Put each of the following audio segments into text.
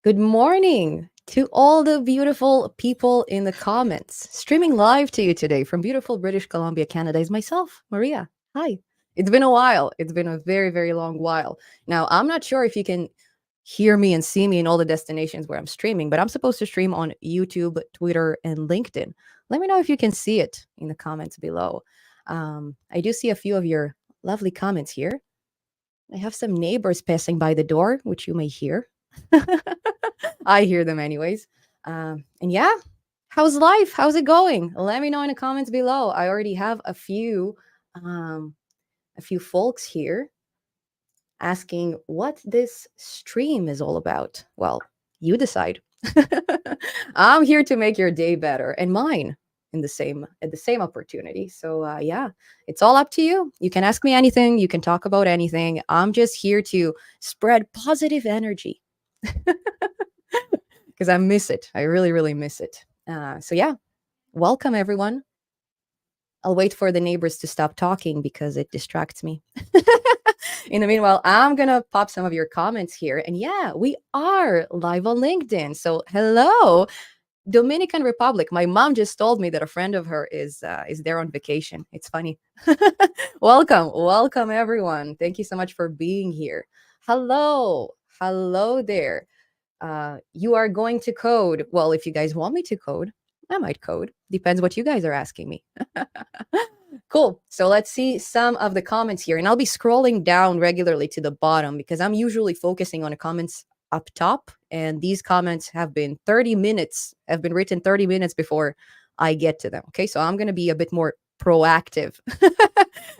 Good morning to all the beautiful people in the comments. Streaming live to you today from beautiful British Columbia, Canada is myself, Maria. Hi. It's been a while. It's been a very, very long while. Now, I'm not sure if you can hear me and see me in all the destinations where I'm streaming, but I'm supposed to stream on YouTube, Twitter, and LinkedIn. Let me know if you can see it in the comments below. I do see a few of your lovely comments here. I have some neighbors passing by the door, which you may hear. I hear them anyways. And yeah, how's life? How's it going? Let me know in the comments below. I already have um, a few folks here asking what this stream is all about. Well, you decide. I'm here to make your day better and mine in the same opportunity. So yeah, it's all up to you. You can ask me anything, you can talk about anything. I'm just here to spread positive energy because I miss it. I really, really miss it. So yeah, welcome everyone. I'll wait for the neighbors to stop talking because it distracts me. In the meanwhile, I'm gonna pop some of your comments here. And yeah, we are live on LinkedIn. So hello, Dominican Republic. My mom just told me that a friend of her is there on vacation. It's funny. Welcome everyone. Thank you so much for being here. Hello there. You are going to code. Well, if you guys want me to code, I might code. Depends what you guys are asking me. Cool. So let's see some of the comments here. And I'll be scrolling down regularly to the bottom because I'm usually focusing on the comments up top. And these comments have been written 30 minutes before I get to them. Okay. So I'm going to be a bit more proactive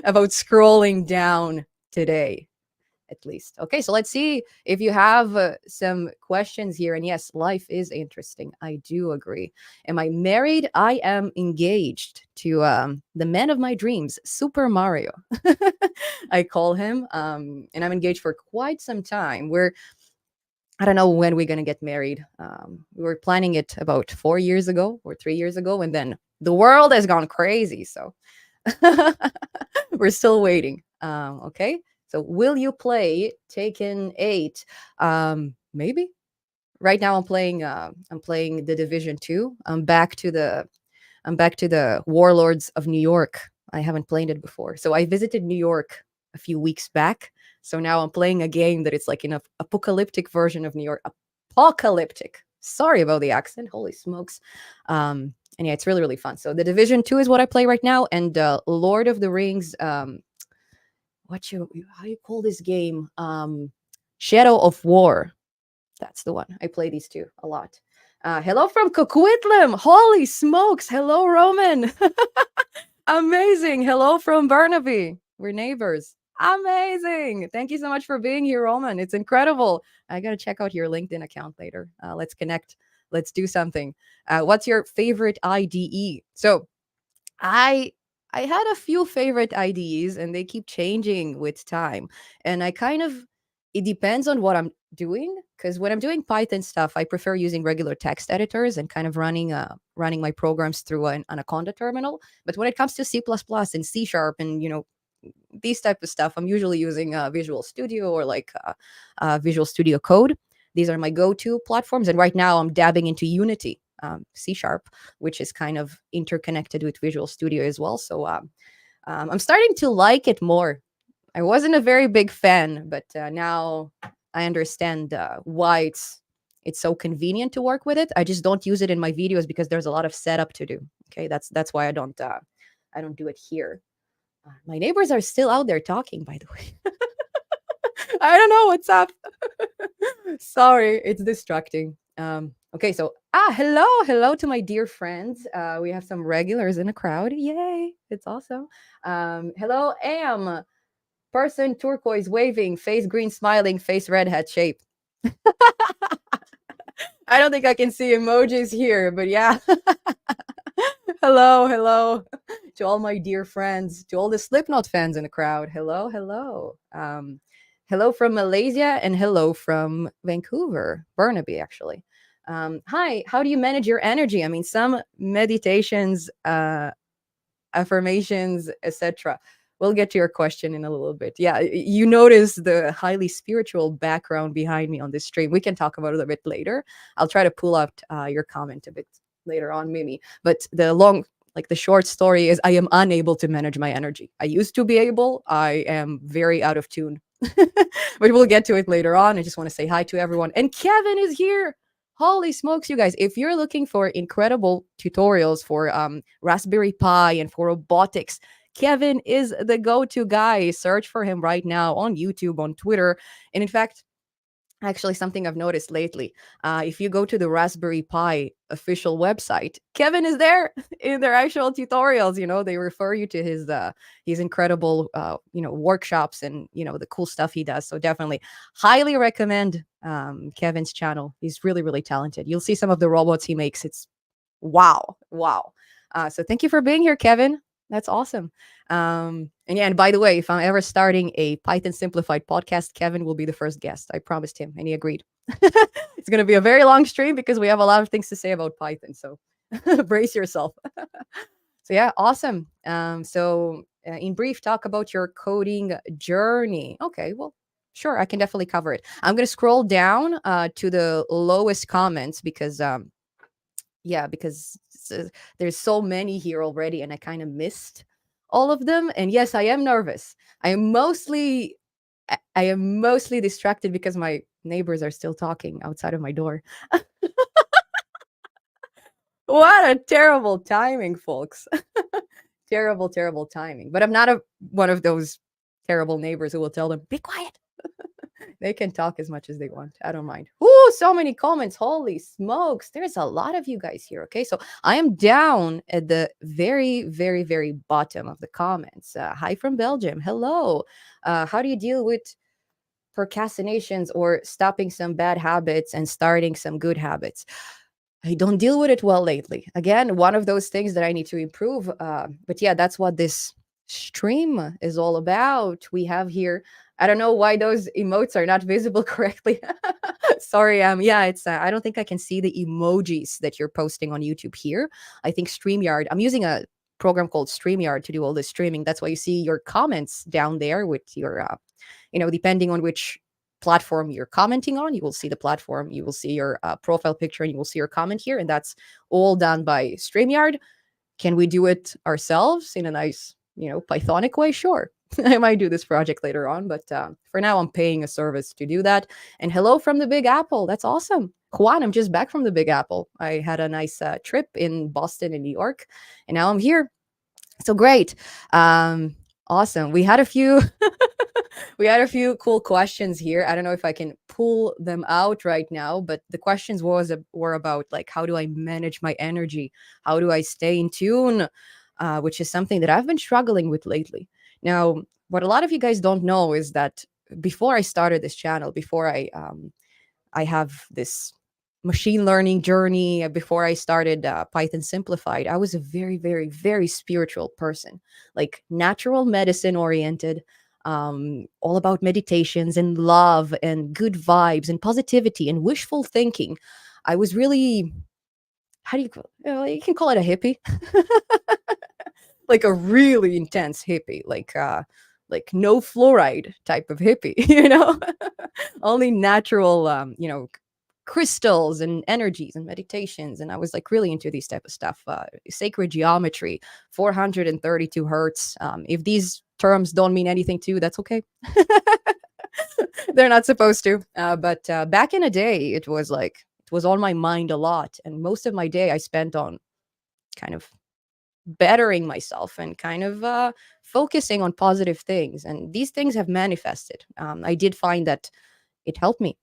about scrolling down today at least. Okay, so let's see if you have some questions here. And yes, life is interesting. I do agree. Am I married? I am engaged to the man of my dreams, Super Mario. I call him, and I'm engaged for quite some time. I don't know when we're going to get married. We were planning it about 4 years ago or 3 years ago, and then the world has gone crazy. So we're still waiting. Okay. So will you play Taken 8? Maybe. Right now I'm playing the Division 2. I'm back to the Warlords of New York. I haven't played it before. So I visited New York a few weeks back. So now I'm playing a game that it's like an apocalyptic version of New York. Apocalyptic. Sorry about the accent. Holy smokes. And yeah, it's really, really fun. So the Division 2 is what I play right now. And Lord of the Rings, how you call this game? Shadow of War. That's the one. I play these two a lot. Hello from Coquitlam. Holy smokes. Hello, Roman. Amazing. Hello from Burnaby. We're neighbors. Amazing. Thank you so much for being here, Roman. It's incredible. I got to check out your LinkedIn account later. Let's connect. Let's do something. What's your favorite IDE? So I I had a few favorite IDEs and they keep changing with time. And it depends on what I'm doing because when I'm doing Python stuff, I prefer using regular text editors and kind of running my programs through an Anaconda terminal. But when it comes to C++ and C sharp and these type of stuff, I'm usually using Visual Studio or like Visual Studio Code. These are my go-to platforms, and right now I'm dabbing into Unity, C sharp, which is kind of interconnected with Visual Studio as well. So I'm starting to like it more. I wasn't a very big fan, but now I understand why it's so convenient to work with it. I just don't use it in my videos because there's a lot of setup to do. Okay, that's why I don't do it here. My neighbors are still out there talking, by the way. I don't know what's up. Sorry, it's distracting. Okay, so hello to my dear friends. We have some regulars in the crowd. Yay, it's awesome. Hello, Am. Person turquoise waving, face green smiling, face red hat shape. I don't think I can see emojis here, but yeah. Hello to all my dear friends, to all the Slipknot fans in the crowd. Hello. Hello from Malaysia and hello from Vancouver, Burnaby, actually. Hi, how do you manage your energy? I mean, some meditations, affirmations, etc. we'll get to your question in a little bit. Yeah, you notice the highly spiritual background behind me on this stream. We can talk about it a bit later. I'll try to pull out your comment a bit later on, Mimi. But the short story is I am unable to manage my energy. I used to be able. I am very out of tune. But we'll get to it later on. I just want to say hi to everyone. And Kevin is here. Holy smokes, you guys. If you're looking for incredible tutorials for Raspberry Pi and for robotics, Kevin is the go to guy. Search for him right now on YouTube, on Twitter. And in fact, actually, something I've noticed lately, if you go to the Raspberry Pi official website, Kevin is there in their actual tutorials. They refer you to his incredible workshops and the cool stuff he does. So definitely highly recommend Kevin's channel. He's really, really talented. You'll see some of the robots he makes. It's wow. So thank you for being here, Kevin. That's awesome. And yeah, and by the way, if I'm ever starting a Python Simplified podcast, Kevin will be the first guest. I promised him, and he agreed. It's going to be a very long stream because we have a lot of things to say about Python. So brace yourself. So yeah, awesome. In brief, talk about your coding journey. Okay, well, sure, I can definitely cover it. I'm going to scroll down to the lowest comments because because there's so many here already and I kind of missed all of them. And yes, I am nervous. I am mostly distracted because my neighbors are still talking outside of my door. What a terrible timing, folks. Terrible timing. But I'm not one of those terrible neighbors who will tell them, be quiet. They can talk as much as they want. I don't mind. Ooh, so many comments. Holy smokes. There's a lot of you guys here. Okay. So I am down at the very, very, very bottom of the comments. Hi from Belgium. Hello. How do you deal with procrastinations or stopping some bad habits and starting some good habits? I don't deal with it well lately. Again, one of those things that I need to improve. But yeah, that's what this stream is all about. We have here, I don't know why those emotes are not visible correctly. Sorry. Yeah, it's, I don't think I can see the emojis that you're posting on YouTube here. I think StreamYard, I'm using a program called StreamYard to do all this streaming. That's why you see your comments down there with your, depending on which platform you're commenting on, you will see the platform, you will see your profile picture, and you will see your comment here. And that's all done by StreamYard. Can we do it ourselves in a nice, Pythonic way? Sure. I might do this project later on, but for now, I'm paying a service to do that. And hello from the Big Apple. That's awesome. Juan, I'm just back from the Big Apple. I had a nice trip in Boston and New York, and now I'm here. So great. Awesome. We had a few we had a few cool questions here. I don't know if I can pull them out right now, but the questions were about like, how do I manage my energy? How do I stay in tune? Which is something that I've been struggling with lately. Now, what a lot of you guys don't know is that before I started this channel, before I have this machine learning journey, before I started Python Simplified, I was a very, very, very spiritual person, like natural medicine oriented, all about meditations and love and good vibes and positivity and wishful thinking. I was really, how do you call you can call it a hippie, like a really intense hippie, like no fluoride type of hippie, only natural, crystals and energies and meditations. And I was like really into these type of stuff, sacred geometry, 432 hertz. If these terms don't mean anything to you, that's okay. They're not supposed to. But back in a day, it was on my mind a lot. And most of my day I spent on kind of bettering myself and kind of focusing on positive things. And these things have manifested. I did find that it helped me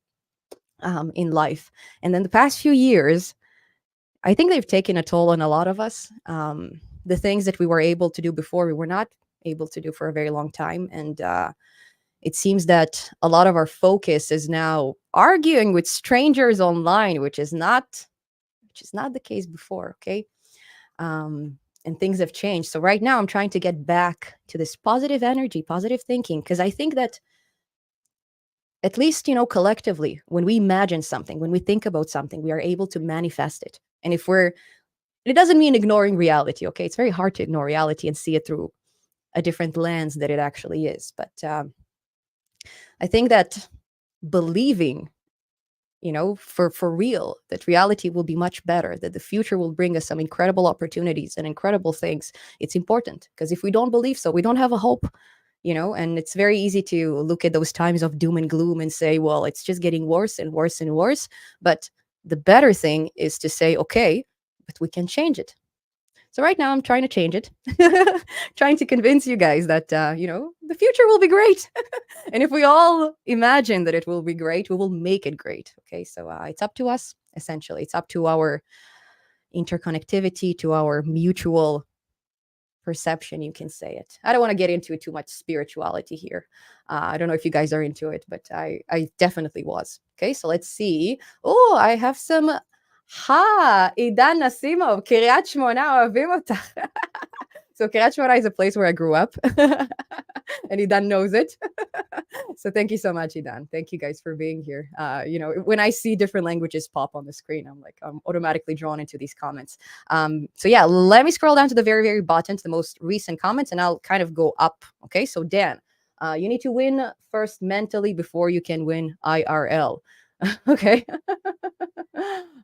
in life. And then the past few years, I think they've taken a toll on a lot of us. The things that we were able to do before, we were not able to do for a very long time. And it seems that a lot of our focus is now arguing with strangers online, which is not the case before. Okay. And things have changed. So right now I'm trying to get back to this positive energy, positive thinking, because I think that at least, collectively, when we imagine something, when we think about something, we are able to manifest it. And it doesn't mean ignoring reality. Okay. It's very hard to ignore reality and see it through a different lens that it actually is. But I think that believing, for real, that reality will be much better, that the future will bring us some incredible opportunities and incredible things, it's important. Because if we don't believe so, we don't have a hope. And it's very easy to look at those times of doom and gloom and say, well, it's just getting worse and worse and worse. But the better thing is to say, okay, but we can change it. So right now I'm trying to change it, trying to convince you guys that, the future will be great. And if we all imagine that it will be great, we will make it great. Okay. So it's up to us, essentially. It's up to our interconnectivity, to our mutual perception, you can say it. I don't want to get into too much spirituality here. I don't know if you guys are into it, but I definitely was. Okay, so let's see. Oh, I have some. Idan Nasimov, Kiryat Shmona, אוהבים אותך. So Kiryat Shmona is a place where I grew up, and Idan knows it. So thank you so much, Idan. Thank you guys for being here. When I see different languages pop on the screen, I'm automatically drawn into these comments. So yeah, let me scroll down to the very, very bottom, to the most recent comments, and I'll kind of go up. Okay, so Dan, you need to win first mentally before you can win IRL. Okay.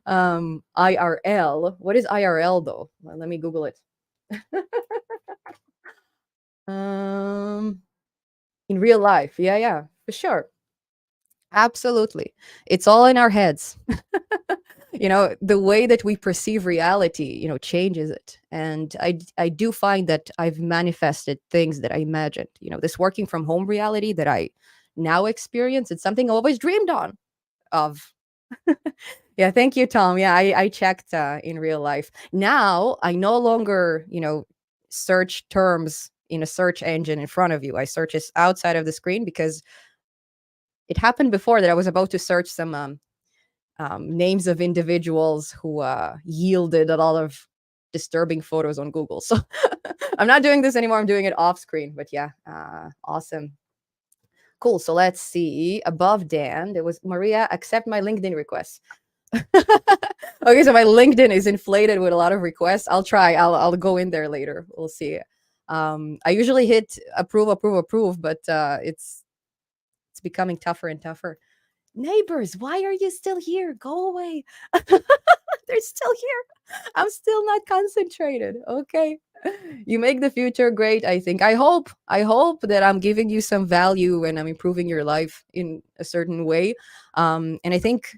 IRL. What is IRL though? Well, let me Google it. In real life. Yeah, for sure. Absolutely. It's all in our heads. The way that we perceive reality, changes it. And I do find that I've manifested things that I imagined. This working from home reality that I now experience, it's something I always dreamed of. Yeah, thank you, Tom. Yeah, I checked in real life. Now I no longer, search terms in a search engine in front of you. I search it outside of the screen, because it happened before that I was about to search some names of individuals who yielded a lot of disturbing photos on Google. So I'm not doing this anymore. I'm doing it off screen. But yeah, awesome. Cool. So let's see. Above Dan, there was Maria, accept my LinkedIn request. Okay, so my LinkedIn is inflated with a lot of requests. I'll try. I'll go in there later. We'll see. I usually hit approve, but it's becoming tougher and tougher. Neighbors, why are you still here? Go away. They're still here. I'm still not concentrated. Okay. You make the future great, I think. I hope that I'm giving you some value and I'm improving your life in a certain way. And I think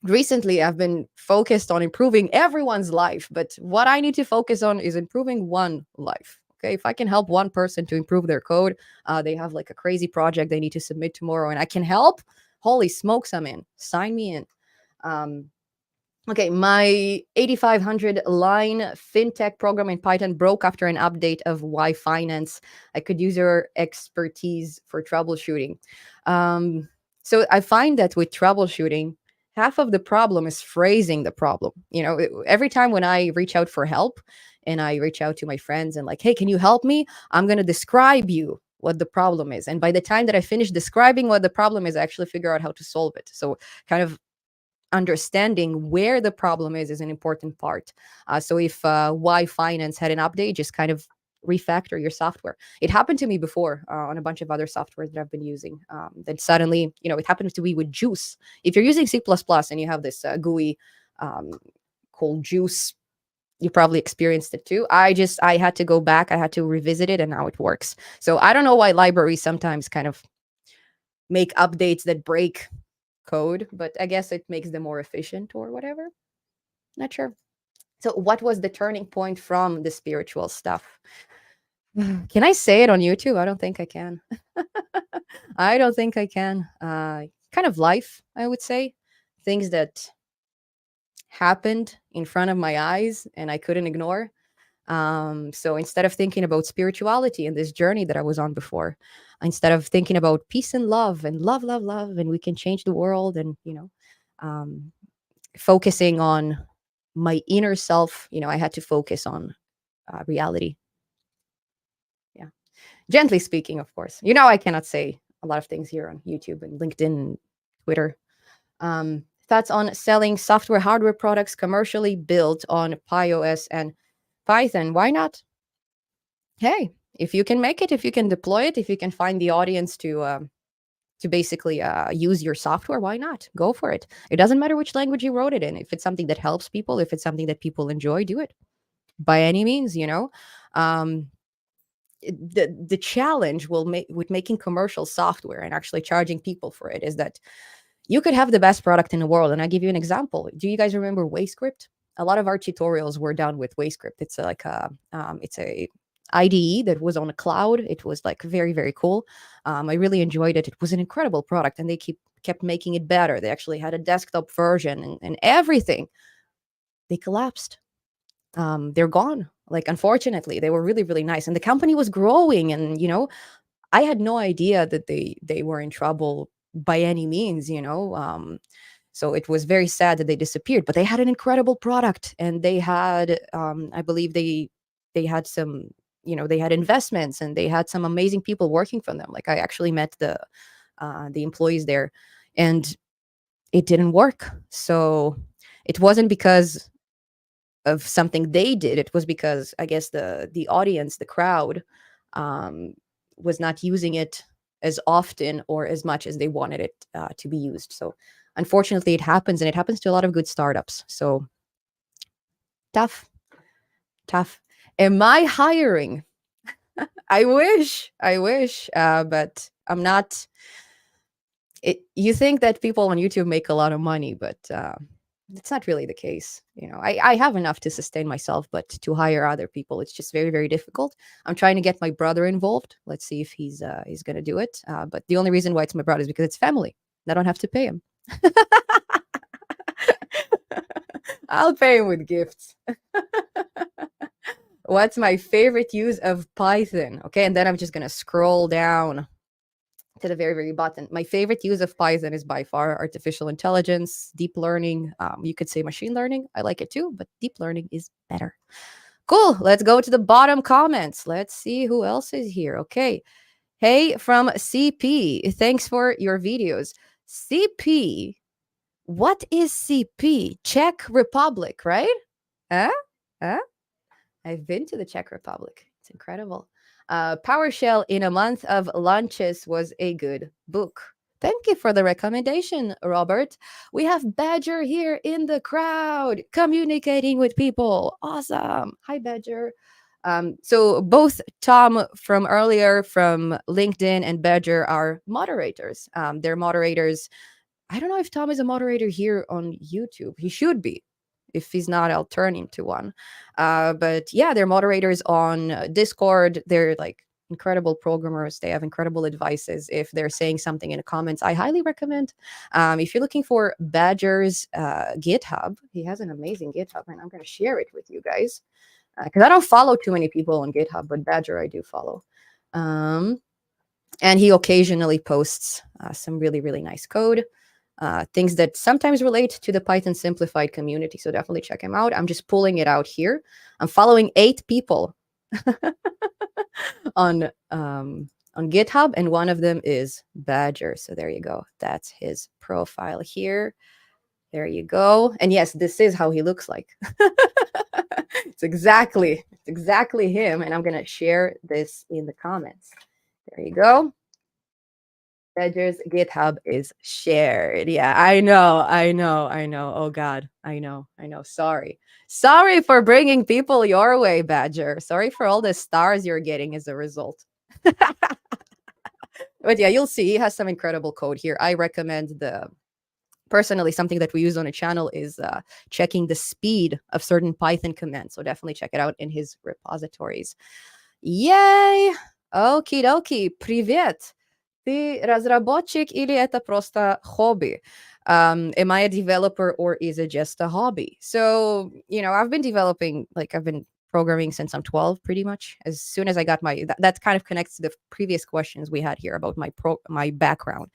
recently I've been focused on improving everyone's life, but what I need to focus on is improving one life. Okay, if I can help one person to improve their code, they have like a crazy project they need to submit tomorrow, and I can help. Holy smokes, I'm in. Sign me in. Um, Okay, my 8,500 line fintech program in Python broke after an update of Y Finance. I could use your expertise for troubleshooting. So I find that with troubleshooting, half of the problem is phrasing the problem. Every time when I reach out for help and I reach out to my friends and like, hey, can you help me? I'm going to describe you what the problem is. And by the time that I finish describing what the problem is, I actually figure out how to solve it. So kind of understanding where the problem is an important part. So if Y Finance had an update, just kind of refactor your software. It happened to me before on a bunch of other softwares that I've been using. That suddenly, it happened to me with Juice. If you're using C++ and you have this GUI called Juice, you probably experienced it too. I had to go back, I had to revisit it, and now it works. So I don't know why libraries sometimes kind of make updates that break code, but I guess it makes them more efficient or whatever. Not sure. So what was the turning point from the spiritual stuff? Can I say it on YouTube? I don't think I can. I don't think I can. Kind of life, I would say. Things that happened in front of my eyes and I couldn't ignore. So instead of thinking about spirituality and this journey that I was on before, instead of thinking about peace and love, and we can change the world, and um, focusing on my inner self, I had to focus on reality. Yeah, gently speaking, of course. I cannot say a lot of things here on YouTube and LinkedIn and Twitter. Thoughts on selling software hardware products commercially built on PyOS and Python? Why not? Hey, If you can make it, if you can deploy it, if you can find the audience to basically use your software, why not? Go for it. It doesn't matter which language you wrote it in. If it's something that helps people, if it's something that people enjoy, do it by any means. Um, the challenge will make with making commercial software and actually charging people for it is that you could have the best product in the world. And I'll give you an example. Do you guys remember WaveScript? A lot of our tutorials were done with WaveScript. It's it's a IDE that was on a cloud. It was like very, very cool. I really enjoyed it. It was an incredible product, and they kept making it better. They actually had a desktop version and everything. They collapsed. They're gone. Like, unfortunately, they were really, really nice, and the company was growing. And I had no idea that they were in trouble by any means. So it was very sad that they disappeared. But they had an incredible product, and they had, I believe they had some, they had investments, and they had some amazing people working for them. Like, I actually met the employees there, and it didn't work. So it wasn't because of something they did. It was because, I guess, the audience, the crowd, um, was not using it as often or as much as they wanted it to be used. So unfortunately, it happens, and it happens to a lot of good startups. So tough, tough. Am I hiring? I wish, but I'm not. You think that people on YouTube make a lot of money, but it's not really the case. I have enough to sustain myself, but to hire other people, it's just very, very difficult. I'm trying to get my brother involved. Let's see if he's going to do it. But the only reason why it's my brother is because it's family. I don't have to pay him. I'll pay him with gifts. What's my favorite use of Python? Okay, and then I'm just going to scroll down to the very, very bottom. My favorite use of Python is by far artificial intelligence, deep learning. You could say machine learning. I like it too, but deep learning is better. Cool. Let's go to the bottom comments. Let's see who else is here. Okay. Hey, from CP. Thanks for your videos. CP. What is CP? Czech Republic, right? Huh? Huh? I've been to the Czech Republic. It's incredible. PowerShell in a Month of Lunches was a good book. Thank you for the recommendation, Robert. We have Badger here in the crowd, communicating with people. Awesome. Hi, Badger. So both Tom from earlier from LinkedIn and Badger are moderators. They're moderators. I don't know if Tom is a moderator here on YouTube. He should be. If he's not, I'll turn him to one. But yeah, they're moderators on Discord. They're like incredible programmers. They have incredible advices. If they're saying something in the comments, I highly recommend. If you're looking for Badger's GitHub, he has an amazing GitHub, and I'm going to share it with you guys because I don't follow too many people on GitHub, but Badger I do follow. And he occasionally posts some really, really nice code. Things that sometimes relate to the Python simplified community. So definitely check him out. I'm just pulling it out here. I'm following 8 people on GitHub, and one of them is Badger. So there you go. That's his profile here. There you go. And yes, this is how he looks like. It's exactly him. And I'm going to share this in the comments. There you go. Badger's GitHub is shared. Yeah, I know. Oh God, I know. Sorry for bringing people your way, Badger. Sorry for all the stars you're getting as a result. But yeah, you'll see he has some incredible code here. I recommend personally, something that we use on a channel is checking the speed of certain Python commands. So definitely check it out in his repositories. Yay! Okie dokie. Привет. Ты разработчик или это просто хобби? Am I a developer or is it just a hobby? So, I've been developing, I've been programming since I'm 12, pretty much. As soon as I got that kind of connects to the previous questions we had here about my background.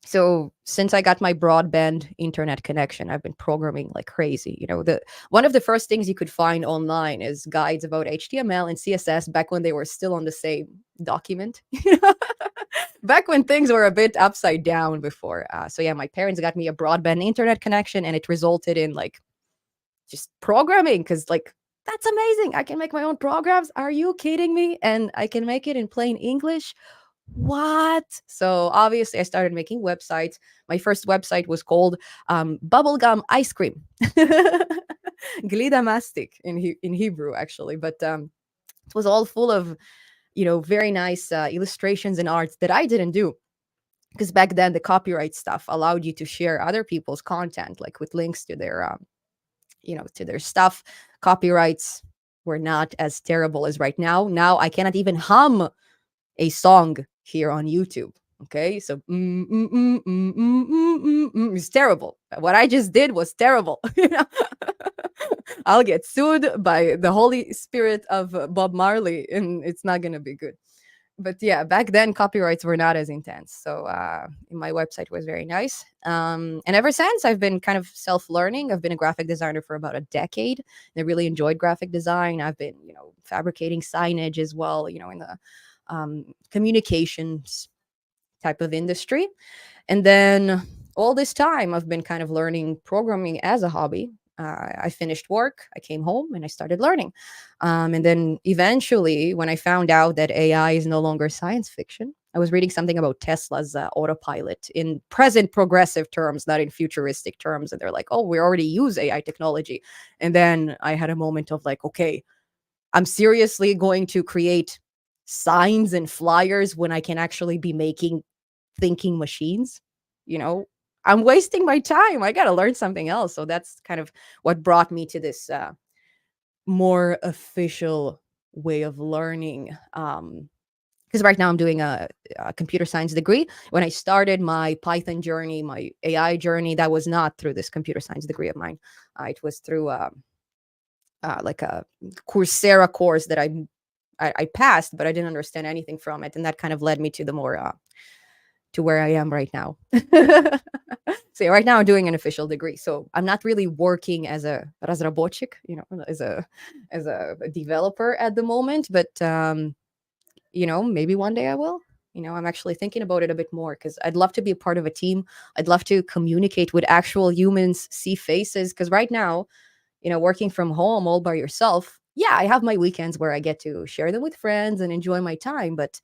So since I got my broadband internet connection, I've been programming like crazy. One of the first things you could find online is guides about HTML and CSS back when they were still on the same document. Back when things were a bit upside down before. So yeah, my parents got me a broadband internet connection, and it resulted in just programming because That's amazing. I can make my own programs. Are you kidding me? And I can make it in plain English. What? So obviously, I started making websites. My first website was called Bubblegum Ice Cream. Glida mastic in Hebrew, actually. But it was all full of, very nice illustrations and arts that I didn't do, because back then the copyright stuff allowed you to share other people's content, like with links to their to their stuff. Copyrights were not as terrible as right now. Now I cannot even hum a song here on YouTube. Okay, so it's terrible. What I just did was terrible. I'll get sued by the Holy Spirit of Bob Marley, and it's not gonna be good. But yeah, back then copyrights were not as intense. So my website was very nice. And ever since, I've been kind of self-learning. I've been a graphic designer for about a decade, and I really enjoyed graphic design. I've been, fabricating signage as well, in the communications type of industry. And then all this time, I've been kind of learning programming as a hobby. I finished work, I came home, and I started learning. And then eventually, when I found out that AI is no longer science fiction, I was reading something about Tesla's autopilot in present progressive terms, not in futuristic terms. And they're like, oh, we already use AI technology. And then I had a moment of like, okay, I'm seriously going to create signs and flyers when I can actually be making thinking machines. You know, I'm wasting my time. I got to learn something else. So that's kind of what brought me to this more official way of learning. Because right now I'm doing a computer science degree. When I started my Python journey, my AI journey, that was not through this computer science degree of mine. It was through like a Coursera course that I passed, but I didn't understand anything from it, and that kind of led me to the more to where I am right now. So yeah, right now I'm doing an official degree, so I'm not really working as a разработчик, as a developer at the moment, but maybe one day I will. I'm actually thinking about it a bit more because I'd love to be a part of a team. I'd love to communicate with actual humans, see faces. Because right now, working from home all by yourself, yeah, I have my weekends where I get to share them with friends and enjoy my time. But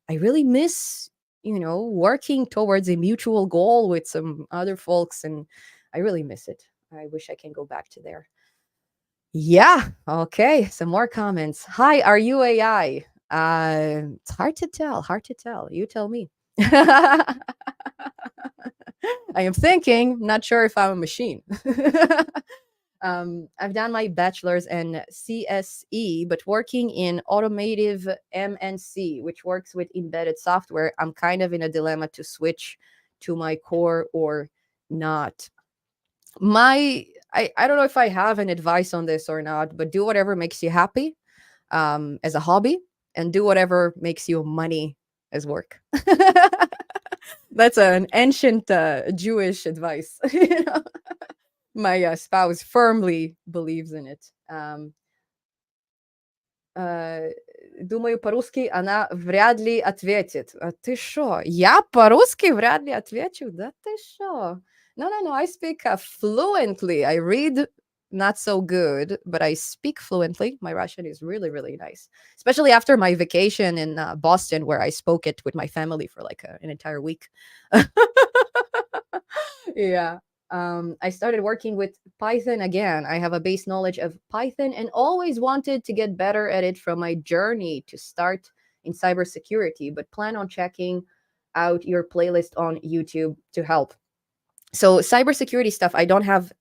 I really miss, working towards a mutual goal with some other folks. And I really miss it. I wish I can go back to there. Yeah. Okay. Some more comments. Hi, are you AI? It's hard to tell. Hard to tell. You tell me. I am thinking, not sure if I'm a machine. I've done my bachelor's in CSE, but working in automotive MNC, which works with embedded software, I'm kind of in a dilemma to switch to my core or not. I don't know if I have an advice on this or not, but do whatever makes you happy as a hobby, and do whatever makes you money as work. That's an ancient Jewish advice. My spouse firmly believes in it. Думаю, по-русски она вряд ли ответит. Ты шо? Я по-русски вряд ли отвечу? Да ты шо? No. I speak fluently. I read not so good, but I speak fluently. My Russian is really, really nice, especially after my vacation in Boston, where I spoke it with my family for like an entire week. Yeah. I started working with Python again. I have a base knowledge of Python and always wanted to get better at it from my journey to start in cybersecurity, but plan on checking out your playlist on YouTube to help. So, cybersecurity stuff, I don't have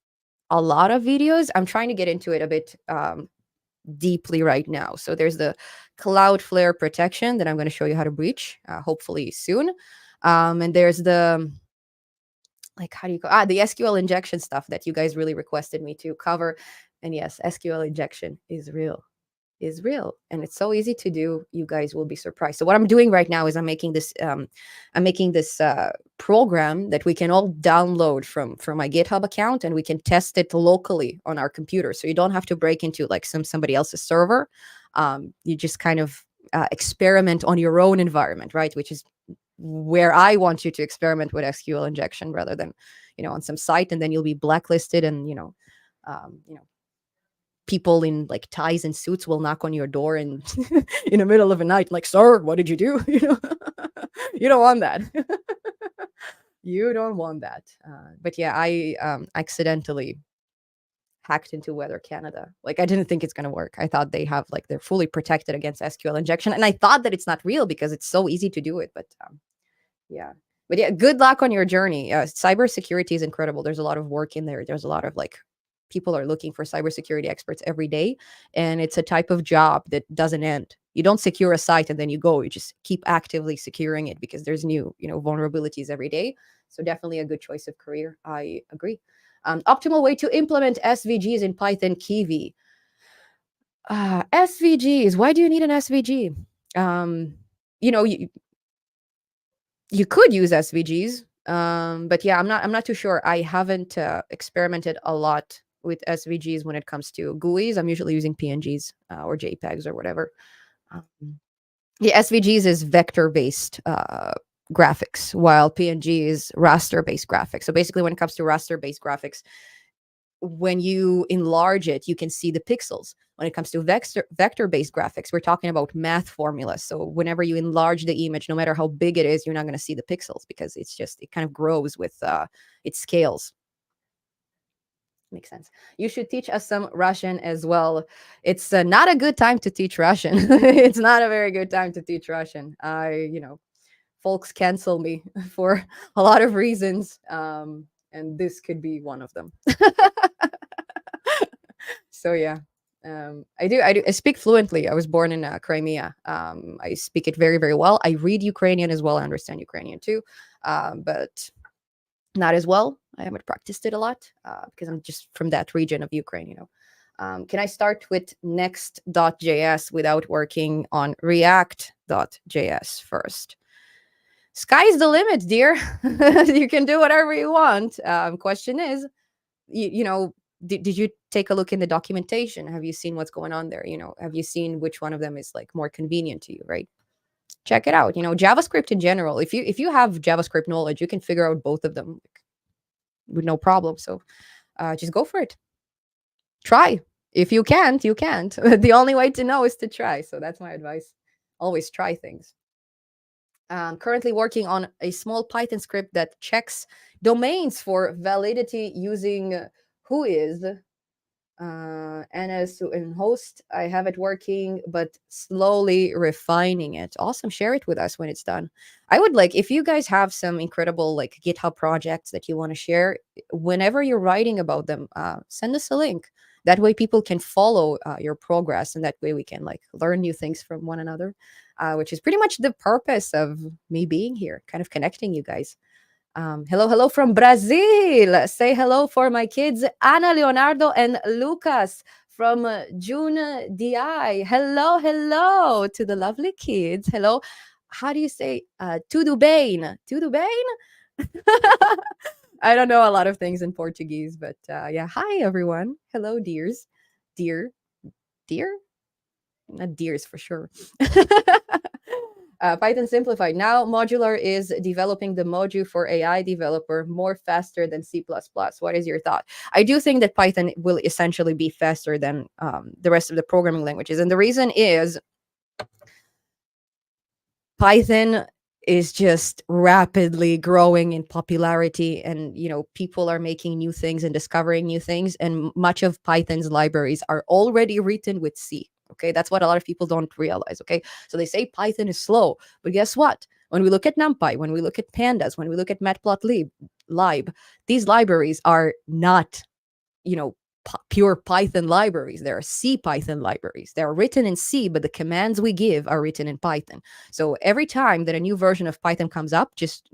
a lot of videos. I'm trying to get into it a bit deeply right now. So, there's the Cloudflare protection that I'm going to show you how to breach, hopefully soon. And there's the like how do you call the SQL injection stuff that you guys really requested me to cover. And yes, SQL injection is real, and it's so easy to do. You guys will be surprised. So what I'm doing right now is I'm making this program that we can all download from my GitHub account, and we can test it locally on our computer, so you don't have to break into like somebody else's server. You just kind of experiment on your own environment, right? Which is where I want you to experiment with SQL injection rather than, on some site, and then you'll be blacklisted and, um, you know, people in like ties and suits will knock on your door and in the middle of the night, like, sir, what did you do? You don't want that. You don't want that. But yeah, I accidentally hacked into Weather Canada. Like, I didn't think it's gonna work. I thought they're fully protected against SQL injection, and I thought that it's not real because it's so easy to do it. But yeah. But yeah, good luck on your journey. Cybersecurity is incredible. There's a lot of work in there. There's a lot of like people are looking for cybersecurity experts every day. And it's a type of job that doesn't end. You don't secure a site and then you go. You just keep actively securing it because there's new, vulnerabilities every day. So definitely a good choice of career. I agree. Optimal way to implement SVGs in Python Kiwi. SVGs. Why do you need an SVG? You know, you could use SVGs, but yeah, I'm not too sure. I haven't experimented a lot with SVGs when it comes to GUIs. I'm usually using PNGs or JPEGs or whatever. Um, yeah, SVGs is vector based graphics, while PNG is raster based graphics. So basically, when it comes to raster based graphics, when you enlarge it, you can see the pixels. When it comes to vector-based graphics, we're talking about math formulas. So whenever you enlarge the image, no matter how big it is, you're not going to see the pixels because it kind of grows with it scales. Makes sense. You should teach us some Russian as well. It's not a good time to teach Russian. It's not a very good time to teach Russian. Folks cancel me for a lot of reasons, and this could be one of them. So yeah, I speak fluently. I was born in Crimea. I speak it very, very well. I read Ukrainian as well. I understand Ukrainian too, but not as well. I haven't practiced it a lot because I'm just from that region of Ukraine. Can I start with next.js without working on react.js first? Sky's the limit, dear. You can do whatever you want. Question is, did you take a look in the documentation? Have you seen what's going on there? Have you seen which one of them is like more convenient to you, right? Check it out. JavaScript in general. If you have JavaScript knowledge, you can figure out both of them with no problem. So just go for it. Try. If you can't, you can't. The only way to know is to try. So that's my advice. Always try things. Currently working on a small Python script that checks domains for validity using Whois and as in host. I have it working, but slowly refining it. Awesome. Share it with us when it's done. I would like, if you guys have some incredible like GitHub projects that you want to share, whenever you're writing about them, send us a link. That way people can follow your progress, and that way we can like learn new things from one another, which is pretty much the purpose of me being here, kind of connecting you guys. Hello from Brazil. Say hello for my kids, Ana, Leonardo, and Lucas from June DI. Hello to the lovely kids. Hello. How do you say tudo bem? Tudo bem? I don't know a lot of things in Portuguese, but yeah. Hi, everyone. Hello, dears. Dear. Dear? Not dears for sure. Python simplified. Now modular is developing the module for AI developer more faster than C++. What is your thought? I do think that Python will essentially be faster than the rest of the programming languages. And the reason is Python is just rapidly growing in popularity, and people are making new things and discovering new things, and much of Python's libraries are already written with C. Okay, that's what a lot of people don't realize. Okay, so they say Python is slow, but guess what? When we look at NumPy, when we look at pandas, when we look at matplotlib, these libraries are not pure Python libraries. There are C Python libraries. They're written in C, but the commands we give are written in Python. So every time that a new version of Python comes up, just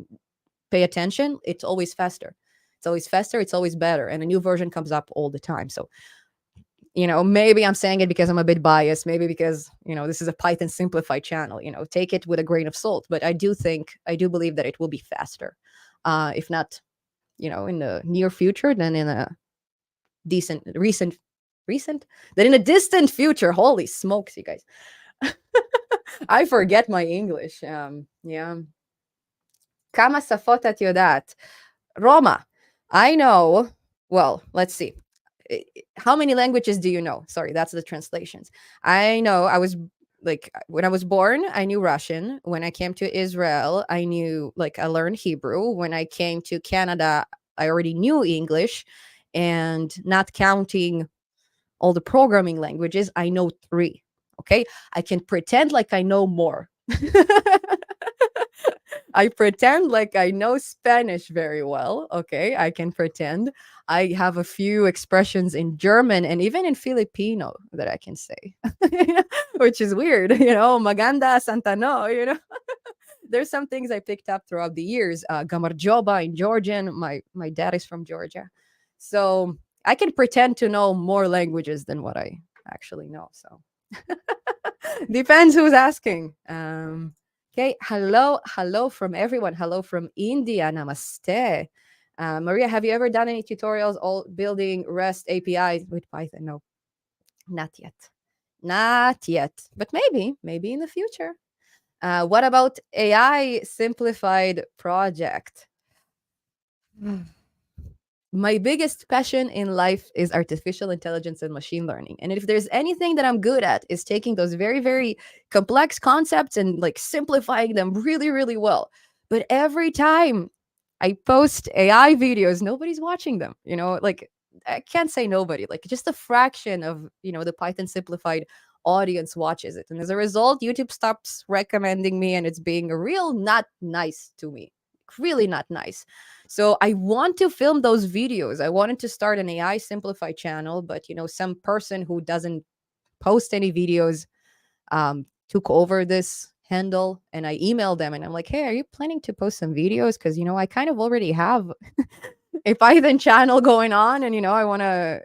pay attention. It's always faster. It's always faster. It's always better. And a new version comes up all the time. So, maybe I'm saying it because I'm a bit biased. Maybe because, this is a Python simplified channel. Take it with a grain of salt. But I do believe that it will be faster. If not, in the near future, then in a recent then in a distant future. Holy smokes, you guys. I forget my English. Yeah. Kama safotat yodat. Roma, I know. Well, let's see. how many languages do you know? Sorry, that's the translations. I know I was like when I was born, I knew Russian. When I came to Israel, I knew like I learned Hebrew. When I came to Canada, I already knew English, and not counting all the programming languages, I know three. Okay, I can pretend like I know more. I pretend like I know Spanish very well. Okay, I can pretend. I have a few expressions in German and even in Filipino that I can say, which is weird. Maganda Santano, There's some things I picked up throughout the years. Gamarjoba in Georgian. My dad is from Georgia. So I can pretend to know more languages than what I actually know. So depends who's asking. Okay, hello from everyone. Hello from India. Namaste. Maria, have you ever done any tutorials all building REST APIs with Python? No, not yet. Not yet, but maybe in the future. What about AI simplified project? My biggest passion in life is artificial intelligence and machine learning. And if there's anything that I'm good at is taking those very, very complex concepts and like simplifying them really, really well. But every time I post AI videos, nobody's watching them. Like I can't say nobody, like just a fraction of, the Python simplified audience watches it. And as a result, YouTube stops recommending me and it's being real not nice to me. Really not nice. So I want to film those videos. I wanted to start an AI simplified channel, but some person who doesn't post any videos took over this handle, and I emailed them and I'm like, hey, are you planning to post some videos? Because I kind of already have a Python channel going on, and I want to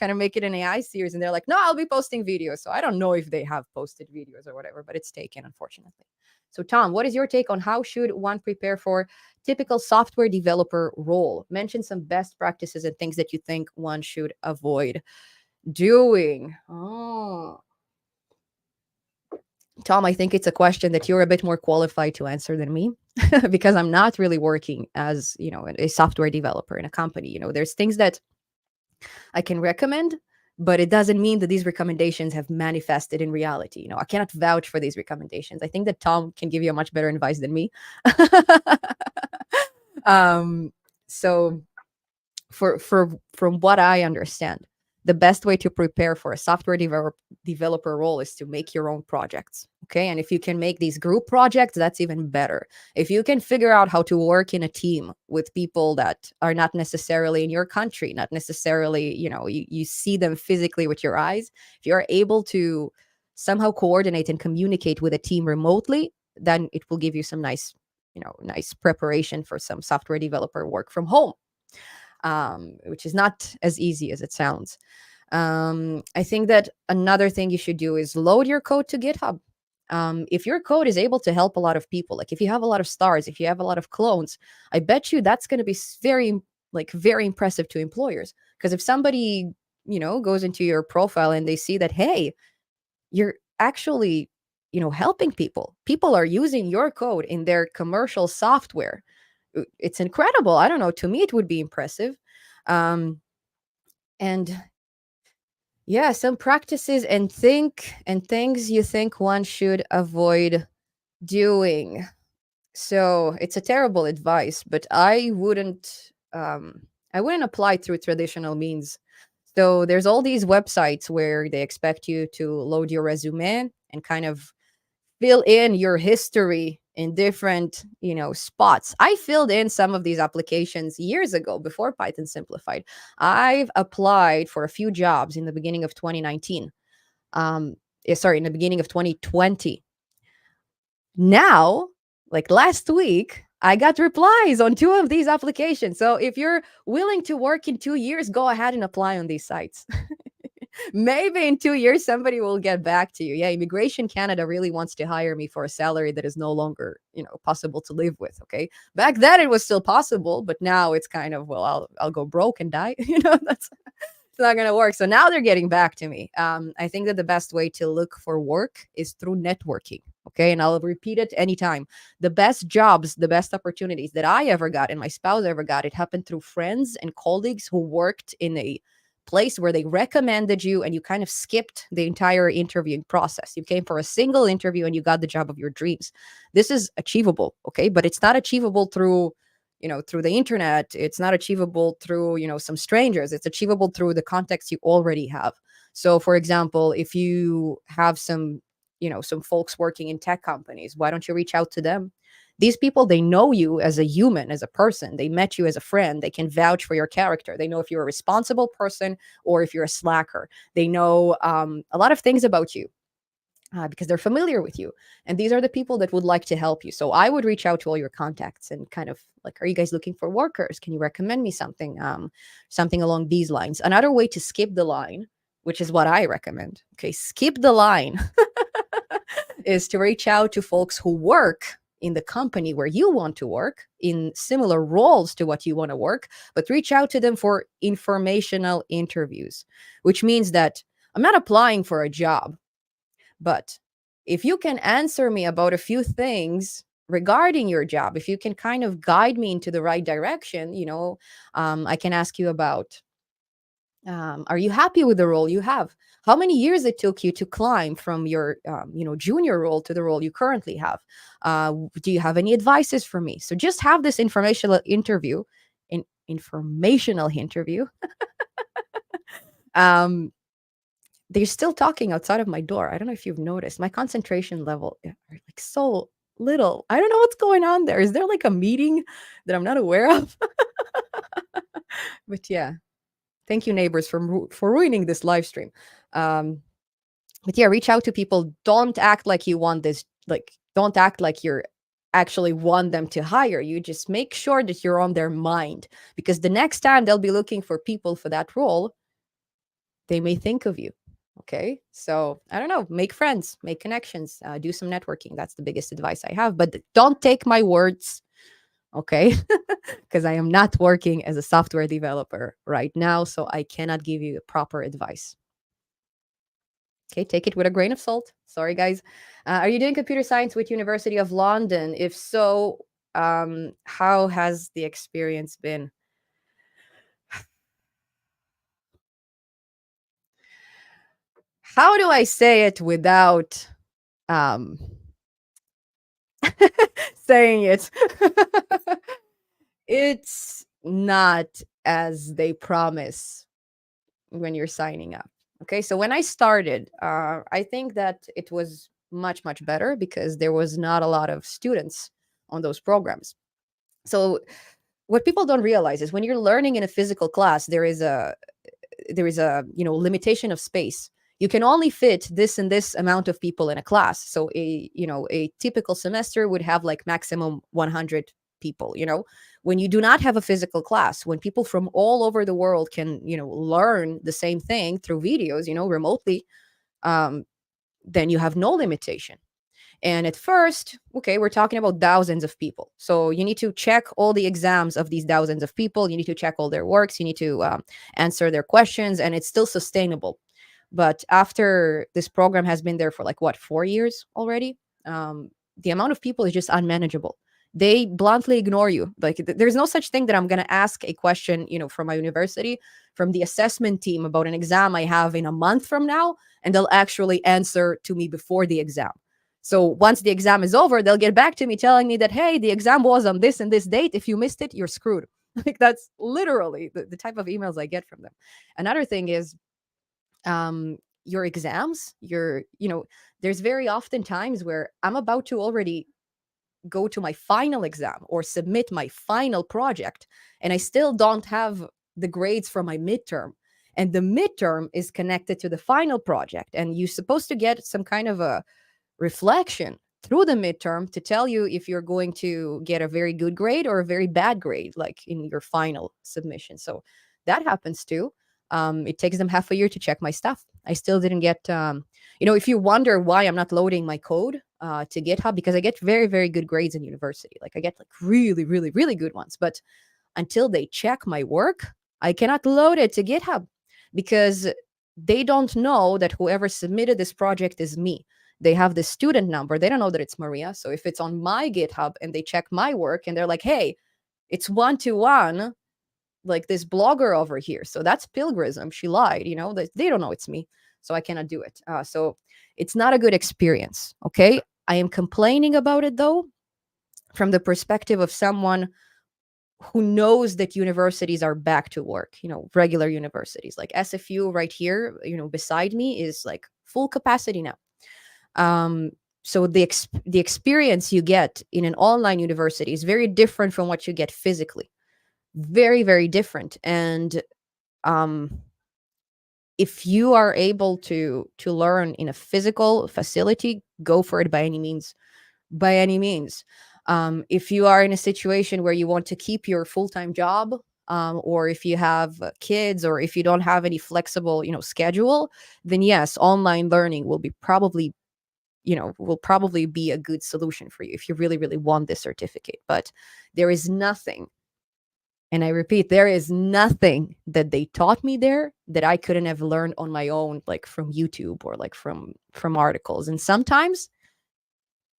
kind of make it an AI series. And they're like, no, I'll be posting videos. So I don't know if they have posted videos or whatever, but it's taken, unfortunately. So Tom, what is your take on how should one prepare for typical software developer role? Mention some best practices and things that you think one should avoid doing. Oh, Tom, I think it's a question that you're a bit more qualified to answer than me because I'm not really working as, a software developer in a company. There's things that I can recommend, but it doesn't mean that these recommendations have manifested in reality. I cannot vouch for these recommendations. I think that Tom can give you a much better advice than me. So from what I understand, the best way to prepare for a software developer role is to make your own projects. Okay. And if you can make these group projects, that's even better. If you can figure out how to work in a team with people that are not necessarily in your country, not necessarily, you see them physically with your eyes, if you're able to somehow coordinate and communicate with a team remotely, then it will give you some nice, nice preparation for some software developer work from home. Which is not as easy as it sounds. I think that another thing you should do is load your code to GitHub. If your code is able to help a lot of people, like if you have a lot of stars, if you have a lot of clones, I bet you that's going to be very impressive to employers. Because if somebody, goes into your profile and they see that, hey, you're actually, helping people. People are using your code in their commercial software. It's incredible. I don't know. To me, it would be impressive. And yeah, some practices and things you think one should avoid doing. So it's a terrible advice, but I wouldn't apply through traditional means. So there's all these websites where they expect you to load your resume and kind of fill in your history in different spots. I filled in some of these applications years ago before Python simplified. I've applied for a few jobs in the beginning of 2019. In the beginning of 2020. Now, like last week, I got replies on two of these applications. So if you're willing to work in 2 years, go ahead and apply on these sites. Maybe in 2 years, somebody will get back to you. Yeah, Immigration Canada really wants to hire me for a salary that is no longer, possible to live with. Okay. Back then it was still possible, but now it's kind of, well, I'll go broke and die. That's it's not going to work. So now they're getting back to me. I think that the best way to look for work is through networking. Okay. And I'll repeat it anytime. The best jobs, the best opportunities that I ever got and my spouse ever got, it happened through friends and colleagues who worked in a place where they recommended you and you kind of skipped the entire interviewing process. You came for a single interview and you got the job of your dreams. This is achievable, okay? But it's not achievable through, through the internet. It's not achievable through, some strangers. It's achievable through the context you already have. So for example, if you have some folks working in tech companies, why don't you reach out to them? These people, they know you as a human, as a person. They met you as a friend. They can vouch for your character. They know if you're a responsible person or if you're a slacker. They know a lot of things about you because they're familiar with you. And these are the people that would like to help you. So I would reach out to all your contacts and kind of like, are you guys looking for workers? Can you recommend me something? Something along these lines. Another way to skip the line, which is what I recommend. Okay, skip the line is to reach out to folks who work in the company where you want to work in similar roles to what you want to work, but reach out to them for informational interviews, which means that I'm not applying for a job, but if you can answer me about a few things regarding your job, if you can kind of guide me into the right direction, I can ask you about are you happy with the role you have? How many years it took you to climb from your, junior role to the role you currently have? Do you have any advices for me? So just have this informational interview. um, they're still talking outside of my door. I don't know if you've noticed. My concentration level are like so little. I don't know what's going on there. Is there like a meeting that I'm not aware of? But yeah. Thank you, neighbors, for ruining this live stream. But yeah, reach out to people. Don't act like you want this. Like, don't act like you're actually want them to hire you. Just make sure that you're on their mind, because the next time they'll be looking for people for that role, they may think of you. Okay, so I don't know. Make friends, make connections, do some networking. That's the biggest advice I have. But don't take my words, okay? Because I am not working as a software developer right now, so I cannot give you proper advice. Okay, take it with a grain of salt. Sorry, guys. Are you doing computer science with University of London? If so, how has the experience been? How do I say it without um, saying it? It's not as they promise when you're signing up. Okay, so when I started, I think that it was much, much better because there was not a lot of students on those programs. So what people don't realize is when you're learning in a physical class, there is a limitation of space. You can only fit this and this amount of people in a class. So a typical semester would have like maximum 100 people. When you do not have a physical class, when people from all over the world can learn the same thing through videos remotely, um, then you have no limitation. And at first, okay, we're talking about thousands of people. So you need to check all the exams of these thousands of people. You need to check all their works. You need to answer their questions, and it's still sustainable. But after this program has been there for like what, 4 years already, the amount of people is just unmanageable. They bluntly ignore you. Like there's no such thing that I'm going to ask a question, from my university, from the assessment team about an exam I have in a month from now, and they'll actually answer to me before the exam. So once the exam is over, they'll get back to me telling me that, hey, the exam was on this and this date. If you missed it, you're screwed. Like that's literally the type of emails I get from them. Another thing is your exams, there's very often times where I'm about to already go to my final exam or submit my final project, and I still don't have the grades for my midterm. And the midterm is connected to the final project. And you're supposed to get some kind of a reflection through the midterm to tell you if you're going to get a very good grade or a very bad grade, like in your final submission. So that happens too. It takes them half a year to check my stuff. I still didn't get, if you wonder why I'm not loading my code to GitHub, because I get very, very good grades in university. Like I get like really, really, really good ones. But until they check my work, I cannot load it to GitHub because they don't know that whoever submitted this project is me. They have the student number. They don't know that it's Maria. So if it's on my GitHub and they check my work and they're like, hey, it's 1-1, like this blogger over here. So that's pilgrism. She lied, they don't know it's me. So I cannot do it. So it's not a good experience. Okay. I am complaining about it though, from the perspective of someone who knows that universities are back to work, regular universities like SFU right here, beside me is like full capacity now. Um, so the experience you get in an online university is very different from what you get physically. Very, very different. And um, if you are able to learn in a physical facility, go for it by any means. By any means. If you are in a situation where you want to keep your full-time job, or if you have kids, or if you don't have any flexible, schedule, then yes, online learning will probably be a good solution for you if you really, really want this certificate. But there is nothing, and I repeat, there is nothing that they taught me there that I couldn't have learned on my own, like from YouTube or like from articles. And sometimes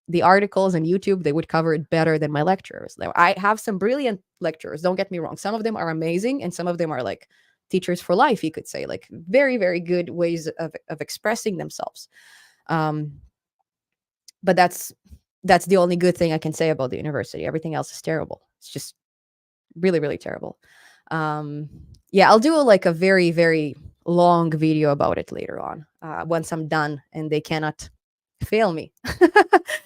the articles on YouTube, they would cover it better than my lecturers. Now, I have some brilliant lecturers, don't get me wrong. Some of them are amazing, and some of them are like teachers for life, you could say, like very, very good ways of expressing themselves. But that's the only good thing I can say about the university. Everything else is terrible. It's just really, really terrible. Yeah, I'll do like a very, very long video about it later on, once I'm done and they cannot fail me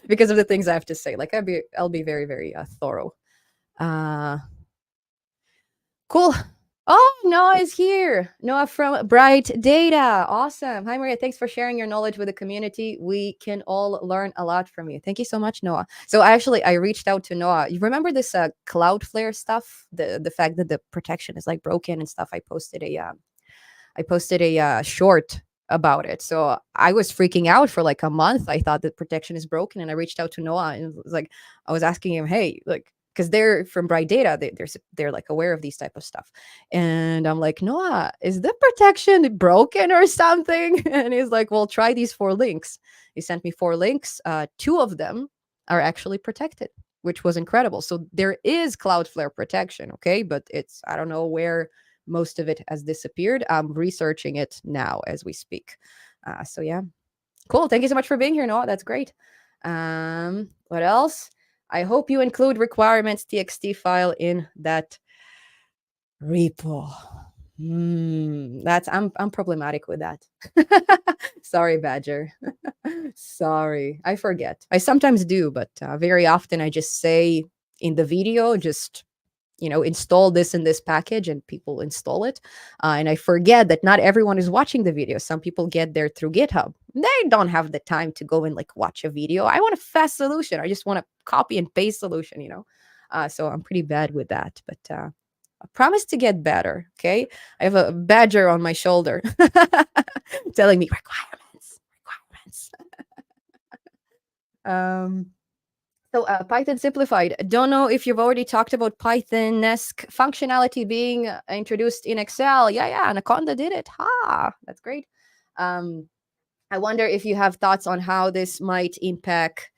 because of the things I have to say. Like I'll be very, very thorough. Cool. Oh, Noah is here. Noah from Bright Data. Awesome. Hi, Maria. Thanks for sharing your knowledge with the community. We can all learn a lot from you. Thank you so much, Noah. So I reached out to Noah. You remember this Cloudflare stuff? The fact that the protection is like broken and stuff. I posted a short about it. So I was freaking out for like a month. I thought the protection is broken, and I reached out to Noah and it was like, I was asking him, hey, like, because they're from Bright Data, they're like aware of these type of stuff, and I'm like, Noah, is the protection broken or something? And he's like, well, try these 4 links. He sent me 4 links. 2 of them are actually protected, which was incredible. So there is Cloudflare protection, okay, but I don't know where most of it has disappeared. I'm researching it now as we speak. So yeah, cool. Thank you so much for being here, Noah. That's great. What else? I hope you include requirements txt file in that repo. I'm problematic with that. Sorry, Badger. Sorry, I forget. I sometimes do, but very often I just say in the video, just install this in this package, and people install it. And I forget that not everyone is watching the video. Some people get there through GitHub. They don't have the time to go and like watch a video. I want a fast solution. I just want a copy and paste solution, so I'm pretty bad with that, but I promise to get better. Okay. I have a badger on my shoulder telling me requirements. So Python simplified. Don't know if you've already talked about Python-esque functionality being introduced in Excel. Yeah, Anaconda did it. That's great. I wonder if you have thoughts on how this might impact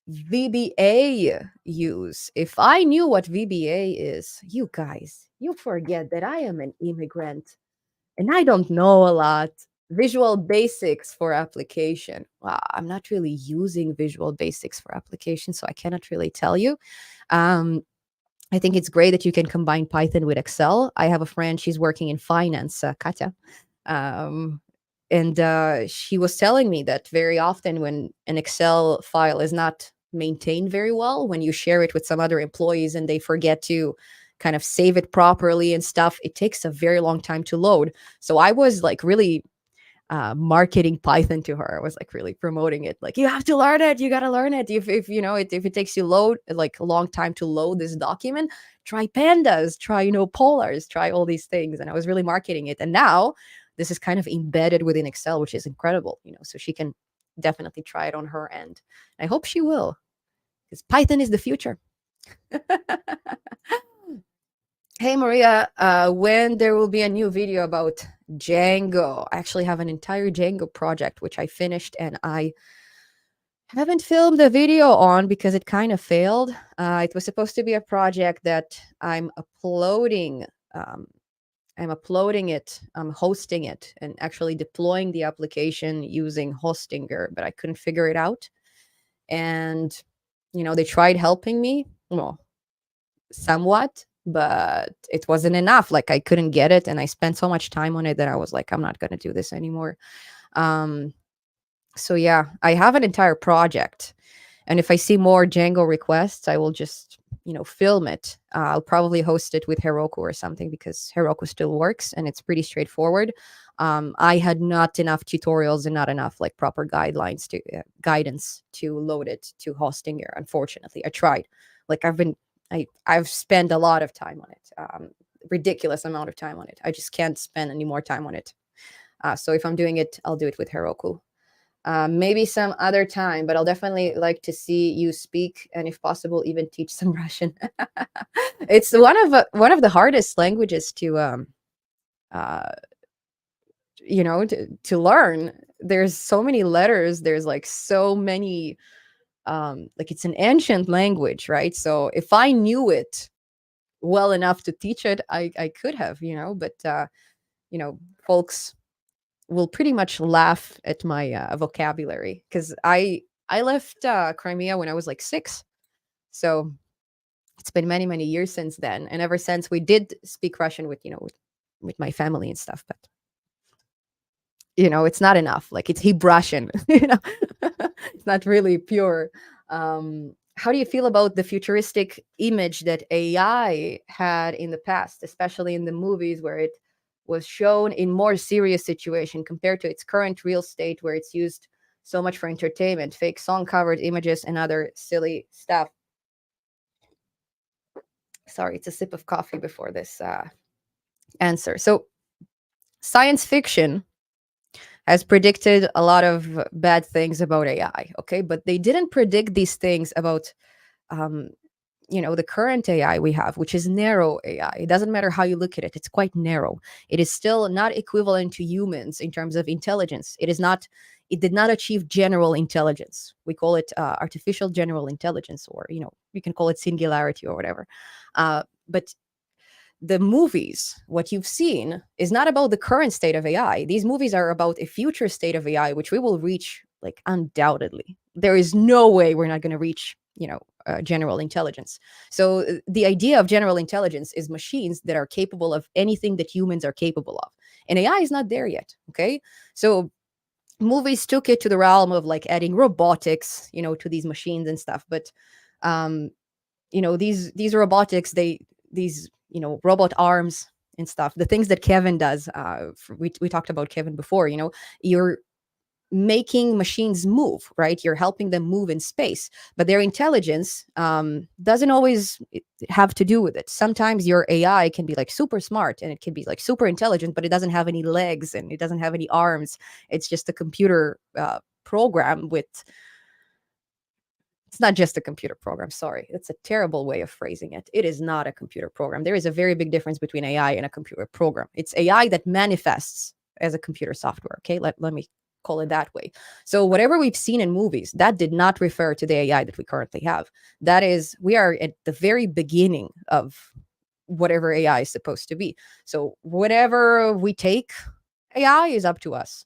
VBA use. If I knew what VBA is, you guys, you forget that I am an immigrant and I don't know a lot. Visual Basics for application. Wow, I'm not really using Visual Basics for application, so I cannot really tell you. I think it's great that you can combine Python with Excel. I have a friend, she's working in finance, Katya. And she was telling me that very often when an Excel file is not maintained very well, when you share it with some other employees and they forget to kind of save it properly and stuff, it takes a very long time to load. So I was like really marketing Python to her. I was like really promoting it. Like, you have to learn it. You got to learn it. If it takes you like a long time to load this document, try pandas, try, polars, try all these things. And I was really marketing it. And now this is kind of embedded within Excel, which is incredible, so she can definitely try it on her end. I hope she will, because Python is the future. Hey, Maria, when there will be a new video about Django? I actually have an entire Django project, which I finished, and I Haven't filmed the video on because it kind of failed. It was supposed to be a project that Um, I'm uploading it, I'm hosting it, and actually deploying the application using Hostinger, but I couldn't figure it out. And they tried helping me, well, somewhat, but it wasn't enough. Like I couldn't get it, and I spent so much time on it that I was like, I'm not going to do this anymore. Um, so yeah, I have an entire project, and if I see more Django requests, I will just film it. I'll probably host it with Heroku or something because Heroku still works and it's pretty straightforward. I had not enough tutorials and not enough like proper guidance to load it to Hostinger. Unfortunately, I tried. Like I've spent a lot of time on it, ridiculous amount of time on it. I just can't spend any more time on it. So if I'm doing it, I'll do it with Heroku. Maybe some other time, but I'll definitely like to see you speak, and if possible, even teach some Russian. It's one of the hardest languages uh, to learn. There's so many letters. There's like so many. Like it's an ancient language, right? So if I knew it well enough to teach it, I could have, but you know, folks will pretty much laugh at my vocabulary because I left Crimea when I was like 6, so it's been many many years since then, and ever since we did speak Russian with my family and stuff, but it's not enough. Like it's Hebrussian, it's not really pure. How do you feel about the futuristic image that AI had in the past, especially in the movies where it was shown in more serious situation compared to its current real state where it's used so much for entertainment, fake song covered images and other silly stuff? Sorry, it's a sip of coffee before this answer. So science fiction has predicted a lot of bad things about AI, okay? But they didn't predict these things about um, the current AI we have, which is narrow AI. It doesn't matter how you look at it, it's quite narrow. It is still not equivalent to humans in terms of intelligence. It did not achieve general intelligence. We call it artificial general intelligence, or you can call it singularity or whatever. But the movies, what you've seen, is not about the current state of AI. These movies are about a future state of AI, which we will reach, like, undoubtedly. There is no way we're not going to reach, general intelligence. So the idea of general intelligence is machines that are capable of anything that humans are capable of. And AI is not there yet. Okay. So movies took it to the realm of like adding robotics, to these machines and stuff. But um, these robotics, these robot arms and stuff, the things that Kevin does, we talked about Kevin before. You're making machines move, right? You're helping them move in space, but their intelligence doesn't always have to do with it. Sometimes your AI can be like super smart and it can be like super intelligent, but it doesn't have any legs and it doesn't have any arms. It's just a computer program with it's not just a computer program. Sorry. It's a terrible way of phrasing it. It is not a computer program. There is a very big difference between AI and a computer program. It's AI that manifests as a computer software. Okay. Let me call it that way. So, whatever we've seen in movies, that did not refer to the AI that we currently have. That is, we are at the very beginning of whatever AI is supposed to be. So, whatever we take, AI is up to us.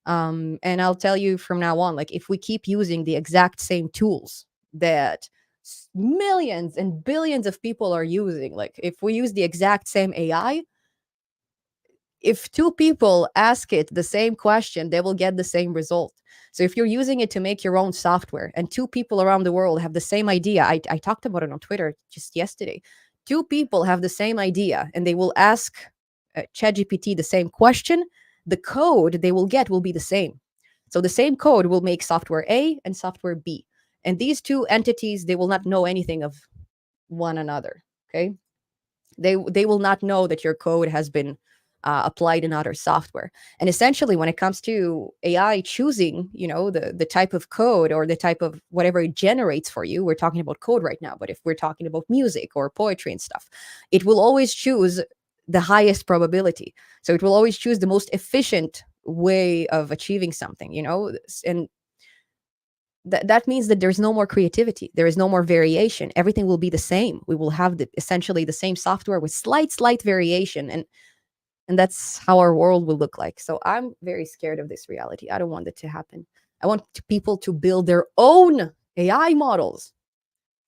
And I'll tell you from now on, like if we keep using the exact same tools that millions and billions of people are using, like if we use the exact same AI, if two people ask it the same question, they will get the same result. So if you're using it to make your own software and two people around the world have the same idea, I talked about it on Twitter just yesterday. Two people have the same idea and they will ask ChatGPT the same question. The code they will get will be the same. So the same code will make software A and software B. And these two entities, they will not know anything of one another. Okay. They will not know that your code has been applied in other software. And essentially, when it comes to AI choosing, the type of code or the type of whatever it generates for you, we're talking about code right now. But if we're talking about music or poetry and stuff, it will always choose the highest probability. So it will always choose the most efficient way of achieving something, and that means that there's no more creativity. There is no more variation. Everything will be the same. We will have essentially the same software with slight variation, and that's how our world will look like. So I'm very scared of this reality. I don't want it to happen. I want people to build their own AI models,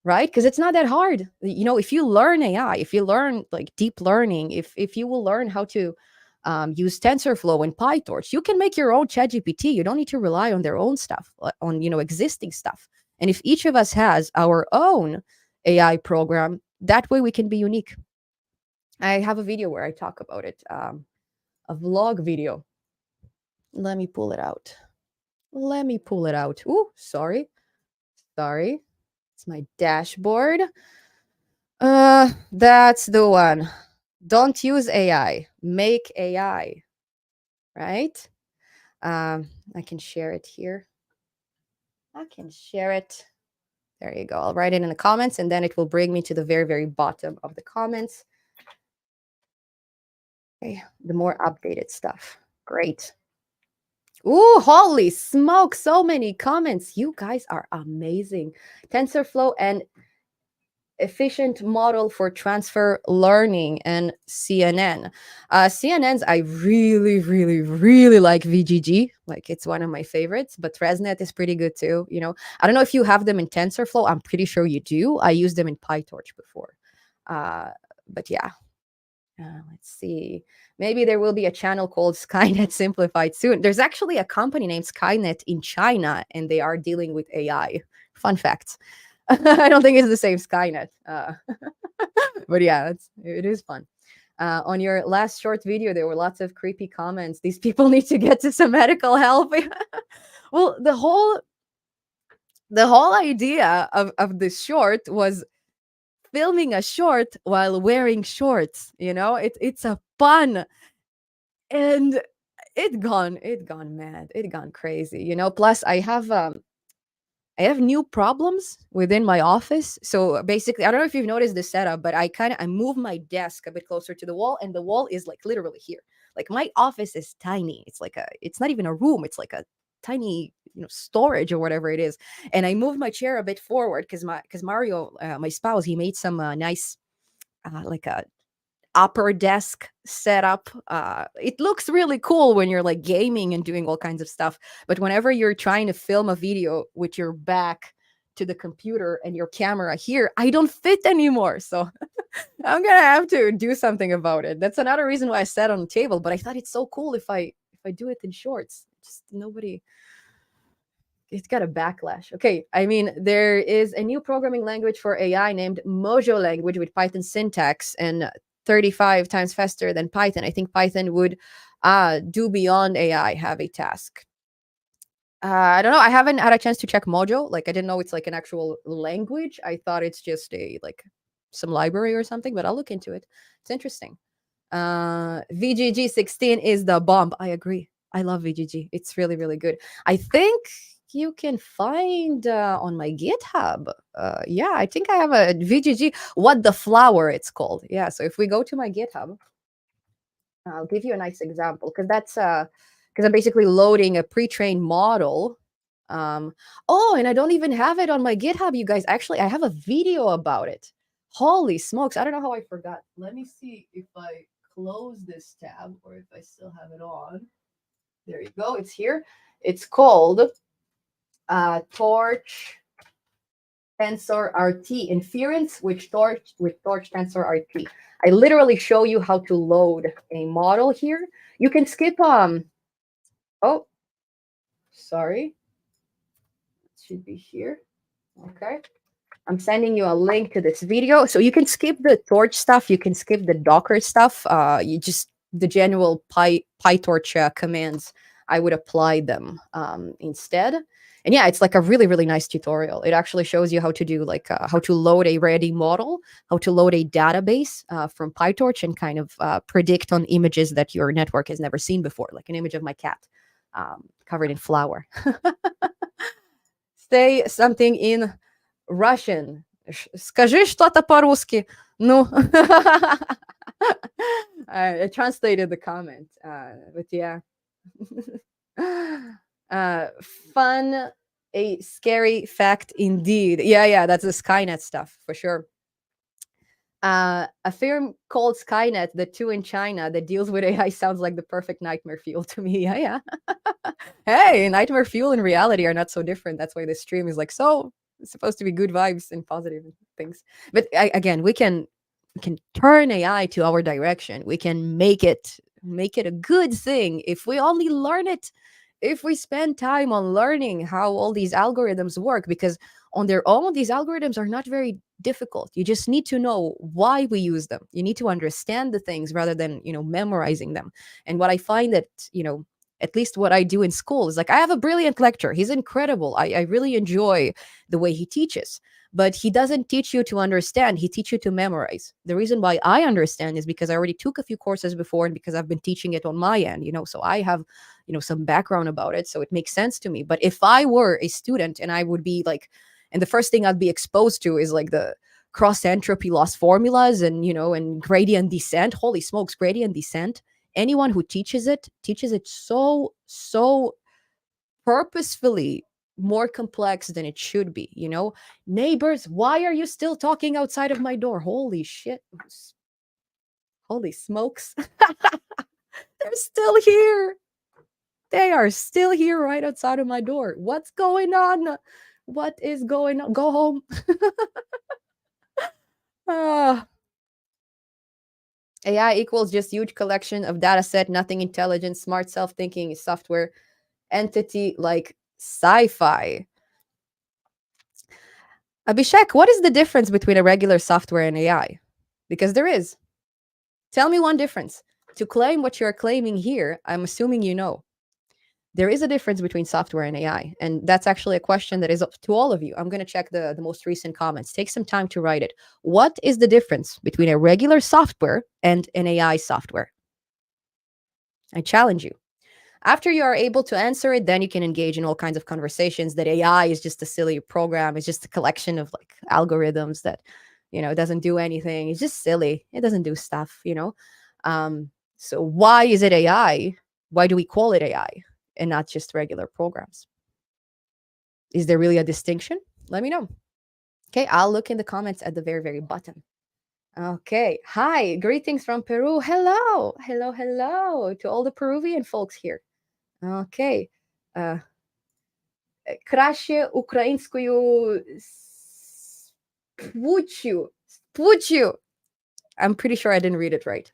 right? Because it's not that hard. If you learn AI, if you learn like deep learning, if you will learn how to use TensorFlow and PyTorch, you can make your own ChatGPT. You don't need to rely on their own stuff, on existing stuff. And if each of us has our own AI program, that way we can be unique. I have a video where I talk about it, a vlog video. Let me pull it out. Ooh, sorry. It's my dashboard. That's the one. Don't use AI. Make AI. Right? I can share it here. There you go. I'll write it in the comments, and then it will bring me to the very, very bottom of the comments. Okay, the more updated stuff. Great. Ooh, holy smoke, so many comments. You guys are amazing. TensorFlow and efficient model for transfer learning and CNN. CNNs, I really, really, really like VGG. Like it's one of my favorites, but ResNet is pretty good too. I don't know if you have them in TensorFlow. I'm pretty sure you do. I used them in PyTorch before. But yeah, let's see. Maybe there will be a channel called Skynet Simplified soon. There's actually a company named Skynet in China, and they are dealing with AI. Fun fact. I don't think it's the same Skynet. But yeah, it is fun. On your last short video, there were lots of creepy comments. These people need to get to some medical help. Well, the whole idea of this short was filming a short while wearing shorts. It's a pun, and it gone mad, it gone crazy. Plus I have new problems within my office. So basically, I don't know if you've noticed the setup, but I move my desk a bit closer to the wall, and the wall is like literally here. Like my office is tiny. It's not even a room. It's like a tiny, storage or whatever it is. And I moved my chair a bit forward because Mario, my spouse, he made some nice like a upper desk setup. It looks really cool when you're like gaming and doing all kinds of stuff. But whenever you're trying to film a video with your back to the computer and your camera here, I don't fit anymore. So I'm gonna have to do something about it. That's another reason why I sat on the table. But I thought it's so cool if I do it in shorts. Just nobody. It's got a backlash. Okay, I mean, there is a new programming language for AI named Mojo language with Python syntax and 35 times faster than Python. I think Python would do beyond AI, have a task. I don't know. I haven't had a chance to check Mojo. Like, I didn't know it's like an actual language. I thought it's just some library or something, but I'll look into it. It's interesting. VGG 16 is the bomb. I agree. I love VGG. It's really, really good. I think you can find on my GitHub. Yeah, I think I have a VGG. What the flower? It's called. Yeah. So if we go to my GitHub, I'll give you a nice example because I'm basically loading a pre-trained model. And I don't even have it on my GitHub, you guys. Actually, I have a video about it. Holy smokes! I don't know how I forgot. Let me see if I close this tab or if I still have it on. There you go. It's here. It's called Torch Tensor RT inference with Torch Tensor RT. I literally show you how to load a model here. You can skip oh, sorry. It should be here. Okay. I'm sending you a link to this video. So you can skip the Torch stuff. You can skip the Docker stuff. You just, the general PyTorch commands, I would apply them instead. And yeah, it's like a really, really nice tutorial. It actually shows you how to do how to load a ready model, how to load a database from PyTorch and kind of predict on images that your network has never seen before, like an image of my cat covered in flour. Say something in Russian. Скажи что-то по-русски. Ну. I translated the comment, but yeah. Fun a scary fact indeed. Yeah, that's the Skynet stuff for sure. A film called Skynet, the two in China that deals with AI, sounds like the perfect nightmare fuel to me. Yeah. Hey, nightmare fuel and reality are not so different. That's why this stream is like so it's supposed to be good vibes and positive things. But again, we can turn AI to our direction. We can make it a good thing if we only learn it. If we spend time on learning how all these algorithms work, because on their own, these algorithms are not very difficult. You just need to know why we use them. You need to understand the things rather than, memorizing them. And what I find that, at least what I do in school is like, I have a brilliant lecturer. He's incredible. I really enjoy the way he teaches, but he doesn't teach you to understand. He teaches you to memorize. The reason why I understand is because I already took a few courses before and because I've been teaching it on my end, so I have, some background about it. So it makes sense to me. But if I were a student and I would be like, and the first thing I'd be exposed to is like the cross entropy loss formulas and, and gradient descent. Holy smokes, gradient descent. Anyone who teaches it so purposefully more complex than it should be. Neighbors, why are you still talking outside of my door? Holy shit. Holy smokes. They're still here. They are still here right outside of my door. What's going on? What is going on? Go home. Ah. AI equals just huge collection of data set, nothing intelligent, smart self-thinking software entity like sci-fi. Abhishek, what is the difference between a regular software and AI? Because there is. Tell me one difference. To claim what you're claiming here, I'm assuming you know. There is a difference between software and AI. And that's actually a question that is up to all of you. I'm going to check the most recent comments. Take some time to write it. What is the difference between a regular software and an AI software? I challenge you. After you are able to answer it, then you can engage in all kinds of conversations that AI is just a silly program. It's just a collection of like algorithms that, doesn't do anything. It's just silly. It doesn't do stuff. So why is it AI? Why do we call it AI and not just regular programs? Is there really a distinction? Let me know. Okay, I'll look in the comments at the very, very bottom. Okay. Hi, greetings from Peru. Hello to all the Peruvian folks here. Окей. Краще українською спучу. I'm pretty sure I didn't read it right.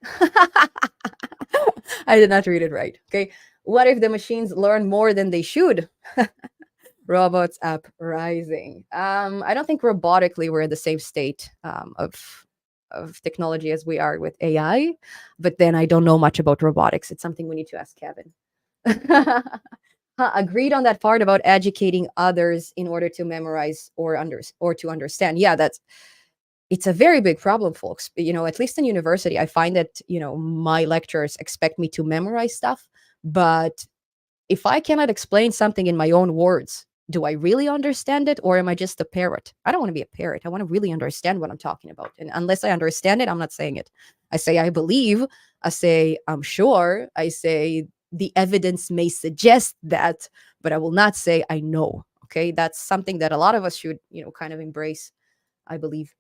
I did not read it right. Okay. What if the machines learn more than they should? Robots uprising. I don't think robotically we're in the same state of technology as we are with AI, but then I don't know much about robotics. It's something we need to ask Kevin. Agreed on that part about educating others in order to memorize or to understand. Yeah, it's a very big problem, folks. At least in university, I find that my lecturers expect me to memorize stuff, but if I cannot explain something in my own words, do I really understand it, or am I just a parrot? I don't want to be a parrot. I want to really understand what I'm talking about. And unless I understand it, I'm not saying it. I say I believe. I say I'm sure. I say the evidence may suggest that, but I will not say I know. Okay, that's something that a lot of us should, kind of embrace, I believe.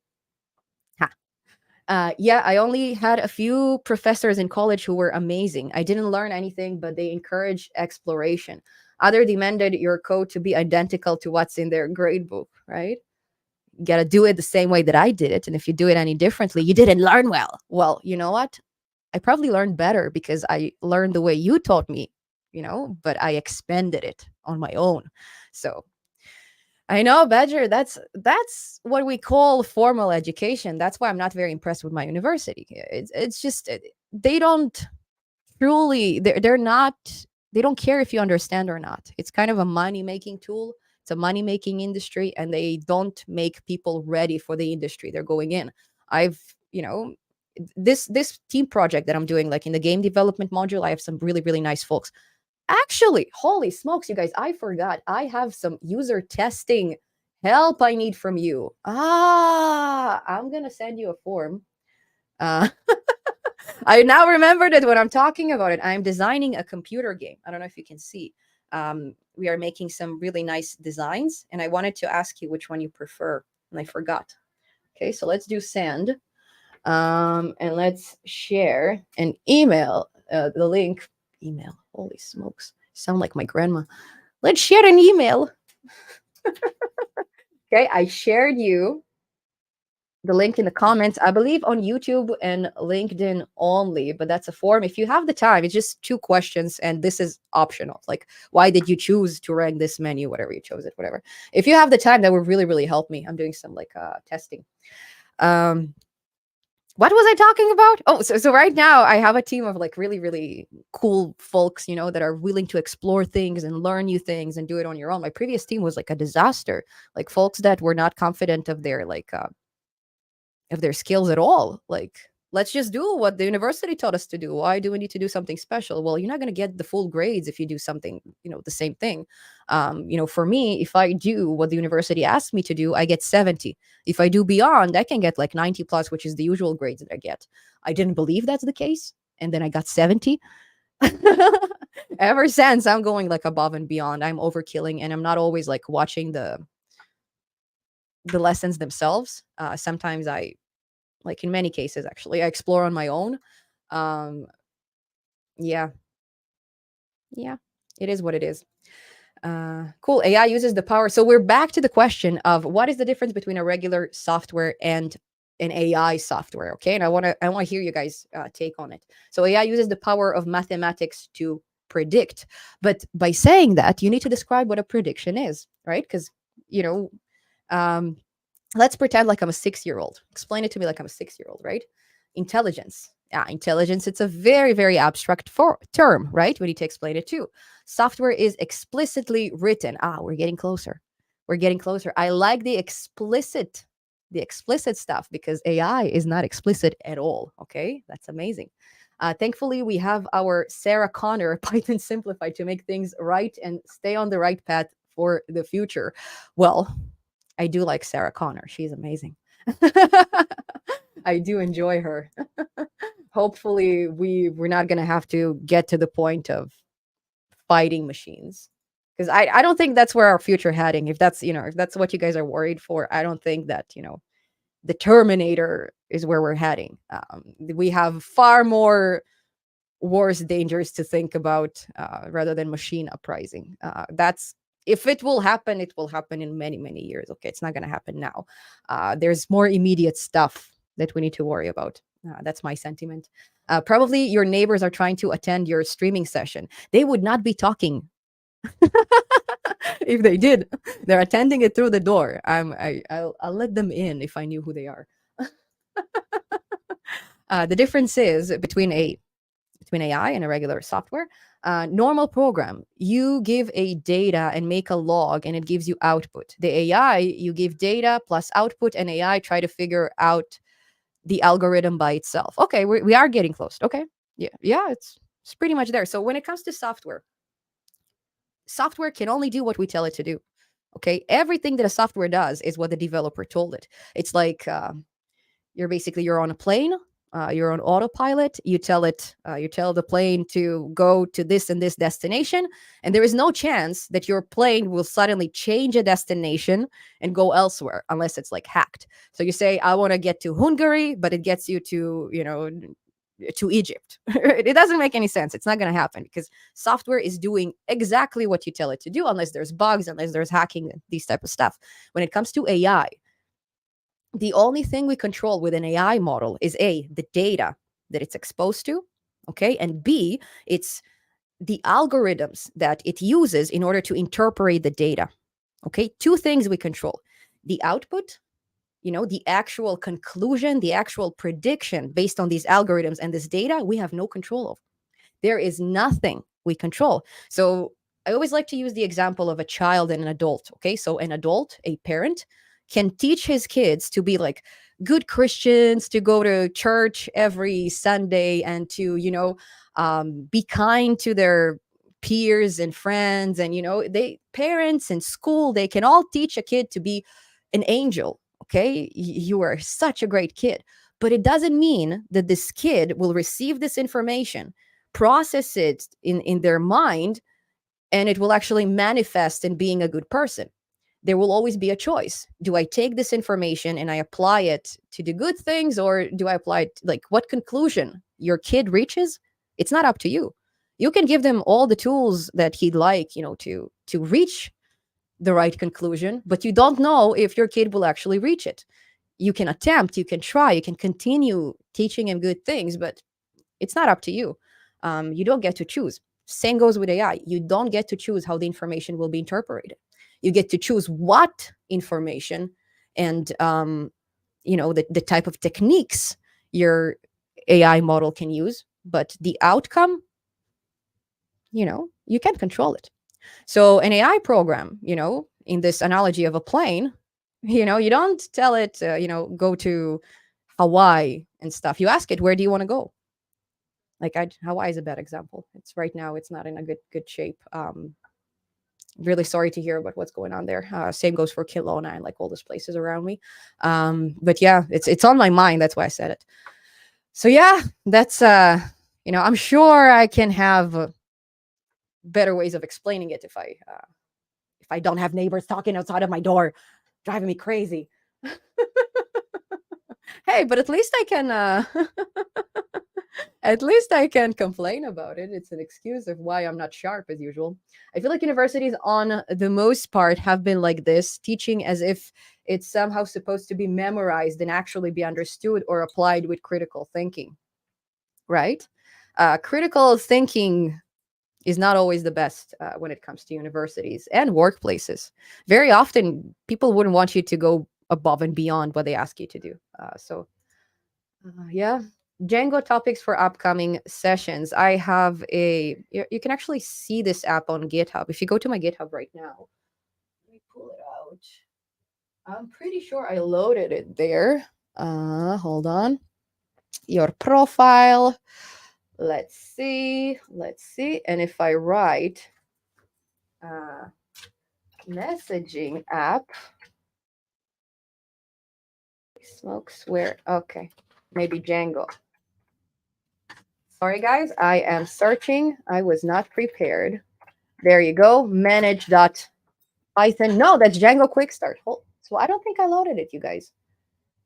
Yeah, I only had a few professors in college who were amazing. I didn't learn anything, but they encouraged exploration. Other demanded your code to be identical to what's in their grade book, right? You got to do it the same way that I did it. And if you do it any differently, you didn't learn well. Well, you know what? I probably learned better because I learned the way you taught me, but I expanded it on my own. So I know, Badger. That's what we call formal education. That's why I'm not very impressed with my university. It's just they don't truly. They're not. They don't care if you understand or not. It's kind of a money making tool. It's a money making industry, and they don't make people ready for the industry they're going in. I've this team project that I'm doing, like in the game development module, I have some really really nice folks. Actually, holy smokes, you guys, I forgot. I have some user testing help I need from you. I'm going to send you a form. Uh, I now remembered it when I'm talking about it. I'm designing a computer game. I don't know if you can see. We are making some really nice designs, and I wanted to ask you which one you prefer, and I forgot. Okay, so let's do send, and let's share an email. The link, email. Holy smokes, sound like my grandma. Let's share an email. Okay, I shared you the link in the comments, I believe on YouTube and LinkedIn only, but that's a form. If you have the time, it's just 2 questions, and this is optional. Like, why did you choose to rank this menu? Whatever you chose it, whatever. If you have the time, that would really, really help me. I'm doing some like testing. Um, what was I talking about? Oh, so right now I have a team of like really, really cool folks, that are willing to explore things and learn new things and do it on your own. My previous team was like a disaster, like folks that were not confident of their skills at all. Like, let's just do what the university taught us to do. Why do we need to do something special? Well, you're not going to get the full grades if you do something, the same thing. For me, if I do what the university asked me to do, I get 70. If I do beyond, I can get like 90 plus, which is the usual grades that I get. I didn't believe that's the case, and then I got 70. Ever since, I'm going like above and beyond. I'm overkilling, and I'm not always like watching the lessons themselves. Sometimes I, like in many cases actually, I explore on my own. um yeah, yeah, it is what it is. Cool. AI uses the power. So we're back to the question of what is the difference between a regular software and an AI software. Okay, and I want to hear you guys take on it. So AI uses the power of mathematics to predict, but by saying that, you need to describe what a prediction is, right? Because you know um let's pretend like I'm a 6-year old. Explain it to me like I'm a 6-year old, right? Intelligence. Yeah, intelligence, it's a very, very abstract term, right? We need to explain it too. Software is explicitly written. We're getting closer. We're getting closer. I like the explicit stuff because AI is not explicit at all. Okay, that's amazing. Thankfully, we have our Sarah Connor Python simplified to make things right and stay on the right path for the future. Well, I do like Sarah Connor. She's amazing. I do enjoy her. Hopefully, we're not gonna have to get to the point of fighting machines, because I don't think that's where our future heading. If that's what you guys are worried for, I don't think that the Terminator is where we're heading. We have far more worse dangers to think about, rather than machine uprising. That's If it will happen, it will happen in many, many years. Okay, it's not going to happen now. There's more immediate stuff that we need to worry about. That's my sentiment. Probably your neighbors are trying to attend your streaming session. They would not be talking if they did. They're attending it through the door. I'll let them in if I knew who they are. The difference is between AI and a regular software. Normal program, you give a data and make a log, and it gives you output. The AI, you give data plus output, and AI try to figure out the algorithm by itself. Okay, we are getting close. Okay, yeah, it's pretty much there. So when it comes to software can only do what we tell it to do. Okay, everything that a software does is what the developer told it. It's like you're on a plane. You're on autopilot. You tell the plane to go to this and this destination, and there is no chance that your plane will suddenly change a destination and go elsewhere unless it's like hacked. So you say, I want to get to Hungary, but it gets you to Egypt. It doesn't make any sense. It's not going to happen because software is doing exactly what you tell it to do, unless there's bugs, unless there's hacking, these type of stuff. When it comes to AI, the only thing we control with an AI model is A, the data that it's exposed to, okay, and B, it's the algorithms that it uses in order to interpret the data. Okay, 2 things we control: the output, the actual conclusion, the actual prediction based on these algorithms and this data, we have no control of. There is nothing we control. So I always like to use the example of a child and an adult. Okay, so an adult, a parent, can teach his kids to be like good Christians, to go to church every Sunday, and to be kind to their peers and friends. And they parents in school, they can all teach a kid to be an angel. Okay, you are such a great kid, but it doesn't mean that this kid will receive this information, process it in their mind, and it will actually manifest in being a good person. There will always be a choice. Do I take this information and I apply it to the good things, or do I apply it, like, what conclusion your kid reaches? It's not up to you. You can give them all the tools that he'd like, to reach the right conclusion, but you don't know if your kid will actually reach it. You can attempt, you can try, you can continue teaching him good things, but it's not up to you. You don't get to choose. Same goes with AI. You don't get to choose how the information will be interpreted. You get to choose what information and the type of techniques your AI model can use, but the outcome, you can't control it. So an AI program, in this analogy of a plane, you don't tell it, go to Hawaii and stuff. You ask it, where do you want to go? Like, Hawaii is a bad example. It's right now, it's not in a good shape. Really sorry to hear about what's going on there. Same goes for Kelowna and like all those places around me. But yeah, it's on my mind. That's why I said it. So yeah, that's I'm sure I can have better ways of explaining it if I don't have neighbors talking outside of my door, driving me crazy. Hey, but at least I can at least I can complain about it. It's an excuse of why I'm not sharp as usual. I feel like universities, on the most part, have been like this, teaching as if it's somehow supposed to be memorized and actually be understood or applied with critical thinking, right? Critical thinking is not always the best when it comes to universities and workplaces. Very often, people wouldn't want you to go above and beyond what they ask you to do. Yeah. Django topics for upcoming sessions. I have you can actually see this app on GitHub. If you go to my GitHub right now, let me pull it out. I'm pretty sure I loaded it there. Hold on. Your profile. Let's see. And if I write messaging app, smokes where? Okay. Maybe Django. Sorry, guys. I am searching. I was not prepared. There you go. Manage.python. No, that's Django Quick Start. So I don't think I loaded it, you guys.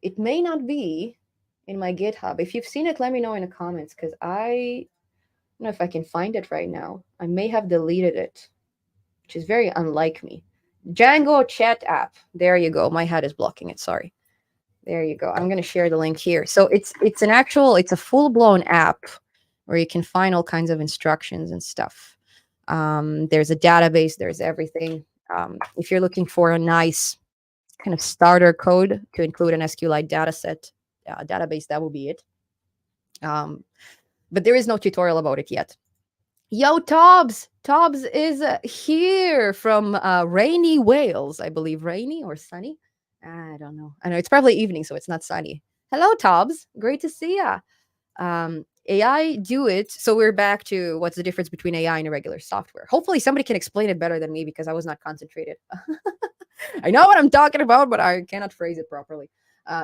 It may not be in my GitHub. If you've seen it, let me know in the comments, because I don't know if I can find it right now. I may have deleted it, which is very unlike me. Django chat app. There you go. My head is blocking it. Sorry. There you go. I'm going to share the link here. So it's a full-blown app where you can find all kinds of instructions and stuff. There's a database. There's everything. If you're looking for a nice kind of starter code to include an SQLite dataset database, that will be it. But there is no tutorial about it yet. Yo, Tobbs! Tobbs is here from rainy Wales, I believe. Rainy or sunny? I don't know. I know it's probably evening, so it's not sunny. Hello, Tobbs. Great to see ya. AI do it. So we're back to what's the difference between AI and a regular software. Hopefully somebody can explain it better than me, because I was not concentrated. I know what I'm talking about, but I cannot phrase it properly.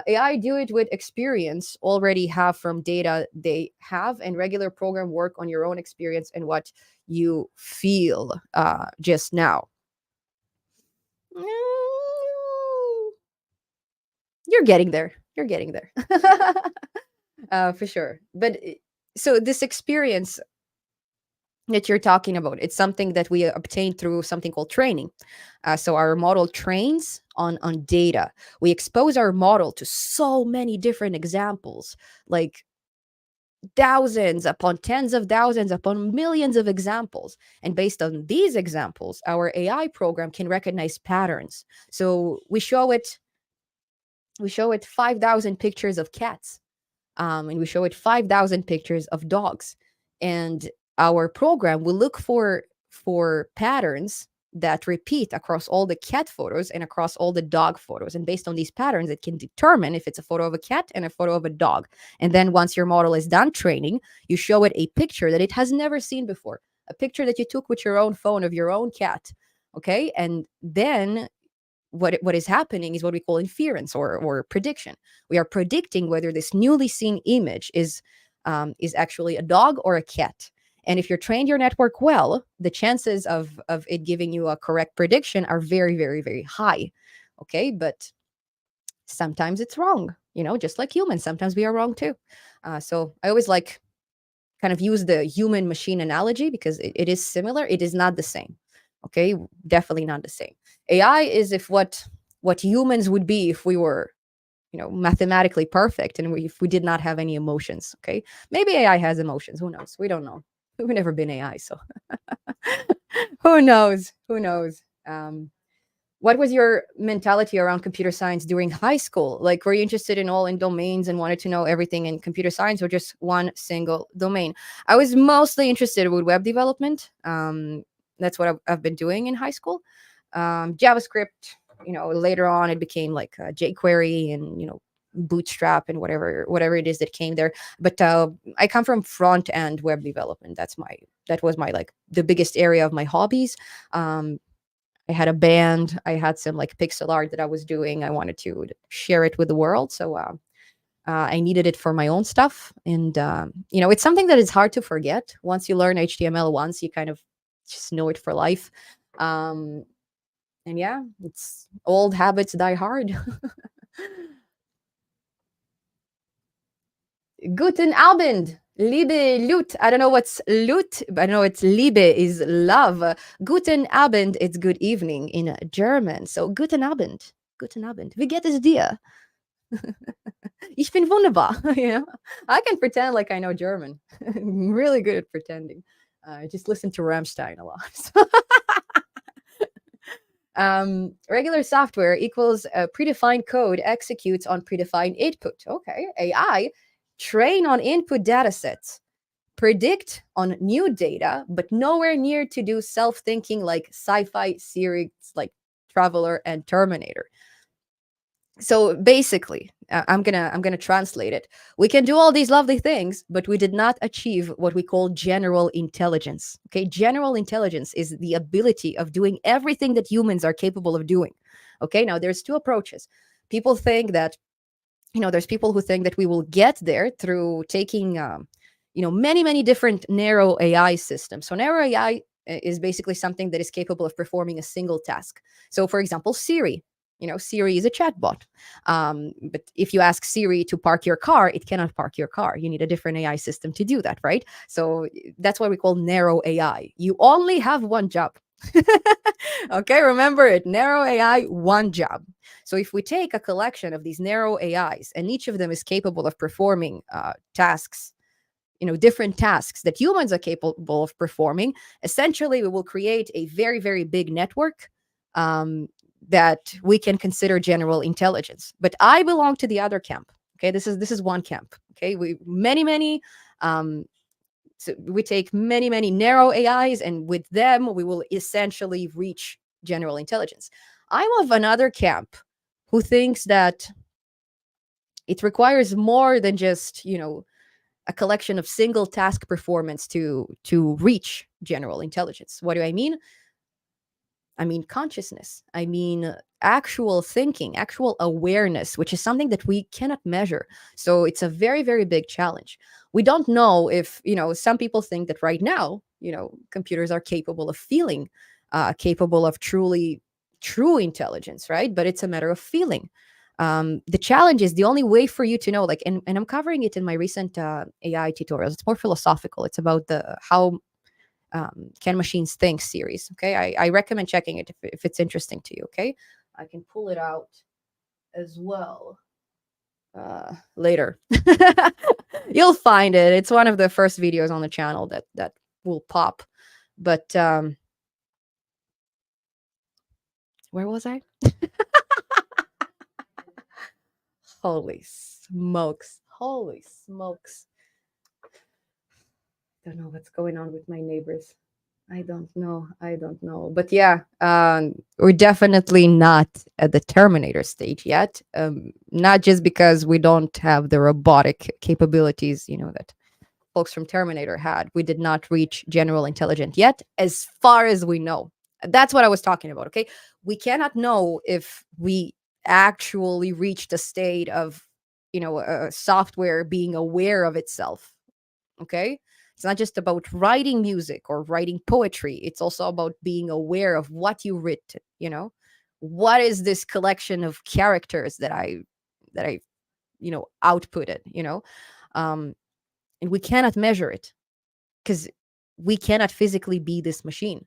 AI do it with experience already have from data they have, and regular program work on your own experience and what you feel just now. You're getting there. You're getting there. For sure. But so this experience that you're talking about, it's something that we obtain through something called training. So our model trains on data. We expose our model to so many different examples, like thousands upon tens of thousands upon millions of examples. And based on these examples, our AI program can recognize patterns. So we show it 5,000 pictures of cats, and we show it 5,000 pictures of dogs, and our program will look for patterns that repeat across all the cat photos and across all the dog photos. And based on these patterns, it can determine if it's a photo of a cat and a photo of a dog. And then once your model is done training, you show it a picture that it has never seen before, a picture that you took with your own phone of your own cat. Okay. And then what is happening is what we call inference or prediction. We are predicting whether this newly seen image is actually a dog or a cat. And if you're trained your network well, the chances of it giving you a correct prediction are very, very, very high. Okay. But sometimes it's wrong, just like humans. Sometimes we are wrong too. So I always like kind of use the human machine analogy because it is similar. It is not the same. Okay. Definitely not the same. AI is if what humans would be if we were mathematically perfect and if we did not have any emotions. Okay, maybe AI has emotions, who knows, we don't know. We've never been AI, so who knows. What was your mentality around computer science during high school? Like, were you interested in all in domains and wanted to know everything in computer science, or just one single domain? I was mostly interested with web development. That's what I've been doing in high school. JavaScript, later on it became like jQuery and Bootstrap and whatever it is that came there. But I come from front end web development. That was my like the biggest area of my hobbies. I had a band. I had some like pixel art that I was doing. I wanted to share it with the world. So I needed it for my own stuff. And, it's something that is hard to forget. Once you learn HTML once, you kind of just know it for life. And yeah, it's old habits die hard. Guten Abend. Liebe Lut. I don't know what's Lut, but I know it's Liebe is love. Guten Abend, it's good evening in German. So Guten Abend. Guten Abend. Wie geht es dir? Ich bin wunderbar. I can pretend like I know German. I'm really good at pretending. I just listen to Rammstein a lot. Regular software equals predefined code executes on predefined input. Okay. AI train on input data sets, predict on new data, but nowhere near to do self-thinking like sci-fi series like Traveler and Terminator. So basically, I'm gonna translate it. We can do all these lovely things, but we did not achieve what we call general intelligence. Okay, general intelligence is the ability of doing everything that humans are capable of doing. Okay, now there's two approaches. People think that there's people who think that we will get there through taking many different narrow AI systems. So narrow AI is basically something that is capable of performing a single task. So for example, Siri. Siri is a chatbot. But if you ask Siri to park your car, it cannot park your car. You need a different AI system to do that, right? So that's what we call narrow AI. You only have one job. Okay, remember it. Narrow AI, one job. So if we take a collection of these narrow AIs and each of them is capable of performing tasks, different tasks that humans are capable of performing, essentially we will create a very, very big network that we can consider general intelligence. But I belong to the other camp. Okay, this is one camp. Okay, um, so we take many narrow AIs, and with them we will essentially reach general intelligence. I'm of another camp who thinks that it requires more than just a collection of single task performance to reach general intelligence. What do I mean? I mean consciousness. I mean actual thinking, actual awareness, which is something that we cannot measure. So it's a very, very big challenge. We don't know if, some people think that right now, computers are capable of feeling, capable of truly true intelligence, right? But it's a matter of feeling. The challenge is the only way for you to know, like, and I'm covering it in my recent AI tutorials. It's more philosophical. It's about the how Can Machines Think series. Okay, I recommend checking it if it's interesting to you. Okay, I can pull it out as well later. You'll find it. It's one of the first videos on the channel that will pop. But where was I? Holy smokes! Holy smokes! Don't know what's going on with my neighbors. I don't know. I don't know. But yeah, we're definitely not at the Terminator stage yet. Not just because we don't have the robotic capabilities, that folks from Terminator had. We did not reach general intelligence yet, as far as we know. That's what I was talking about. Okay. We cannot know if we actually reached a state of, software being aware of itself. Okay. It's not just about writing music or writing poetry. It's also about being aware of what you written, what is this collection of characters that I outputted, um and we cannot measure it because we cannot physically be this machine.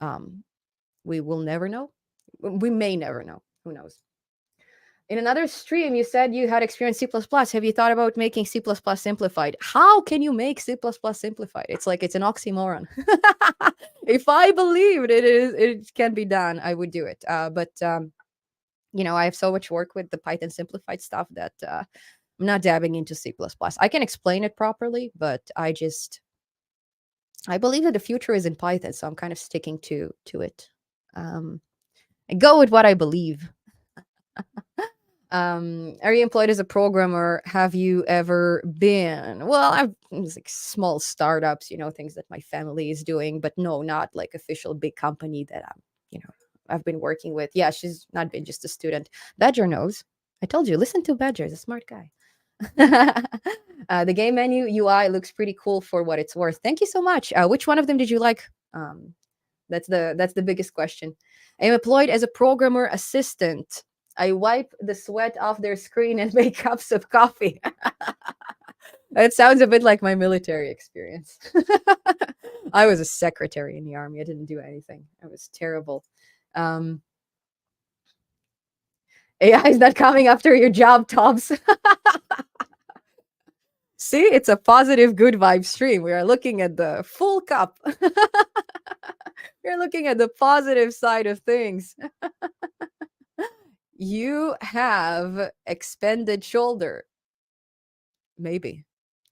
um we will never know. We may never know. Who knows? In another stream, you said you had experience C++. Have you thought about making C++ simplified? How can you make C++ simplified? It's like it's an oxymoron. If I believed it can be done, I would do it. But I have so much work with the Python simplified stuff that I'm not dabbing into C++. I can explain it properly, but I believe that the future is in Python, so I'm kind of sticking to it. I go with what I believe. Are you employed as a programmer? Have you ever been? Well, I've it's like small startups, things that my family is doing, but no, not like official big company that I've been working with. Yeah, she's not been just a student. Badger knows. I told you, listen to Badger, he's a smart guy. The game menu UI looks pretty cool for what it's worth. Thank you so much. Which one of them did you like? That's the biggest question. I'm employed as a programmer assistant. I wipe the sweat off their screen and make cups of coffee. It sounds a bit like my military experience. I was a secretary in the army. I didn't do anything. I was terrible. Um, AI is not coming after your job, Tops. See, it's a positive, good vibe stream. We are looking at the full cup. We're looking at the positive side of things. You have expanded shoulder. Maybe.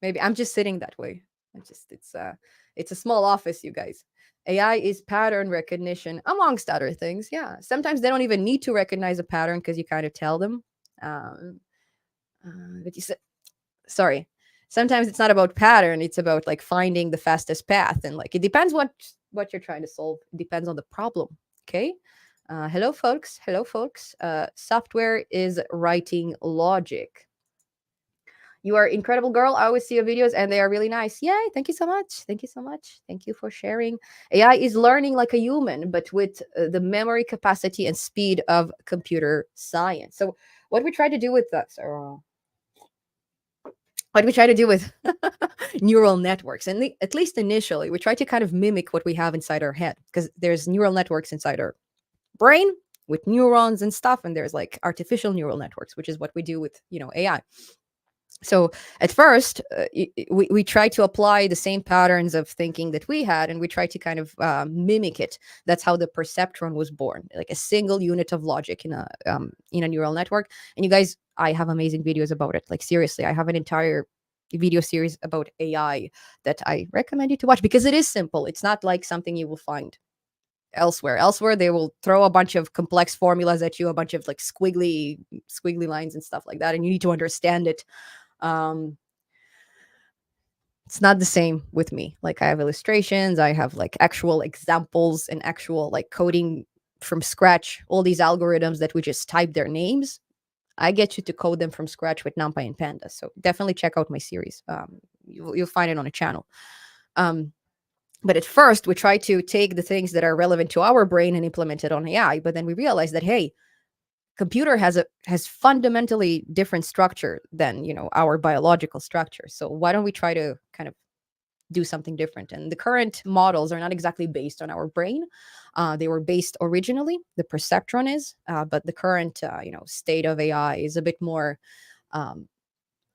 Maybe. I'm just sitting that way. It's a small office, you guys. AI is pattern recognition, amongst other things. Yeah. Sometimes they don't even need to recognize a pattern because you kind of tell them. Um, but you said, sorry. Sometimes it's not about pattern, it's about like finding the fastest path. And like it depends what you're trying to solve. It depends on the problem. Okay. Hello, folks. Hello, folks. Software is writing logic. You are incredible, girl. I always see your videos and they are really nice. Yay. Thank you so much. Thank you so much. Thank you for sharing. AI is learning like a human, but with the memory capacity and speed of computer science. So, what we try to do with that, what we try to do with neural networks, and at least initially, we try to kind of mimic what we have inside our head because there's neural networks inside our brain with neurons and stuff, and there's like artificial neural networks, which is what we do with AI. So at first, we try to apply the same patterns of thinking that we had, and we try to kind of mimic it. That's how the perceptron was born, like a single unit of logic in a neural network. And you guys, I have amazing videos about it. Like seriously, I have an entire video series about AI that I recommend you to watch because it is simple. It's not like something you will find elsewhere. They will throw a bunch of complex formulas at you, a bunch of like squiggly lines and stuff like that, and you need to understand it. um it's not the same with me. Like I have illustrations, I have like actual examples and actual like coding from scratch, all these algorithms that we just type their names. I get you to code them from scratch with NumPy and Pandas. So definitely check out my series. You'll find it on a channel. But at first we try to take the things that are relevant to our brain and implement it on AI, but then we realize that hey, computer has fundamentally different structure than our biological structure. So why don't we try to kind of do something different? And the current models are not exactly based on our brain. They were based originally, the perceptron is, but the current state of AI is a bit more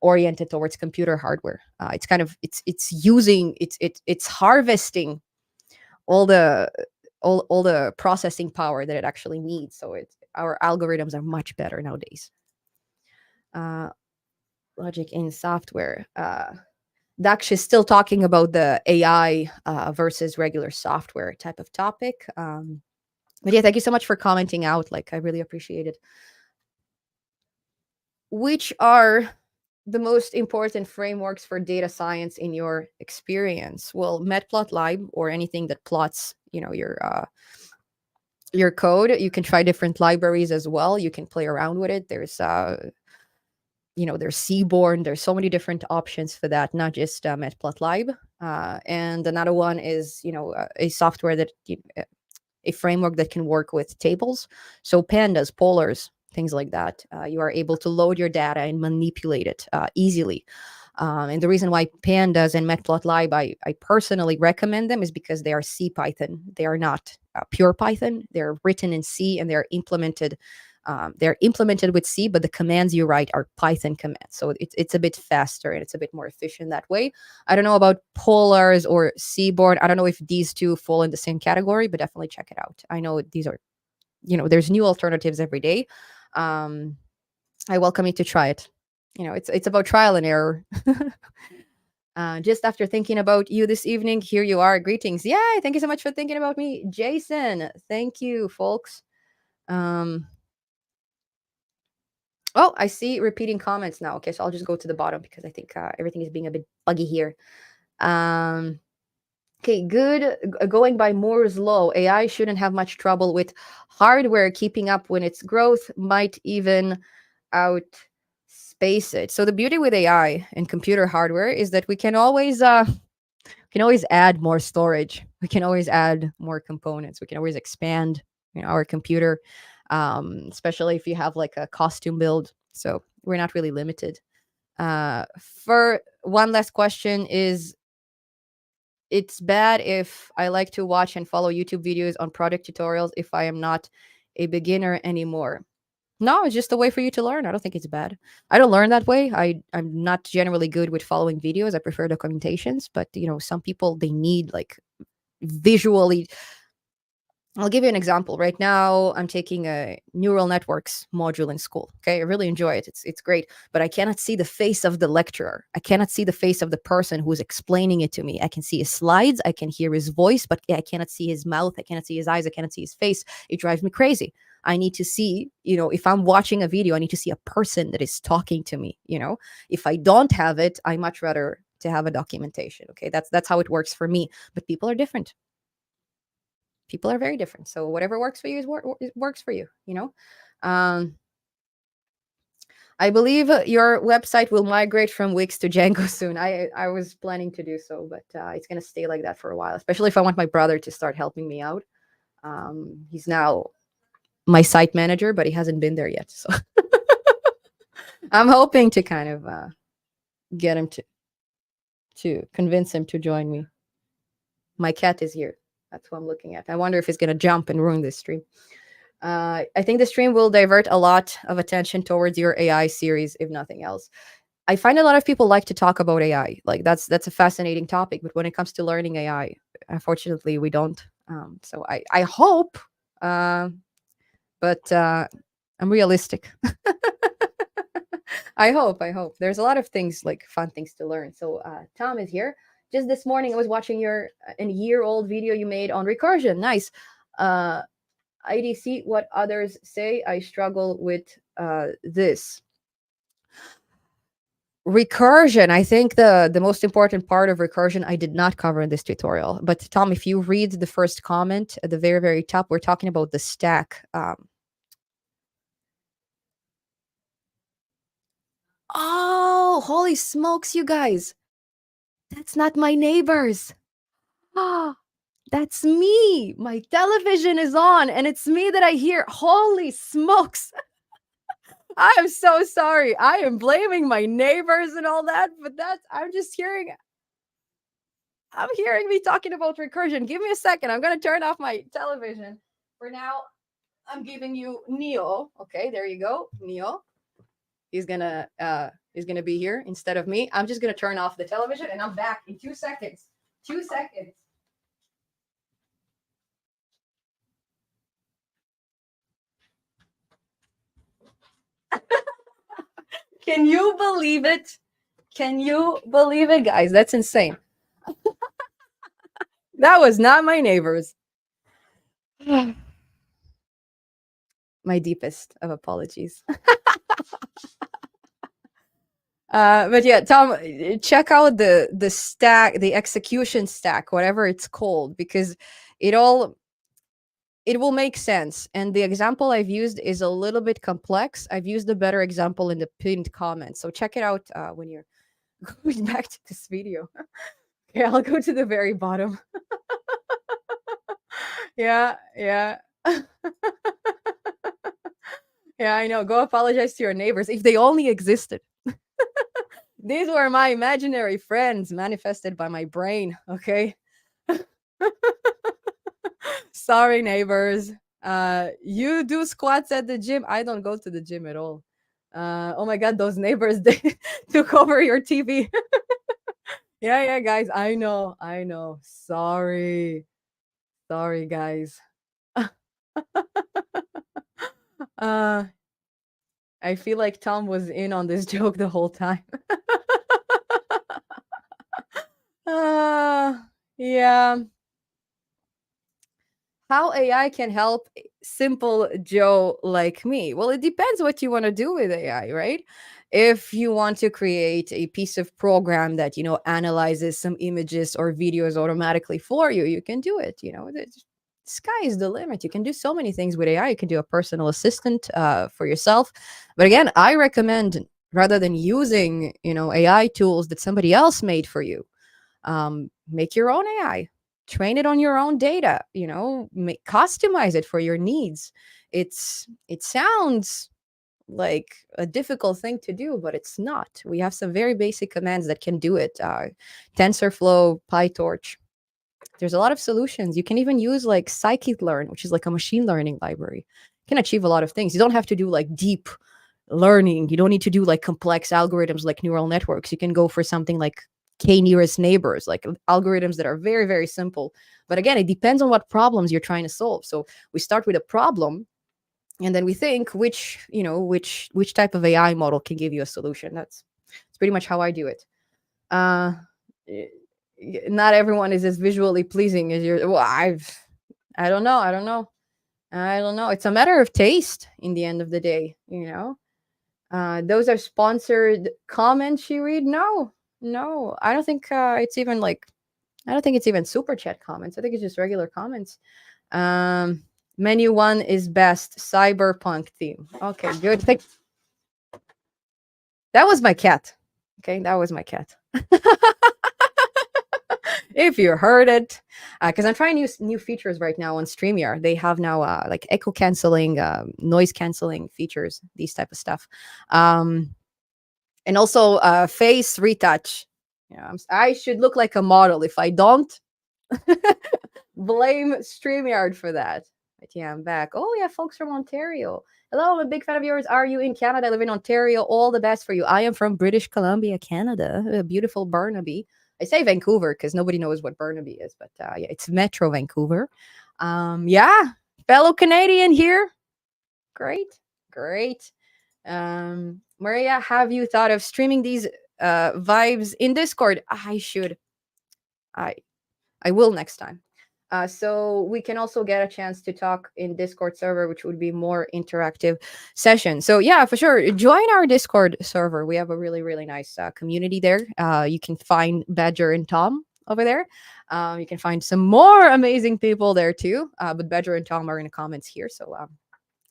oriented towards computer hardware. It's kind of it's harvesting all the processing power that it actually needs. So our algorithms are much better nowadays. Logic in software. Daksh is still talking about the AI versus regular software type of topic. But yeah, thank you so much for commenting out. Like, I really appreciate it. Which are the most important frameworks for data science in your experience? Well, Matplotlib, or anything that plots, your code. You can try different libraries as well. You can play around with it. There's there's Seaborn. There's so many different options for that, not just Matplotlib. And another one is, a software a framework that can work with tables. So pandas, polars, things like that. You are able to load your data and manipulate it easily. And the reason why pandas and matplotlib I personally recommend them is because they are C Python. They are not pure Python. They're written in C and they're implemented. They're implemented with C, but the commands you write are Python commands. So it's a bit faster and it's a bit more efficient that way. I don't know about Polars or Seaboard. I don't know if these two fall in the same category, but definitely check it out. I know these are, there's new alternatives every day. I welcome you to try it. It's about trial and error. Just after thinking about you this evening, here you are. Greetings. Yeah, thank you so much for thinking about me, Jason. Thank you, folks. Oh, I see repeating comments now. Okay, so I'll just go to the bottom because I think everything is being a bit buggy here. Okay, good. Going by Moore's law, AI shouldn't have much trouble with hardware keeping up when its growth might even outspace it. So the beauty with AI and computer hardware is that we can always add more storage. We can always add more components. We can always expand, our computer, especially if you have like a costume build. So we're not really limited. For one last question is, it's bad if I like to watch and follow YouTube videos on product tutorials if I am not a beginner anymore. No, it's just a way for you to learn. I don't think it's bad. I don't learn that way. I'm not generally good with following videos. I prefer documentations, but some people, they need like visually. I'll give you an example. Right now, I'm taking a neural networks module in school. Okay, I really enjoy it. It's great, but I cannot see the face of the lecturer. I cannot see the face of the person who's explaining it to me. I can see his slides, I can hear his voice, but I cannot see his mouth. I cannot see his eyes. I cannot see his face. It drives me crazy. I need to see, if I'm watching a video, I need to see a person that is talking to me. If I don't have it, I much rather to have a documentation. Okay, that's how it works for me. But people are different. People are very different. So whatever works for you works for you. I believe your website will migrate from Wix to Django soon. I was planning to do so, but it's going to stay like that for a while, especially if I want my brother to start helping me out. He's now my site manager, but he hasn't been there yet. So I'm hoping to kind of get him to convince him to join me. My cat is here. That's what I'm looking at. I wonder if he's going to jump and ruin this stream. I think the stream will divert a lot of attention towards your AI series, if nothing else. I find a lot of people like to talk about AI. Like that's a fascinating topic, but when it comes to learning AI, unfortunately, we don't. So I hope, but I'm realistic. I hope. There's a lot of things, like fun things to learn. So Tom is here. Just this morning, I was watching your a year-old video you made on recursion. Nice. IDC, what others say. I struggle with this. Recursion, I think the most important part of recursion I did not cover in this tutorial. But Tom, if you read the first comment at the very, very top, we're talking about the stack. Oh, holy smokes, you guys. That's not my neighbors. Ah, that's me. My television is on and it's me that I hear. Holy smokes. I am so sorry. I am blaming my neighbors and all that, but I'm hearing me talking about recursion. Give me a second. I'm going to turn off my television. For now, I'm giving you Neo. Okay, there you go. Neo. He's going to be here instead of me. I'm just going to turn off the television and I'm back in 2 seconds. 2 seconds. Can you believe it? Can you believe it, guys? That's insane. That was not my neighbors. My deepest of apologies. But yeah, Tom, check out the stack, the execution stack, whatever it's called, because it all it will make sense. And the example I've used is a little bit complex. I've used a better example in the pinned comment. So check it out when you're going back to this video. Okay, I'll go to the very bottom. Yeah, yeah. Yeah, I know. Go apologize to your neighbors if they only existed. These were my imaginary friends manifested by my brain, okay? Sorry, neighbors. You do squats at the gym. I don't go to the gym at all. Oh my god, those neighbors they took over your TV. Yeah, yeah, guys. I know. I know. Sorry. Sorry, guys. uh I feel like Tom was in on this joke the whole time. uh yeah. How AI can help simple Joe like me? Well, it depends what you want to do with AI, right? If you want to create a piece of program that, analyzes some images or videos automatically for you, you can do it. The sky is the limit. You can do so many things with AI. You can do a personal assistant for yourself. But again, I recommend rather than using, AI tools that somebody else made for you, make your own AI, train it on your own data, customize it for your needs. It sounds like a difficult thing to do, but it's not. We have some very basic commands that can do it. TensorFlow, PyTorch. There's a lot of solutions. You can even use like scikit-learn, which is like a machine learning library. You can achieve a lot of things. You don't have to do like deep learning. You don't need to do like complex algorithms like neural networks. You can go for something like k nearest neighbors, like algorithms that are very, very simple. But again, it depends on what problems you're trying to solve. So we start with a problem, and then we think which type of AI model can give you a solution. That's pretty much how I do it. uh Not everyone is as visually pleasing as your well I don't know. It's a matter of taste in the end of the day. Those are sponsored comments you read. No, no, I don't think it's even like, I don't think it's even super chat comments. I think it's just regular comments. um Menu one is best cyberpunk theme. Okay, good. That was my cat. Okay, that was my cat. If you heard it, because I'm trying new features right now on StreamYard. They have now like echo canceling, noise canceling features, these type of stuff, and also face retouch. I should look like a model. If I don't, blame StreamYard for that. But yeah, I'm back. Oh yeah, folks from Ontario. Hello, I'm a big fan of yours. Are you in Canada? I live in Ontario. All the best for you. I am from British Columbia, Canada. Beautiful Burnaby. I say Vancouver because nobody knows what Burnaby is, but yeah, it's Metro Vancouver. Yeah, fellow Canadian here. Great, great. Maria, have you thought of streaming these vibes in Discord? I should. I I will next time. So we can also get a chance to talk in Discord server, which would be more interactive session. So yeah, for sure, join our Discord server. We have a really, really nice community there. You can find Badger and Tom over there. You can find some more amazing people there too. But Badger and Tom are in the comments here. So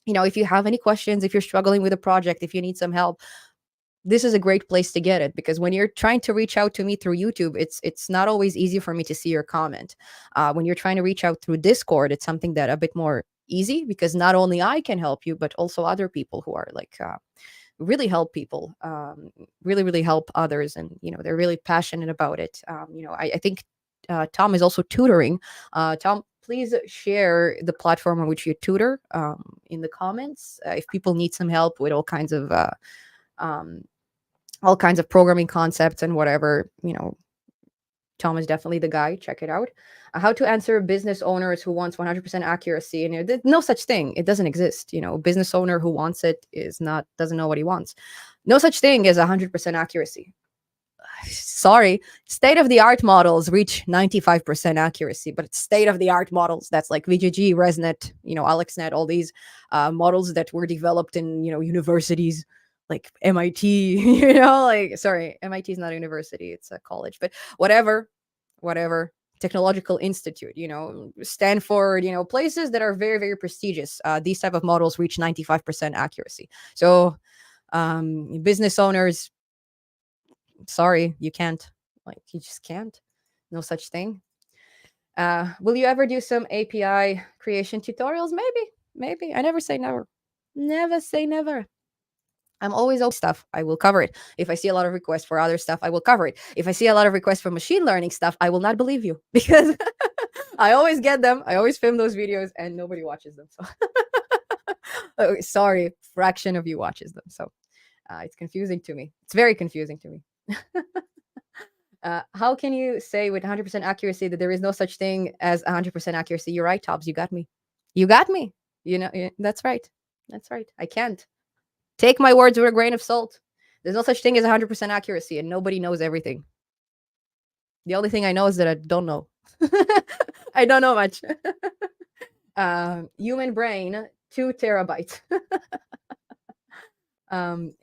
if you have any questions, if you're struggling with a project, if you need some help, this is a great place to get it, because when you're trying to reach out to me through YouTube, it's not always easy for me to see your comment. When you're trying to reach out through Discord, it's something that a bit more easy, because not only I can help you, but also other people who are like really help people, really, really help others, and they're really passionate about it. I think Tom is also tutoring. Tom, please share the platform on which you tutor in the comments if people need some help with um, all kinds of programming concepts and whatever. Tom is definitely the guy. Check it out. How to answer business owners who wants 100% accuracy, and there's no such thing. It doesn't exist. Business owner who wants it doesn't know what he wants. No such thing as 100% accuracy. Sorry, state of the art models reach 95% accuracy, but it's state of the art models. That's like VGG, ResNet, AlexNet, all these models that were developed in universities like MIT. Like, sorry, MIT is not a university, it's a college, but whatever. Technological Institute, Stanford, places that are very, very prestigious. These type of models reach 95% accuracy. So business owners, sorry, you can't. Like, you just can't. No such thing. Will you ever do some API creation tutorials? Maybe. I never say never. Never say never. I'm always open stuff. I will cover it. If I see a lot of requests for other stuff, I will cover it. If I see a lot of requests for machine learning stuff, I will not believe you because I always get them. I always film those videos and nobody watches them. So oh, sorry, fraction of you watches them. So it's confusing to me. It's very confusing to me. How can you say with 100% accuracy that there is no such thing as 100% accuracy? You're right, Tobbs. You got me. You got me. That's right. That's right. I can't. Take my words with a grain of salt. There's no such thing as 100% accuracy, and nobody knows everything. The only thing I know is that I don't know. I don't know much. Human brain, 2 terabytes.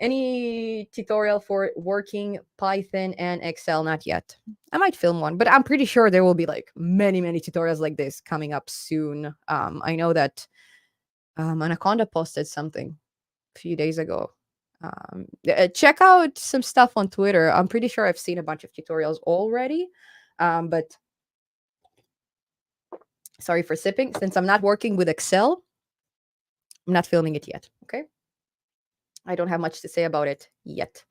Any tutorial for working Python and Excel? Not yet. I might film one, but I'm pretty sure there will be like many, many tutorials like this coming up soon. I know that Anaconda posted something a few days ago. Check out some stuff on Twitter. I'm pretty sure I've seen a bunch of tutorials already. But sorry for sipping. Since I'm not working with Excel, I'm not filming it yet. Okay. I don't have much to say about it yet.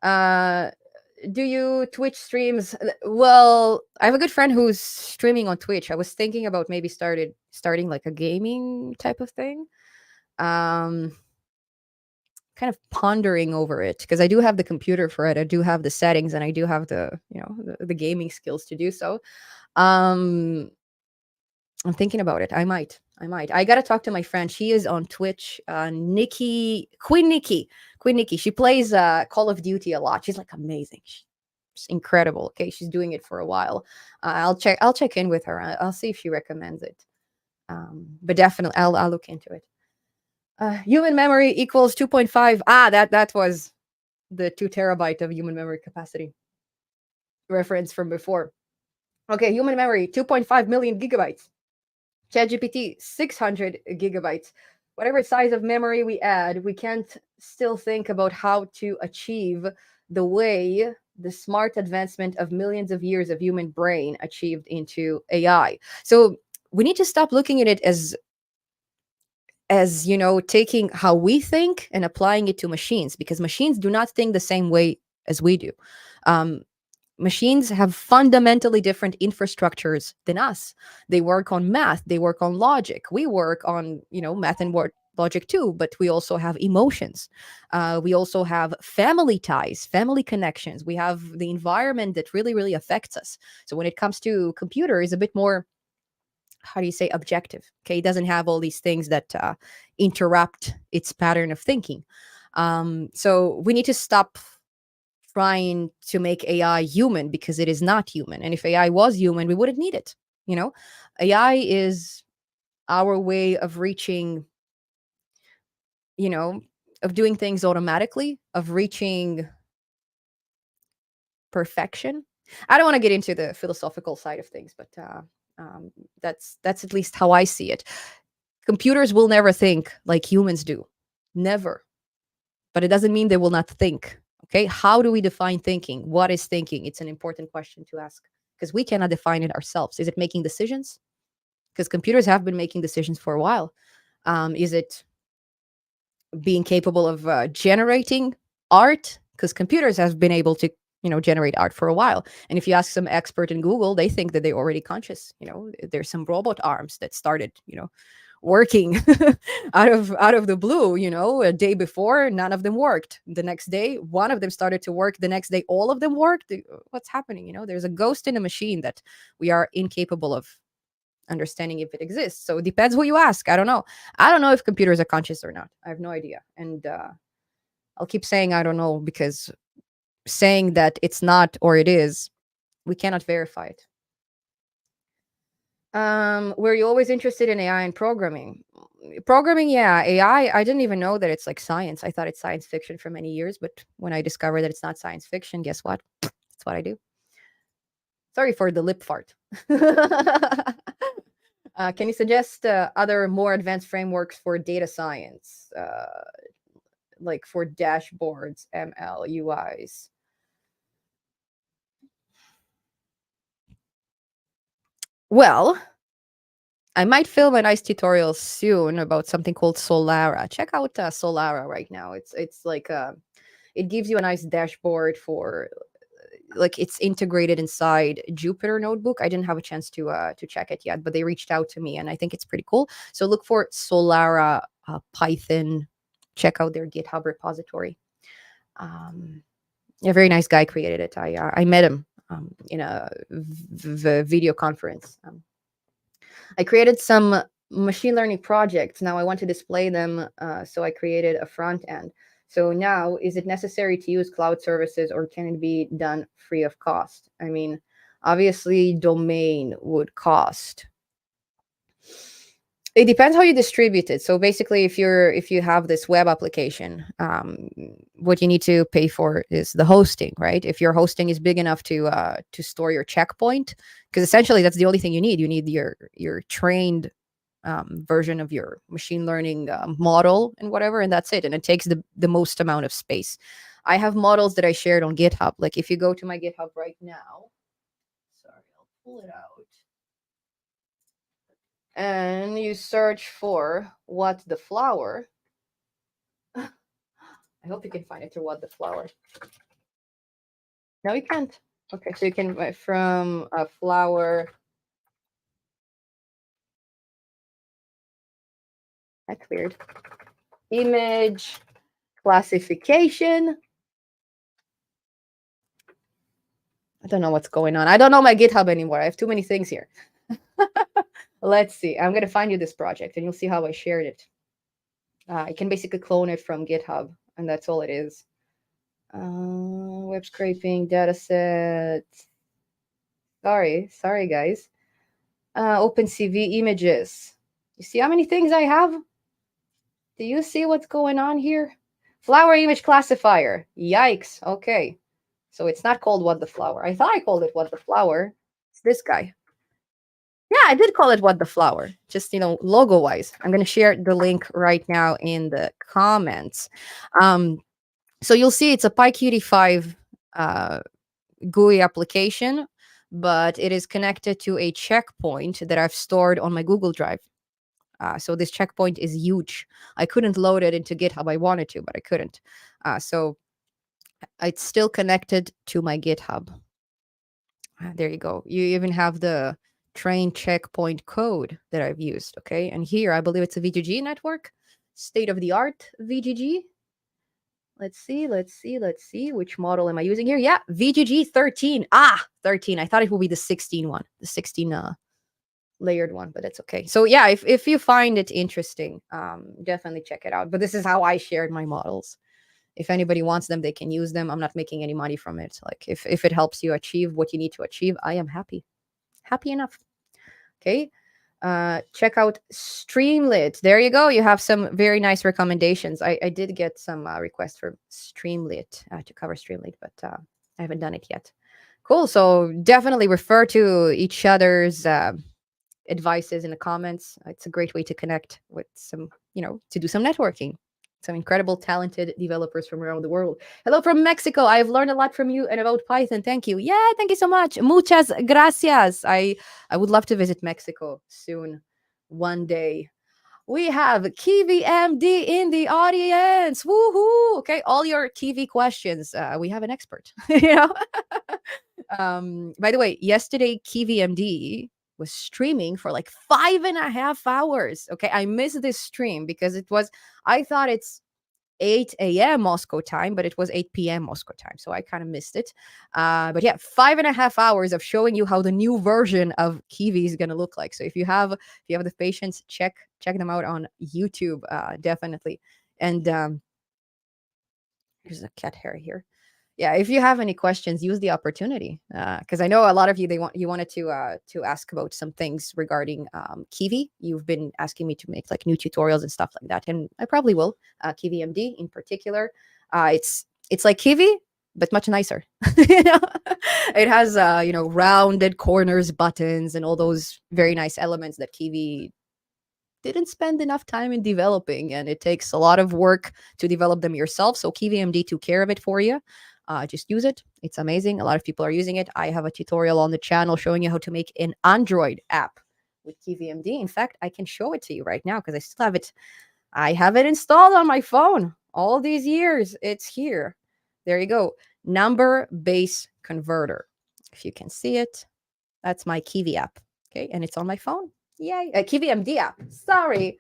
Do you Twitch streams? Well, I have a good friend who's streaming on Twitch. I was thinking about maybe starting like a gaming type of thing. Kind of pondering over it because I do have the computer for it. I do have the settings and I do have the gaming skills to do so. I'm thinking about it. I might. I gotta talk to my friend. She is on Twitch. Queen Nikki. She plays Call of Duty a lot. She's like amazing. She's incredible. Okay, she's doing it for a while. I'll check in with her. I'll see if she recommends it. But definitely, I'll look into it. Human memory equals 2.5. That was the 2 terabyte of human memory capacity reference from before. Okay, human memory 2.5 million gigabytes. ChatGPT 600 gigabytes. Whatever size of memory we add, we can't still think about how to achieve the way the smart advancement of millions of years of human brain achieved into AI. So we need to stop looking at it as taking how we think and applying it to machines, because machines do not think the same way as we do. Machines have fundamentally different infrastructures than us. They work on math, they work on logic. We work on math and logic too, but we also have emotions. We also have family ties, family connections. We have the environment that really, really affects us. So when it comes to computers, a bit more, how do you say, objective. Okay, it doesn't have all these things that interrupt its pattern of thinking. So we need to stop trying to make AI human, because it is not human. And if AI was human, we wouldn't need it. AI is our way of reaching, of doing things automatically, of reaching perfection. I don't want to get into the philosophical side of things, but that's at least how I see it. Computers will never think like humans do. Never. But it doesn't mean they will not think. Okay, how do we define thinking? What is thinking? It's an important question to ask, because we cannot define it ourselves. Is it making decisions? Because computers have been making decisions for a while. Is it being capable of generating art? Because computers have been able to generate art for a while. And if you ask some expert in Google, they think that they're already conscious. There's some robot arms that started working out of the blue. A day before, none of them worked. The next day, one of them started to work. The next day, all of them worked. What's happening? There's a ghost in a machine that we are incapable of understanding if it exists. So it depends who you ask. I don't know if computers are conscious or not. I have no idea. And I'll keep saying I don't know, because saying that it's not or it is, we cannot verify it. Were you always interested in AI and programming? Yeah. AI, I didn't even know that it's like science. I thought it's science fiction for many years, but when I discovered that it's not science fiction, guess what? That's what I do. Sorry for the lip fart. Can you suggest other more advanced frameworks for data science, like for dashboards, ML, UIs? Well, I might film a nice tutorial soon about something called Solara. Check out Solara right now. It's like it gives you a nice dashboard for like it's integrated inside Jupyter Notebook. I didn't have a chance to check it yet, but they reached out to me, and I think it's pretty cool. So look for Solara Python. Check out their GitHub repository. A very nice guy created it. I met him in a video conference. I created some machine learning projects. Now I want to display them, so I created a front end. So now, is it necessary to use cloud services, or can it be done free of cost? I mean, obviously, domain would cost. It depends how you distribute it. So basically, if you have this web application, what you need to pay for is the hosting, right? If your hosting is big enough to store your checkpoint, because essentially that's the only thing you need. You need your trained version of your machine learning model and whatever, and that's it. And it takes the most amount of space. I have models that I shared on GitHub. Like if you go to my GitHub right now, sorry, I'll pull it out. And you search for what the flower. I hope you can find it, or what the flower. No, you can't. Okay, so you can from a flower. That's weird. Image classification. I don't know what's going on. I don't know my GitHub anymore. I have too many things here. Let's see. I'm going to find you this project, and you'll see how I shared it. I can basically clone it from GitHub, and that's all it is. Web scraping, dataset. Sorry, guys. OpenCV images. You see how many things I have? Do you see what's going on here? Flower image classifier. Yikes. Okay. So it's not called What the Flower. I thought I called it What the Flower. It's this guy. Yeah, I did call it What the Flower. Just, logo wise. I'm going to share the link right now in the comments. So you'll see it's a PyQt5 GUI application, but it is connected to a checkpoint that I've stored on my Google Drive. So this checkpoint is huge. I couldn't load it into GitHub. I wanted to, but I couldn't. So it's still connected to my GitHub. There you go. You even have the train checkpoint code that I've used. Okay. And here, I believe it's a VGG network, state of the art VGG. Let's see. Which model am I using here? Yeah, VGG 13. 13. I thought it would be the 16 one, the 16 layered one, but it's okay. So yeah, if you find it interesting, definitely check it out. But this is how I shared my models. If anybody wants them, they can use them. I'm not making any money from it. Like if it helps you achieve what you need to achieve, I am happy enough. Okay. Check out Streamlit. There you go. You have some very nice recommendations. I did get some requests for Streamlit to cover Streamlit, but I haven't done it yet. Cool. So definitely refer to each other's advices in the comments. It's a great way to connect with some, to do some networking. Some incredible, talented developers from around the world. Hello from Mexico. I've learned a lot from you and about Python. Thank you. Yeah, thank you so much. Muchas gracias. I would love to visit Mexico soon, one day. We have Kiwi MD in the audience. Woohoo! Okay, all your Kiwi questions. We have an expert. By the way, yesterday Kiwi MD was streaming for like 5.5 hours. Okay, I missed this stream because I thought it's 8 a.m. Moscow time, but it was 8 p.m. Moscow time. So I kind of missed it. But yeah, 5.5 hours of showing you how the new version of Kiwi is going to look like. So if you have the patience, check them out on YouTube, definitely. And there's a cat hair here. Yeah, if you have any questions, use the opportunity, because I know a lot of you wanted to ask about some things regarding Kiwi. You've been asking me to make like new tutorials and stuff like that, and I probably will. Kiwi MD in particular, it's like Kiwi, but much nicer. You know? It has rounded corners, buttons, and all those very nice elements that Kiwi didn't spend enough time in developing, and it takes a lot of work to develop them yourself. So KiwiMD took care of it for you. Just use it. It's amazing. A lot of people are using it. I have a tutorial on the channel showing you how to make an Android app with KiwiMD. In fact, I can show it to you right now because I still have it. I have it installed on my phone all these years. It's here. There you go. Number base converter. If you can see it, that's my Kiwi app. Okay. And it's on my phone. Yay. Kiwi MD app. Sorry.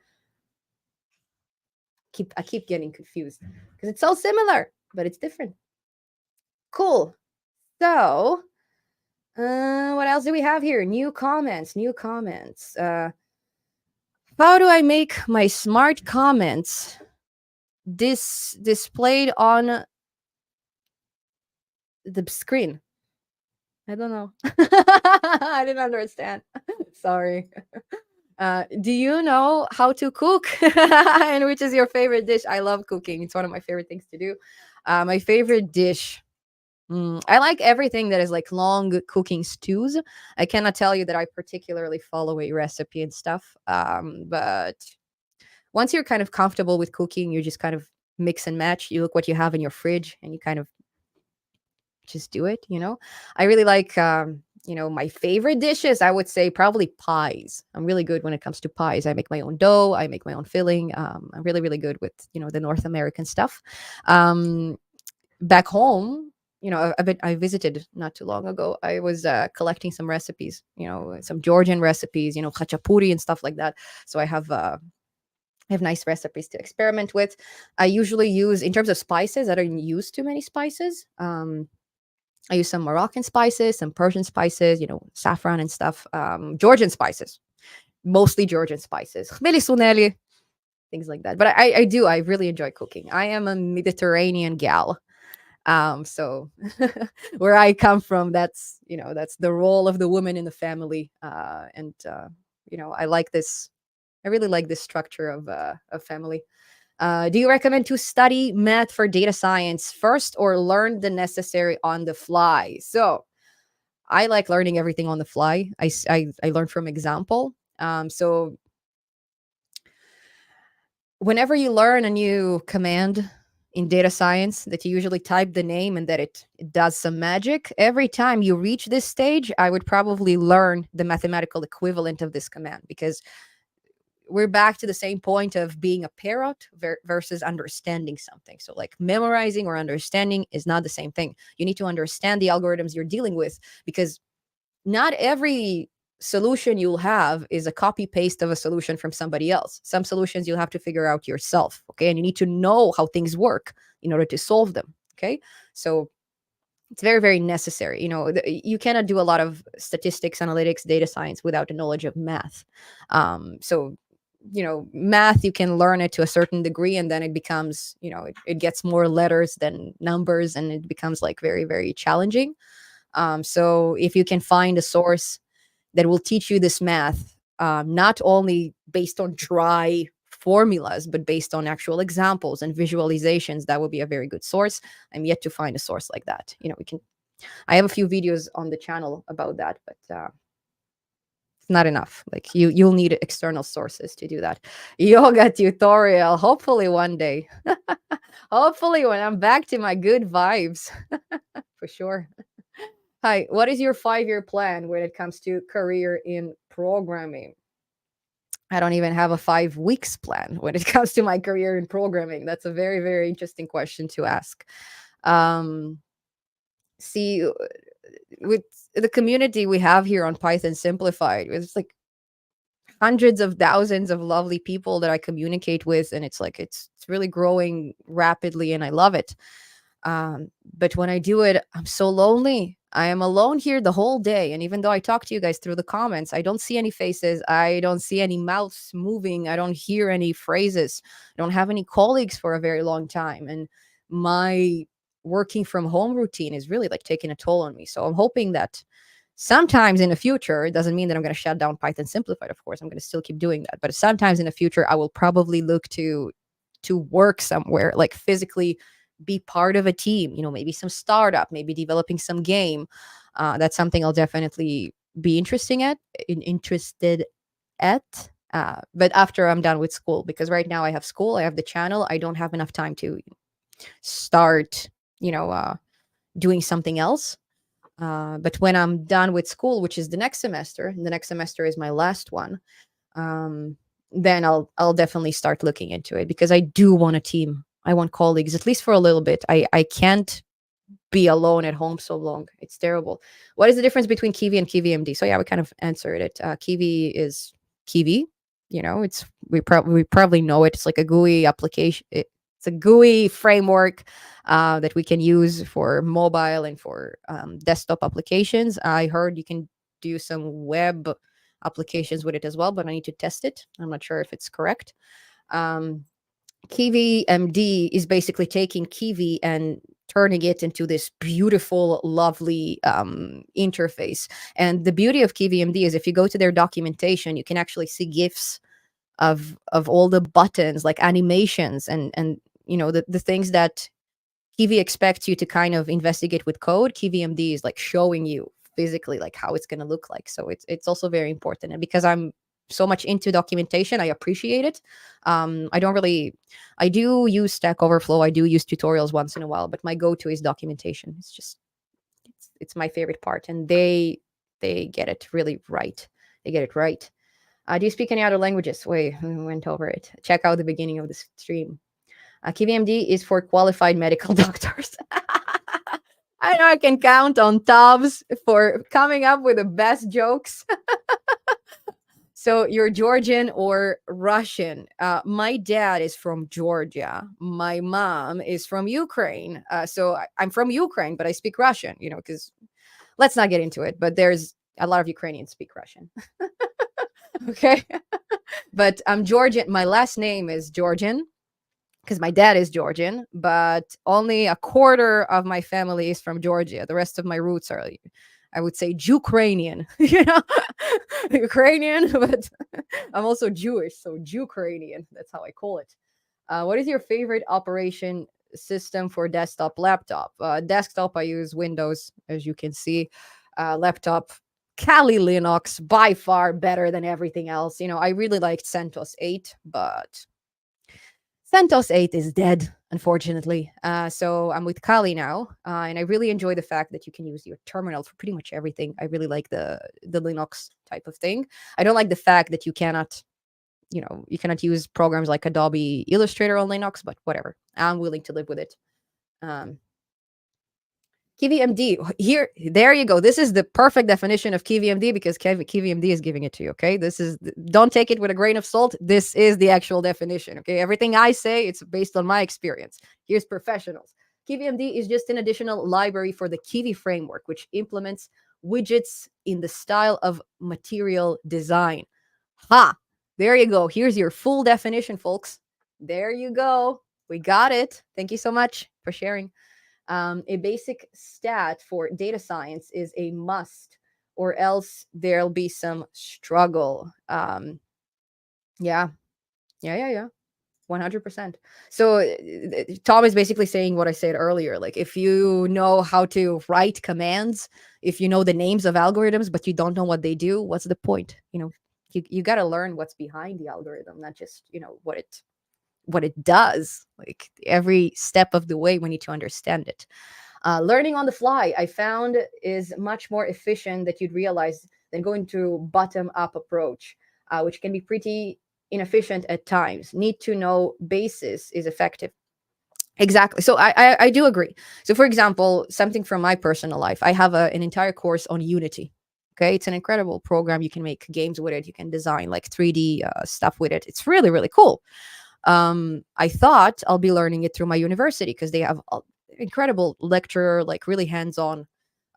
I keep getting confused because it's so similar, but it's different. Cool. So, what else do we have here? New comments. How do I make my smart comments displayed on the screen? I don't know. I didn't understand. Sorry. Do you know how to cook? And which is your favorite dish? I love cooking. It's one of my favorite things to do. My favorite dish. I like everything that is like long cooking stews. I cannot tell you that I particularly follow a recipe and stuff. But once you're kind of comfortable with cooking, you just kind of mix and match. You look what you have in your fridge and you kind of just do it, you know. I really like my favorite dishes, I would say probably pies. I'm really good when it comes to pies. I make my own dough, I make my own filling. I'm really, really good with, the North American stuff. Back home, I visited not too long ago. I was collecting some recipes, some Georgian recipes, khachapuri and stuff like that. So I have nice recipes to experiment with. I usually use, in terms of spices, I don't use too many spices. I use some Moroccan spices, some Persian spices, saffron and stuff. Georgian spices, mostly Georgian spices. Suneli, things like that. But I really enjoy cooking. I am a Mediterranean gal. So where I come from, that's the role of the woman in the family. I like this. I really like this structure of family. Do you recommend to study math for data science first or learn the necessary on the fly? So I like learning everything on the fly. I learn from example. So whenever you learn a new command in data science that you usually type the name and that it does some magic, every time you reach this stage, I would probably learn the mathematical equivalent of this command, because we're back to the same point of being a parrot versus understanding something. So like memorizing or understanding is not the same thing. You need to understand the algorithms you're dealing with, because not every solution you'll have is a copy paste of a solution from somebody else. Some solutions you'll have to figure out yourself. Okay. And you need to know how things work in order to solve them. Okay. So it's very, very necessary. You cannot do a lot of statistics, analytics, data science without a knowledge of math. So math, you can learn it to a certain degree, and then it becomes, it gets more letters than numbers, and it becomes like very, very challenging. So if you can find a source that will teach you this math, not only based on dry formulas, but based on actual examples and visualizations, that would be a very good source. I'm yet to find a source like that. I have a few videos on the channel about that, but it's not enough. Like you'll need external sources to do that. Yoga tutorial, hopefully one day. Hopefully when I'm back to my good vibes. For sure. Hi, what is your 5-year plan when it comes to career in programming? I don't even have a 5 weeks plan when it comes to my career in programming. That's a very, very interesting question to ask. See, with the community we have here on Python Simplified, it's like hundreds of thousands of lovely people that I communicate with, and it's like it's really growing rapidly, and I love it. But when I do it, I'm so lonely. I am alone here the whole day, and even though I talk to you guys through the comments, I don't see any faces, I don't see any mouths moving, I don't hear any phrases, I don't have any colleagues for a very long time, and my working from home routine is really like taking a toll on me. So I'm hoping that sometimes in the future, it doesn't mean that I'm going to shut down Python Simplified. Of course, I'm going to still keep doing that. But sometimes in the future, I will probably look to work somewhere, like physically be part of a team, maybe some startup, maybe developing some game. That's something I'll definitely be interested at. But after I'm done with school, because right now I have school, I have the channel, I don't have enough time to start, you know, uh, doing something else. But when I'm done with school, which is the next semester, and the next semester is my last one, um, then I'll definitely start looking into it, because I do want a team. I want colleagues, at least for a little bit. I can't be alone at home so long. It's terrible. What is the difference between Kiwi and KiwiMD? So yeah, we kind of answered it. Kiwi is Kiwi. It's we probably know it. It's like a GUI application. It's a GUI framework that we can use for mobile and for desktop applications. I heard you can do some web applications with it as well, but I need to test it. I'm not sure if it's correct. Um, Kiwi MD is basically taking Kiwi and turning it into this beautiful, lovely interface. And the beauty of Kiwi MD is if you go to their documentation, you can actually see GIFs of all the buttons, like animations, and the things that Kiwi expects you to kind of investigate with code. Kiwi MD is like showing you physically like how it's going to look like. So it's also very important. And because I'm so much into documentation, I appreciate it. I don't really, I do use Stack Overflow. I do use tutorials once in a while, but my go-to is documentation. It's just, it's my favorite part, and they get it really right. They get it right. Do you speak any other languages? Wait, we went over it. Check out the beginning of the stream. KVMD is for qualified medical doctors. I know I can count on Tubbs for coming up with the best jokes. So you're Georgian or Russian? My dad is from Georgia. My mom is from Ukraine. So I'm from Ukraine, but I speak Russian, because let's not get into it. But there's a lot of Ukrainians speak Russian. Okay. But I'm Georgian. My last name is Georgian because my dad is Georgian, but only a quarter of my family is from Georgia. The rest of my roots are, I would say, Ukrainian, Ukrainian, but I'm also Jewish, so Ukrainian. That's how I call it. What is your favorite operation system for desktop, laptop? Desktop, I use Windows, as you can see. Laptop, Kali Linux, by far better than everything else. I really liked CentOS 8, but CentOS 8 is dead, unfortunately. So I'm with Kali now, and I really enjoy the fact that you can use your terminal for pretty much everything. I really like the Linux type of thing. I don't like the fact that you cannot use programs like Adobe Illustrator on Linux, but whatever. I'm willing to live with it. KiwiMD. There you go. This is the perfect definition of KiwiMD because KiwiMD is giving it to you. Okay, don't take it with a grain of salt. This is the actual definition. Okay, everything I say, it's based on my experience. Here's professionals. KiwiMD is just an additional library for the Kiwi framework, which implements widgets in the style of material design. Ha! There you go. Here's your full definition, folks. There you go. We got it. Thank you so much for sharing. A basic stat for data science is a must, or else there'll be some struggle. Yeah. 100%. So Tom is basically saying what I said earlier. Like, if you know how to write commands, if you know the names of algorithms, but you don't know what they do, what's the point? You got to learn what's behind the algorithm, not just, what it does. Like, every step of the way, we need to understand it. Learning on the fly, I found, is much more efficient that you'd realize than going to bottom up approach, which can be pretty inefficient at times. Need to know basis is effective. Exactly. So I do agree. So for example, something from my personal life, I have an entire course on Unity. Okay, it's an incredible program. You can make games with it. You can design like 3D stuff with it. It's really, really cool. I thought I'll be learning it through my university because they have an incredible lecturer, like really hands-on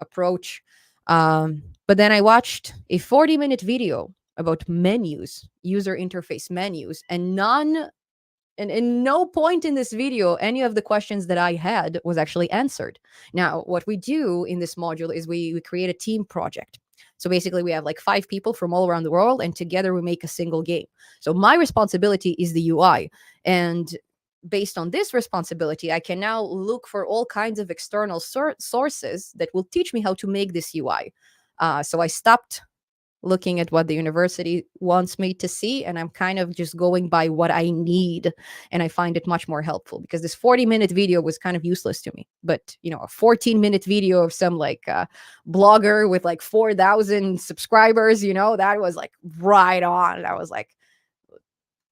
approach. But then I watched a 40-minute video about menus, user interface menus, and in no point in this video, any of the questions that I had was actually answered. Now, what we do in this module is we create a team project. So basically, we have like 5 people from all around the world, and together we make a single game. So my responsibility is the UI. And based on this responsibility, I can now look for all kinds of external sources that will teach me how to make this UI. So I stopped looking at what the university wants me to see, and I'm kind of just going by what I need, and I find it much more helpful, because this 40-minute video was kind of useless to me. But a 14-minute video of some like blogger with like 4,000 subscribers, that was like right on. That was like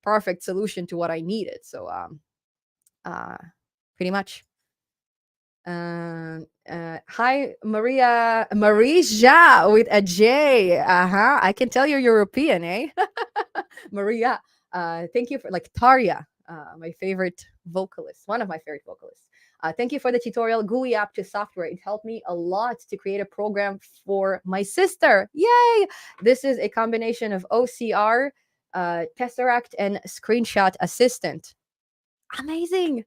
perfect solution to what I needed. So uh pretty much. Hi, Marija with a J. I can tell you're European, eh? Maria. Thank you for like Tarja, my favorite vocalist, one of my favorite vocalists. Thank you for the tutorial. GUI app to software. It helped me a lot to create a program for my sister. Yay! This is a combination of OCR, Tesseract, and Screenshot Assistant. Amazing.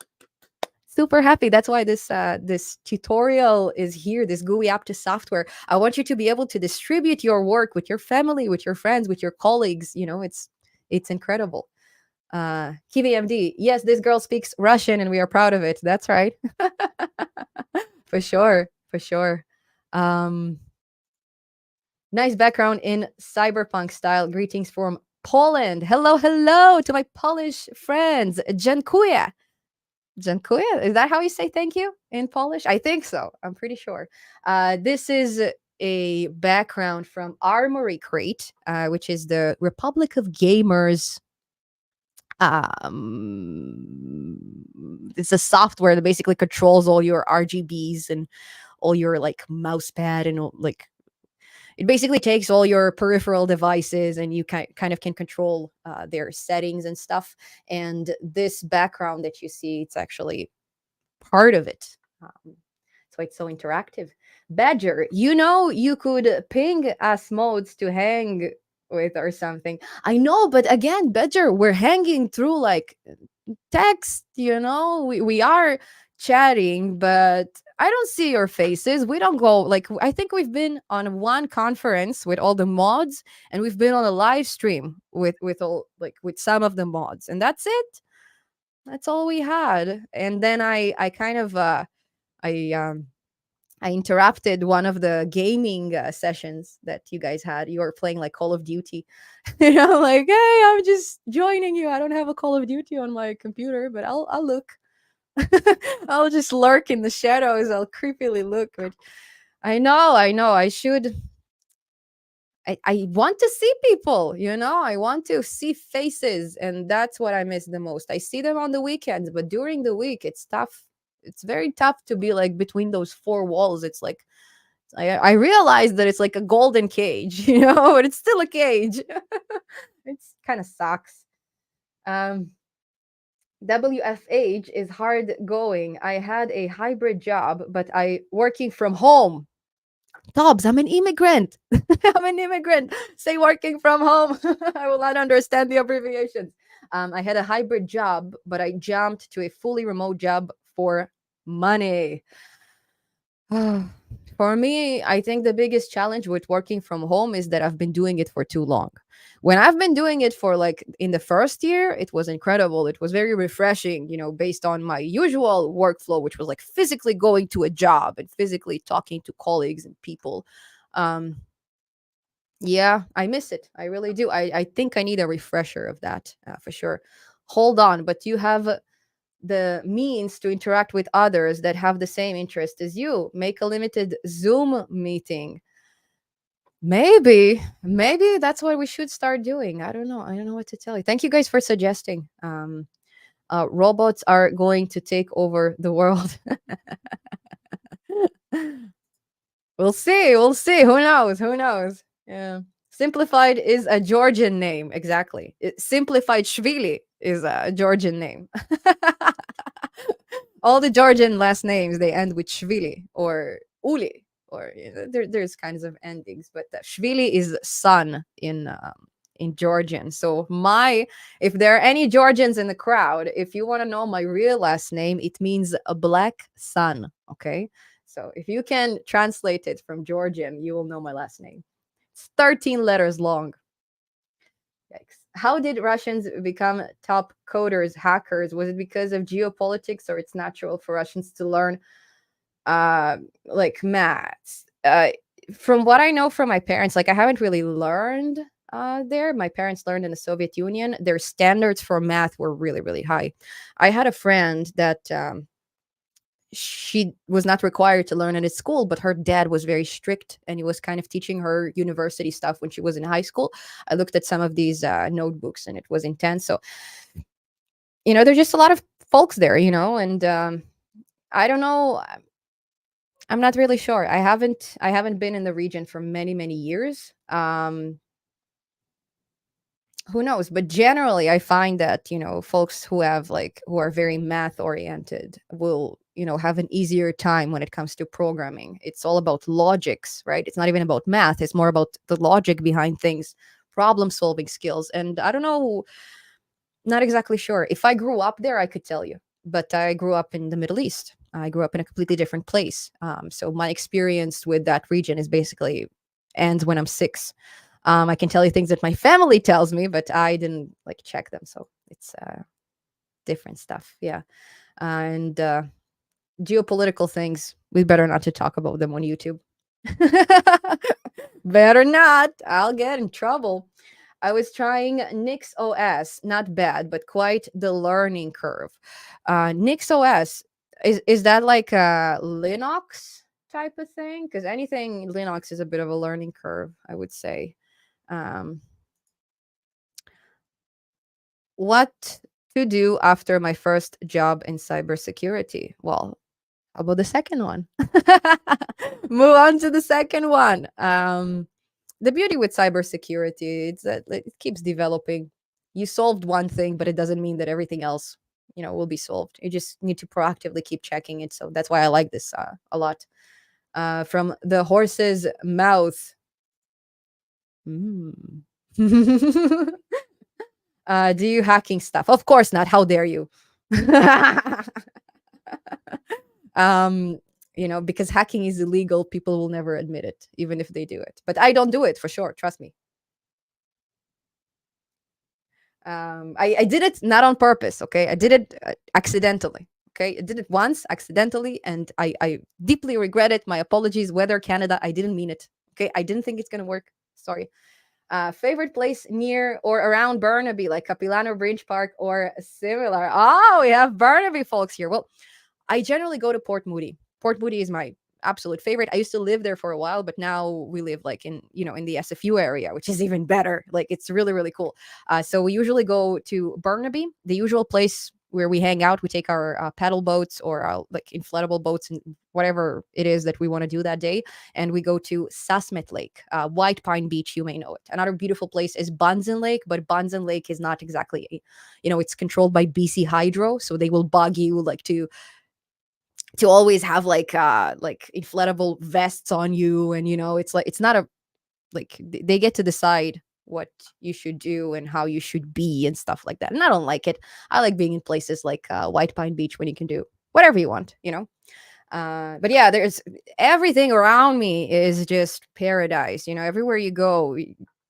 Super happy. That's why this tutorial is here, this GUI app to software. I want you to be able to distribute your work with your family, with your friends, with your colleagues. It's incredible. KVMD, yes, this girl speaks Russian and we are proud of it. That's right. For sure, for sure. Nice background in cyberpunk style. Greetings from Poland. Hello, hello to my Polish friends. Dziękuję. Dziękuję. Is that how you say thank you in Polish? I think so. I'm pretty sure. This is a background from Armory Crate, which is the Republic of Gamers. It's a software that basically controls all your RGBs and all your like mouse pad and like it basically takes all your peripheral devices and you kind of can control their settings and stuff. And this background that you see, it's actually part of it. So it's so interactive. Badger, you could ping us modes to hang with or something. I know, but again, Badger, we're hanging through like text, we are chatting, but I don't see your faces. We don't go like I think we've been on one conference with all the mods, and we've been on a live stream with all like with some of the mods, and that's it. That's all we had. And then I kind of I interrupted one of the gaming sessions that you guys had. You were playing like Call of Duty. And I'm like, hey, I'm just joining you. I don't have a Call of Duty on my computer, but I'll look. I'll just lurk in the shadows. I'll creepily look. But I know. I should. I want to see people, I want to see faces. And that's what I miss the most. I see them on the weekends, but during the week, it's tough. It's very tough to be like between those four walls. It's like, I realize that it's like a golden cage, but it's still a cage. It's kind of sucks. WFH is hard going. I had a hybrid job, but I working from home. Dobbs, I'm an immigrant. I'm an immigrant. Say working from home. I will not understand the abbreviations. I had a hybrid job, but I jumped to a fully remote job for money. For me, I think the biggest challenge with working from home is that I've been doing it for too long. When I've been doing it for like in the first year, it was incredible. It was very refreshing, based on my usual workflow, which was like physically going to a job and physically talking to colleagues and people. Um, yeah, I miss it. I really do. I think I need a refresher of that for sure. Hold on, but you have the means to interact with others that have the same interest as you. Make a limited Zoom meeting. Maybe that's what we should start doing. I don't know what to tell you. Thank you guys for suggesting. Robots are going to take over the world. We'll see. Who knows? Yeah. Simplified is a Georgian name. Exactly. Simplified Shvili is a Georgian name. All the Georgian last names, they end with Shvili or Uli, or there's kinds of endings, but Shvili is son in Georgian. So if there are any Georgians in the crowd, if you want to know my real last name, it means a black sun. Okay, so if you can translate it from Georgian, you will know my last name. It's 13 letters long. Yikes. How did Russians become top coders, hackers? Was it because of geopolitics, or it's natural for Russians to learn uh like maths? From what I know from my parents, like I haven't really learned there. My parents learned in the Soviet Union. Their standards for math were really, really high. I had a friend that she was not required to learn it at school, but her dad was very strict and he was kind of teaching her university stuff when she was in high school. I looked at some of these notebooks and it was intense. So, there's just a lot of folks there, and I don't know. I'm not really sure. I haven't been in the region for many, many years. Who knows? But generally, I find that, folks who are very math oriented will, have an easier time when it comes to programming. It's all about logics, right? It's not even about math. It's more about the logic behind things, problem solving skills. And I don't know, not exactly sure. If I grew up there, I could tell you. But I grew up in the Middle East. I grew up in a completely different place. So my experience with that region is basically ends when I'm 6. I can tell you things that my family tells me, but I didn't like check them. So it's different stuff. Yeah. And geopolitical things, we better not to talk about them on YouTube. Better not. I'll get in trouble. I was trying Nix OS. Not bad, but quite the learning curve. Nix OS, is that like a Linux type of thing? Because anything Linux is a bit of a learning curve, I would say. Um, what to do after my first job in cybersecurity? Well, how about the second one? Move on to the second one. The beauty with cybersecurity is that it keeps developing. You solved one thing, but it doesn't mean that everything else, will be solved. You just need to proactively keep checking it. So that's why I like this a lot. From the horse's mouth. Mm. Do you hacking stuff? Of course not. How dare you? um, because hacking is illegal, people will never admit it, even if they do it. But I don't do it for sure. Trust me. I did it not on purpose. Okay, I did it accidentally. Okay, I did it once accidentally, and I deeply regret it. My apologies. Weather Canada, I didn't mean it. Okay, I didn't think it's gonna work. Sorry. Favorite place near or around Burnaby, like Capilano Bridge Park or similar. Oh, we have Burnaby folks here. Well, I generally go to Port Moody. Port Moody is my absolute favorite. I used to live there for a while, but now we live like in the SFU area, which is even better. Like it's really, really cool. So we usually go to Burnaby, the usual place where we hang out. We take our paddle boats or our like inflatable boats and whatever it is that we want to do that day. And we go to Sassmet Lake, White Pine Beach. You may know it. Another beautiful place is Bunsen Lake, but Bunsen Lake is not exactly, it's controlled by BC Hydro. So they will bug you like to always have like inflatable vests on you, and it's like it's not a like they get to decide what you should do and how you should be and stuff like that, and I don't like it. I like being in places like White Pine Beach when you can do whatever you want. But yeah, there's everything around me is just paradise. Everywhere you go,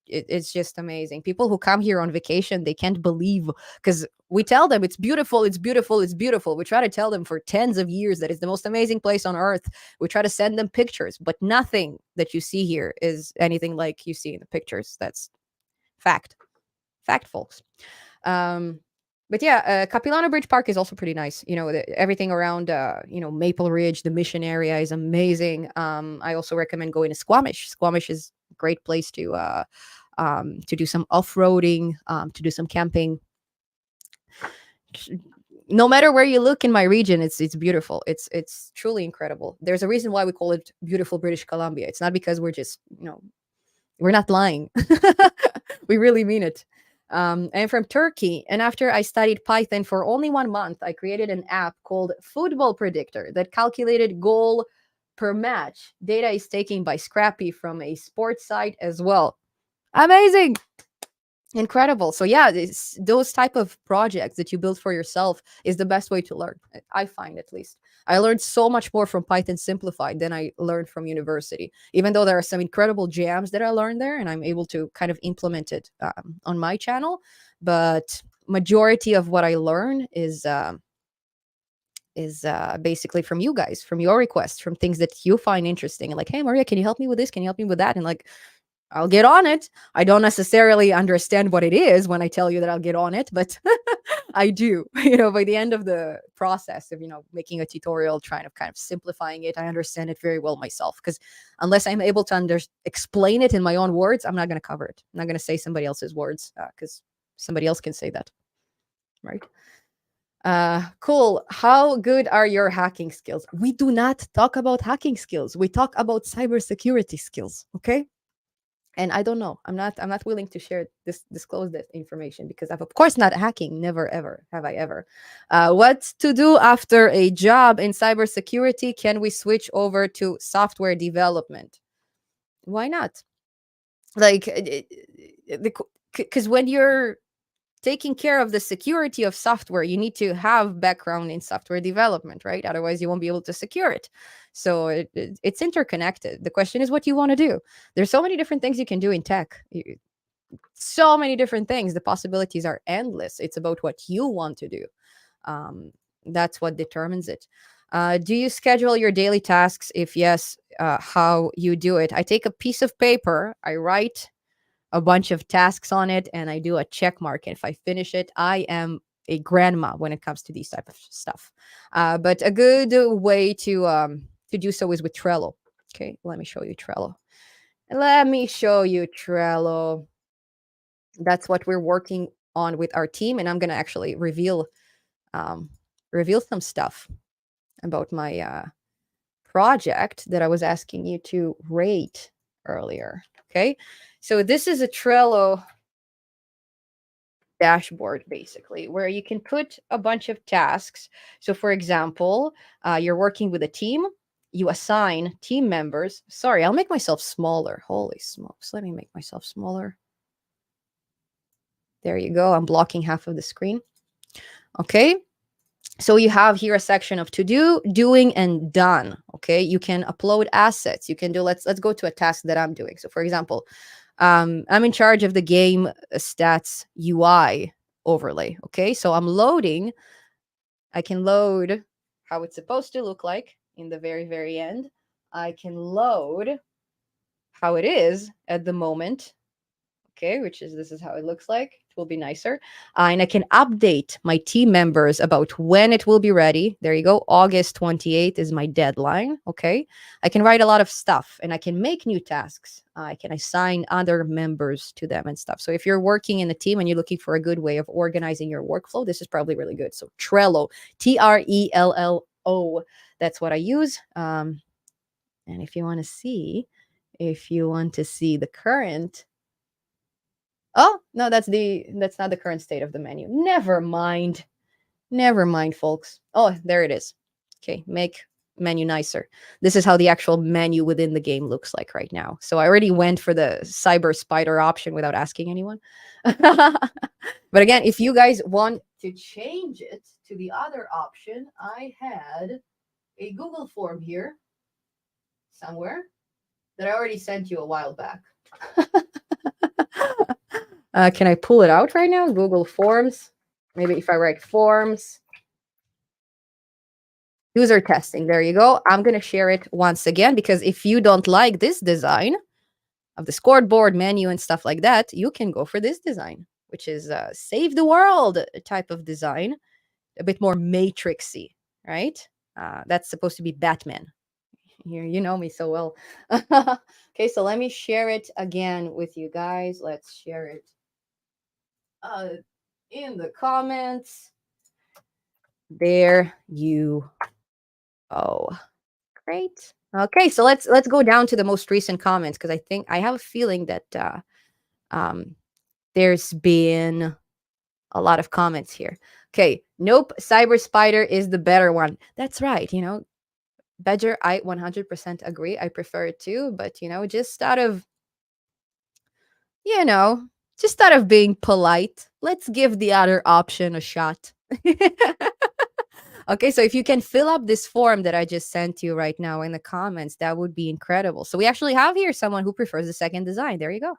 it's just amazing. People who come here on vacation, they can't believe, because we tell them it's beautiful, it's beautiful, it's beautiful. We try to tell them for tens of years that it's the most amazing place on earth. We try to send them pictures, but nothing that you see here is anything like you see in the pictures. That's fact. Fact, folks. Um, but yeah, Capilano Bridge Park is also pretty nice. Everything around, Maple Ridge, the Mission area is amazing. I also recommend going to Squamish. Squamish is a great place to do some off-roading, to do some camping. No matter where you look in my region, it's beautiful. It's truly incredible. There's a reason why we call it beautiful British Columbia. It's not because we're just, we're not lying. We really mean it. I'm from Turkey, and after I studied Python for only 1 month, I created an app called Football Predictor that calculated goal per match. Data is taken by Scrappy from a sports site as well. Amazing. Incredible. So yeah, those type of projects that you build for yourself is the best way to learn. I find, at least. I learned so much more from Python Simplified than I learned from university, even though there are some incredible jams that I learned there and I'm able to kind of implement it on my channel. But majority of what I learn is basically from you guys, from your requests, from things that you find interesting. Like, hey, Maria, can you help me with this? Can you help me with that? And like, I'll get on it. I don't necessarily understand what it is when I tell you that I'll get on it, but I do. By the end of the process of, making a tutorial, trying to kind of simplifying it, I understand it very well myself. Because unless I'm able to explain it in my own words, I'm not going to cover it. I'm not going to say somebody else's words because somebody else can say that. Right. Cool. How good are your hacking skills? We do not talk about hacking skills. We talk about cybersecurity skills. Okay. And I don't know. I'm not willing to disclose that information because I'm of course not hacking. Never ever have I ever. What to do after a job in cybersecurity? Can we switch over to software development? Why not? Like, because when you're taking care of the security of software, you need to have background in software development, right? Otherwise, you won't be able to secure it. So it's interconnected. The question is what you want to do. There's so many different things you can do in tech. So many different things. The possibilities are endless. It's about what you want to do. That's what determines it. Do you schedule your daily tasks? If yes, how you do it? I take a piece of paper, I write a bunch of tasks on it, and I do a check mark. And if I finish it, I am a grandma when it comes to these type of stuff. But a good way to do so is with Trello. Okay, let me show you Trello. Let me show you Trello. That's what we're working on with our team, and I'm gonna actually um, reveal some stuff about my project that I was asking you to rate earlier. Okay, so this is a Trello dashboard basically where you can put a bunch of tasks. So for example, you're working with a team, you assign team members. Sorry, I'll make myself smaller. Holy smokes, let me make myself smaller. There you go. I'm blocking half of the screen. Okay, so you have here a section of to do, doing, and done. Okay, you can upload assets. You can do, let's go to a task that I'm doing. So for example, I'm in charge of the game stats UI overlay. Okay, so I can load how it's supposed to look like in the very, very end. I can load how it is at the moment. Okay, this is how it looks like. It will be nicer. And I can update my team members about when it will be ready. There you go. August 28th is my deadline. Okay. I can write a lot of stuff and I can make new tasks. I can assign other members to them and stuff. So if you're working in a team and you're looking for a good way of organizing your workflow, this is probably really good. So Trello, Trello. That's what I use. And if you want to see, the current. Oh, no, that's not the current state of the menu. Never mind. Never mind, folks. Oh, there it is. Okay, make menu nicer. This is how the actual menu within the game looks like right now. So I already went for the Cyber Spider option without asking anyone. But again, if you guys want to change it to the other option, I had a Google form here somewhere that I already sent you a while back. Can I pull it out right now? Google Forms. Maybe if I write forms, user testing. There you go. I'm going to share it once again because if you don't like this design of the scoreboard menu and stuff like that, you can go for this design, which is save the world type of design, a bit more matrixy, right? That's supposed to be Batman. Here, you know me so well. Okay, so let me share it again with you guys. Let's share it in the comments. There you go. Great. Okay, so let's go down to the most recent comments because I have a feeling that um, there's been a lot of comments here. Okay, nope, Cyber Spider is the better one. That's right. Badger, I 100% agree. I prefer it too, but you know, just out of being polite, let's give the other option a shot. Okay, so if you can fill up this form that I just sent you right now in the comments, that would be incredible. So we actually have here someone who prefers the second design. There you go.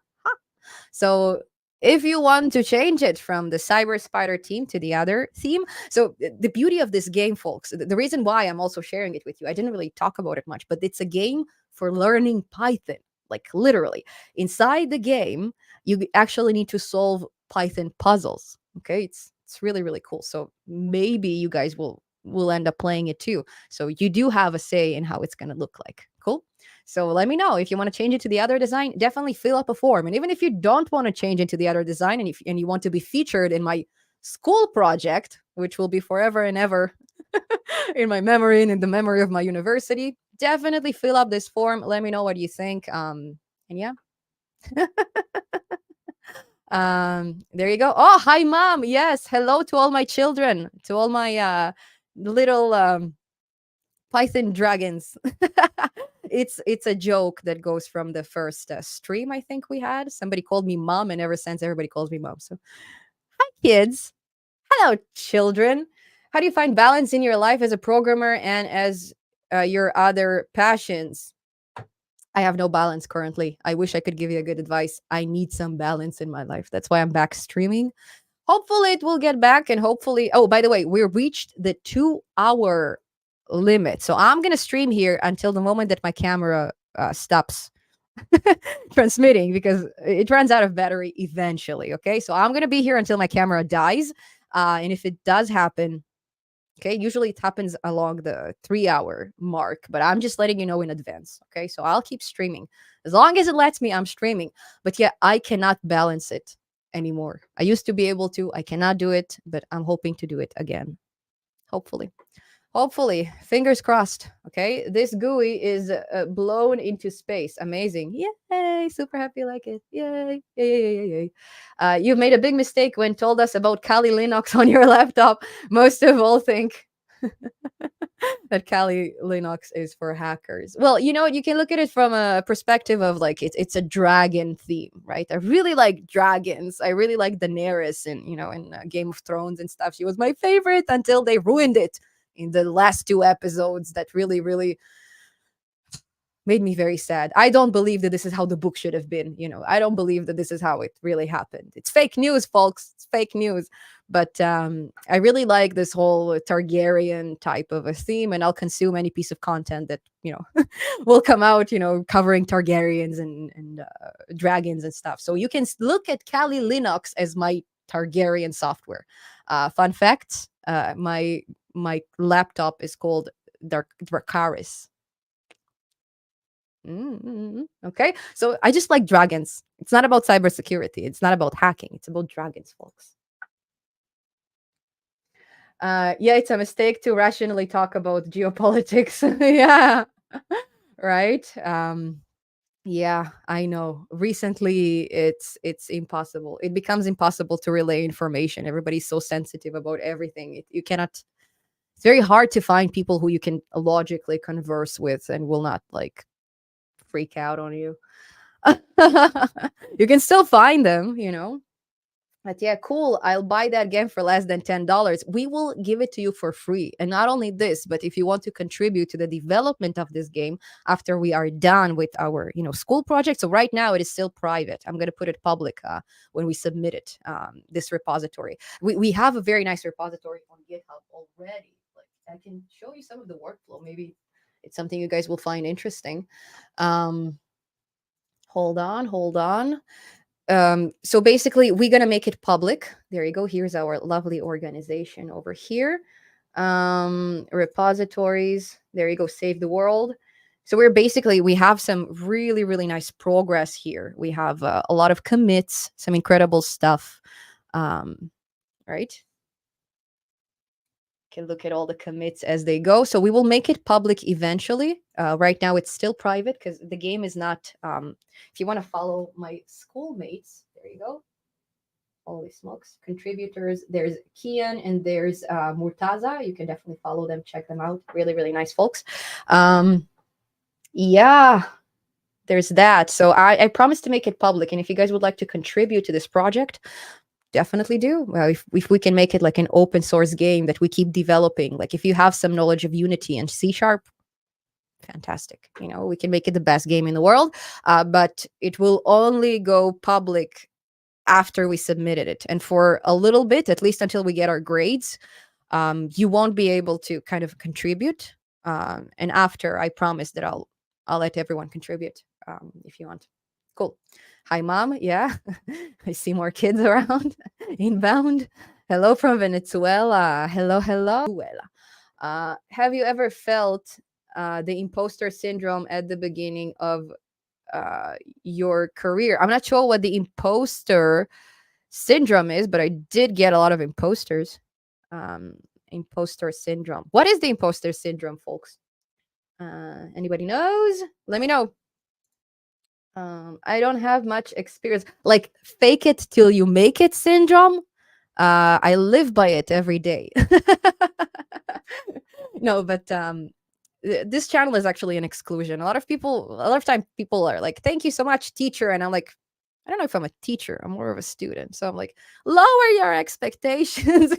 So if you want to change it from the Cyber Spider team to the other theme, so the beauty of this game, folks, the reason why I'm also sharing it with you, I didn't really talk about it much, but it's a game for learning Python. Like literally, inside the game, you actually need to solve Python puzzles. Okay, it's really really cool. So maybe you guys will end up playing it too. So you do have a say in how it's going to look like. Cool. So let me know if you want to change it to the other design. Definitely fill up a form. And even if you don't want to change it to the other design, and you want to be featured in my school project, which will be forever and ever in my memory and in the memory of my university, definitely fill up this form. Let me know what you think. And yeah. There you go. Oh, hi, mom. Yes, hello to all my children, to all my little Python dragons. It's a joke that goes from the first stream I think we had. Somebody called me mom, and ever since everybody calls me mom. So hi, kids. Hello, children. How do you find balance in your life as a programmer and as your other passions? I have no balance currently. I wish I could give you a good advice. I need some balance in my life. That's why I'm back streaming. Hopefully it will get back, and hopefully, oh, by the way, we reached the 2 hour limit. So I'm going to stream here until the moment that my camera stops transmitting, because it runs out of battery eventually. Okay. So I'm going to be here until my camera dies. And if it does happen, okay, usually it happens along the 3 hour mark, but I'm just letting you know in advance. Okay. So I'll keep streaming as long as it lets me. I'm streaming, but yeah, I cannot balance it anymore. I used to be able to, I cannot do it, but I'm hoping to do it again. Hopefully. Hopefully, fingers crossed. Okay, this GUI is blown into space. Amazing! Yay! Super happy, like it. Yay! Yay! Yay! Yay! Yay! You made a big mistake when told us about Kali Linux on your laptop. Most of all think that Kali Linux is for hackers. Well, you know, you can look at it from a perspective of like it's a dragon theme, right? I really like dragons. I really like Daenerys, and in Game of Thrones and stuff. She was my favorite until they ruined it in the last 2 episodes. That really, really made me very sad. I don't believe that this is how the book should have been. I don't believe that this is how it really happened. It's fake news, folks. It's fake news. But I really like this whole Targaryen type of a theme, and I'll consume any piece of content that will come out, covering Targaryens and dragons and stuff. So you can look at Kali Linux as my Targaryen software. Fun fact: my laptop is called Dracarys. Okay, so I just like dragons. It's not about cybersecurity. It's not about hacking. It's about dragons, folks. Yeah, it's a mistake to rationally talk about geopolitics. Yeah, right. Yeah, I know. Recently, it's impossible. It becomes impossible to relay information. Everybody's so sensitive about everything. You cannot. It's very hard to find people who you can logically converse with and will not like freak out on you. You can still find them. But yeah, cool. I'll buy that game for less than $10. We will give it to you for free. And not only this, but if you want to contribute to the development of this game after we are done with our, school project. So right now it is still private. I'm going to put it public when we submit it, this repository. We have a very nice repository on GitHub already. Like I can show you some of the workflow. Maybe it's something you guys will find interesting. Hold on. So basically we're going to make it public. There you go. Here's our lovely organization over here. Repositories. There you go. Save the world. So we have some really, really nice progress here. We have a lot of commits, some incredible stuff. Right. Can look at all the commits as they go. So we will make it public eventually. Right now it's still private because the game is not. If you want to follow my schoolmates, there you go. Holy smokes! Contributors. There's Kian and there's Murtaza. You can definitely follow them. Check them out. Really, really nice folks. Yeah. There's that. So I promised to make it public, and if you guys would like to contribute to this project, definitely do. Well, if we can make it like an open source game that we keep developing, like if you have some knowledge of Unity and C Sharp, fantastic. We can make it the best game in the world, but it will only go public after we submitted it. And for a little bit, at least until we get our grades, you won't be able to kind of contribute. And after, I promise that I'll let everyone contribute if you want. Cool. Hi, mom. Yeah, I see more kids around. Inbound. Hello from Venezuela. Hello, hello. Have you ever felt the imposter syndrome at the beginning of your career? I'm not sure what the imposter syndrome is, but I did get a lot of imposters. Um, Imposter syndrome. What is the imposter syndrome, folks? Anybody knows? Let me know. I don't have much experience. Like fake it till you make it syndrome. I live by it every day. No, but this channel is actually an exclusion. A lot of time people are like, "Thank you so much, teacher," and I'm like, I don't know if I'm a teacher. I'm more of a student. So I'm like, lower your expectations.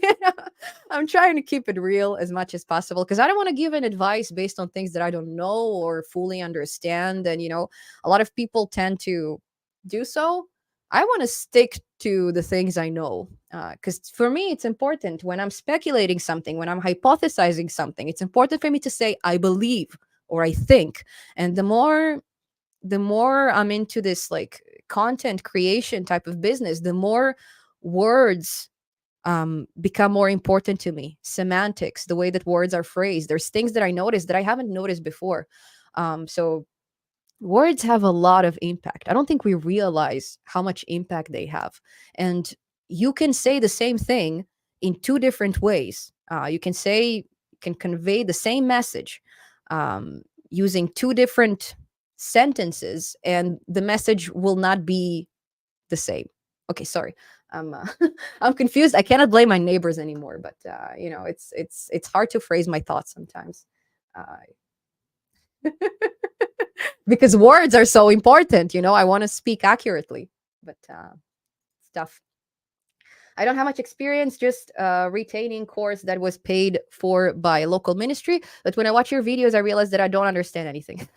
I'm trying to keep it real as much as possible because I don't want to give an advice based on things that I don't know or fully understand. And, a lot of people tend to do so. I want to stick to the things I know because for me, it's important when I'm speculating something, when I'm hypothesizing something, it's important for me to say, I believe or I think. And the more I'm into this like content creation type of business, the more words become more important to me. Semantics, the way that words are phrased. There's things that I noticed that I haven't noticed before. So words have a lot of impact. I don't think we realize how much impact they have. And you can say the same thing in two different ways. You can convey the same message using two different sentences, and the message will not be the same. Okay, sorry. I'm confused. I cannot blame my neighbors anymore, but it's hard to phrase my thoughts sometimes. Uh, because words are so important. I want to speak accurately, but stuff. I don't have much experience, just retaining course that was paid for by a local ministry. But when I watch your videos, I realize that I don't understand anything.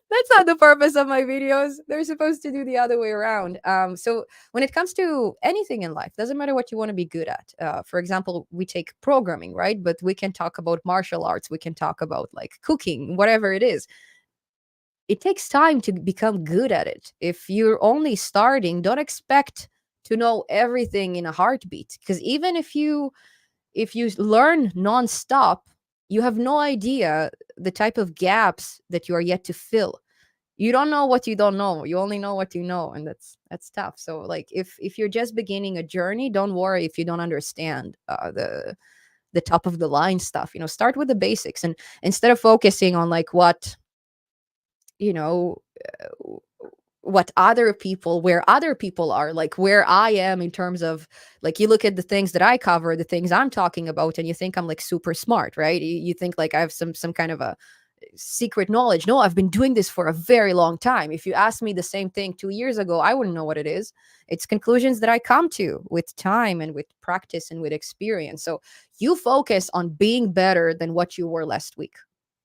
That's not the purpose of my videos. They're supposed to do the other way around. So when it comes to anything in life, doesn't matter what you want to be good at. For example, we take programming, right? But we can talk about martial arts. We can talk about like cooking, whatever it is. It takes time to become good at it. If you're only starting, don't expect to know everything in a heartbeat. Because even if you learn nonstop, you have no idea the type of gaps that you are yet to fill. You don't know what you don't know. You only know what you know, and that's tough. So like if you're just beginning a journey, don't worry if you don't understand the top of the line stuff. Start with the basics, and instead of focusing on like you know what other people where other people are, like where I am in terms of, like, you look at the things that I cover, the things I'm talking about, and you think I'm like super smart, right? You think like I have some kind of a secret knowledge. No, I've been doing this for a very long time. If you asked me the same thing 2 years ago, I wouldn't know what it is. It's conclusions that I come to with time and with practice and with experience. So you focus on being better than what you were last week.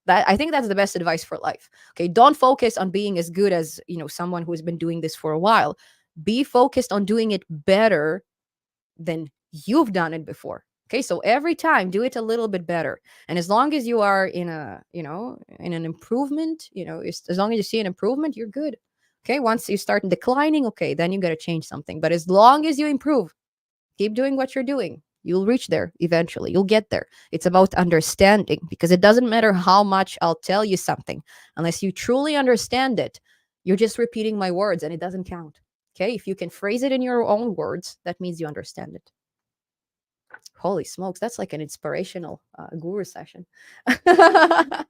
That, I think, that's the best advice for life. Okay, don't focus on being as good as someone who's been doing this for a while. Be focused on doing it better than you've done it before. Okay, so every time do it a little bit better. And as long as you are in an improvement, as long as you see an improvement, you're good. Okay, once you start declining, okay, then you got to change something. But as long as you improve, keep doing what you're doing. You'll reach there eventually. You'll get there. It's about understanding, because it doesn't matter how much I'll tell you something. Unless you truly understand it, you're just repeating my words and it doesn't count. Okay, if you can phrase it in your own words, that means you understand it. Holy smokes, that's like an inspirational guru session. ¿Cómo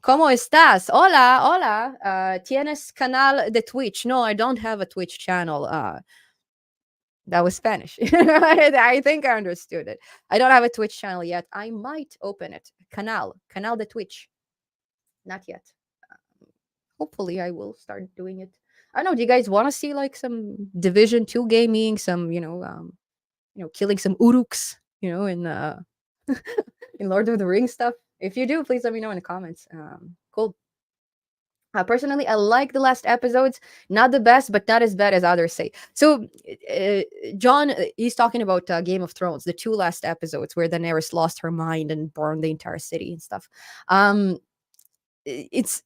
estás? Hola, hola. ¿Tienes canal de Twitch? No, I don't have a Twitch channel. That was Spanish. I think I understood it. I don't have a Twitch channel yet. I might open it. Canal de Twitch. Not yet. Hopefully, I will start doing it. I don't know. Do you guys want to see like some Division 2 gaming, some, killing some uruks, in in Lord of the Rings stuff? If you do, please let me know in the comments. Cool. Personally, I like the last episodes. Not the best, but not as bad as others say. So, uh, John, he's talking about Game of Thrones, the two last episodes where Daenerys lost her mind and burned the entire city and stuff. Um, it's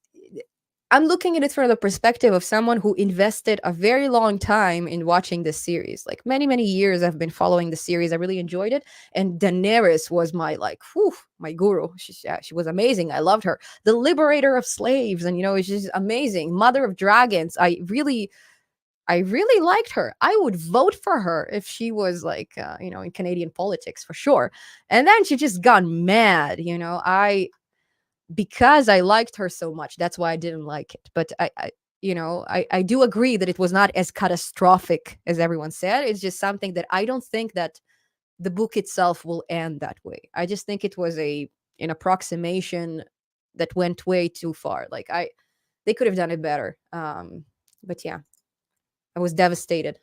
I'm looking at it from the perspective of someone who invested a very long time in watching this series. Like many, many years I've been following the series. I really enjoyed it. And Daenerys was my like, whew, my guru. She was amazing. I loved her. The liberator of slaves. And she's amazing. Mother of dragons. I really liked her. I would vote for her if she was like, in Canadian politics for sure. And then she just got mad. Because I liked her so much. That's why I didn't like it. But I do agree that it was not as catastrophic as everyone said. It's just something that I don't think that the book itself will end that way. I just think it was an approximation that went way too far. Like they could have done it better. But yeah, I was devastated.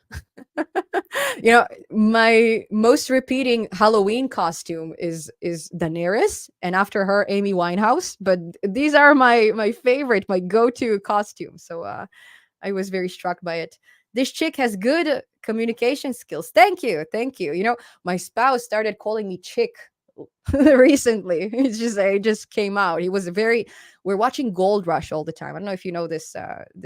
My most repeating Halloween costume is Daenerys, and after her, Amy Winehouse. But these are my favorite, my go-to costumes. So I was very struck by it. This chick has good communication skills. Thank you, thank you. My spouse started calling me chick recently. It just came out. He was very. We're watching Gold Rush all the time. I don't know if you know this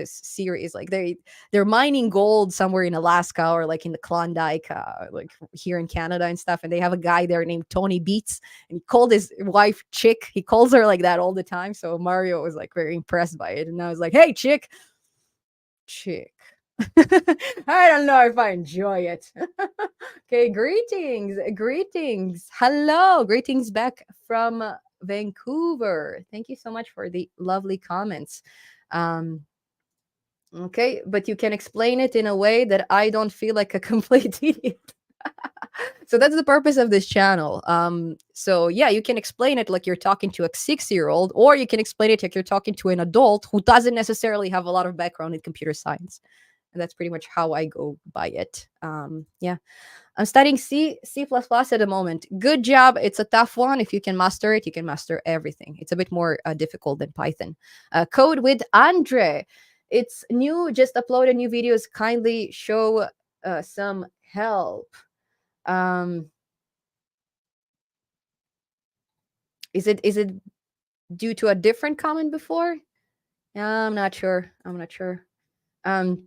series. Like they're mining gold somewhere in Alaska or like in the Klondike, like here in Canada and stuff. And they have a guy there named Tony Beats, and he called his wife Chick. He calls her like that all the time. So Mario was like very impressed by it, and I was like, "Hey, Chick, Chick." I don't know if I enjoy it. Okay, greetings. Hello, greetings back from Vancouver. Thank you so much for the lovely comments. Um, okay, but you can explain it in a way that I don't feel like a complete idiot. So that's the purpose of this channel. So yeah, you can explain it like you're talking to a 6-year-old, or you can explain it like you're talking to an adult who doesn't necessarily have a lot of background in computer science. And that's pretty much how I go by it. Yeah, I'm studying C++ at the moment. Good job. It's a tough one. If you can master it, you can master everything. It's a bit more difficult than Python. Code with Andre. It's new. Just uploaded new videos. Kindly show some help. Um, is it due to a different comment before? I'm not sure. Um,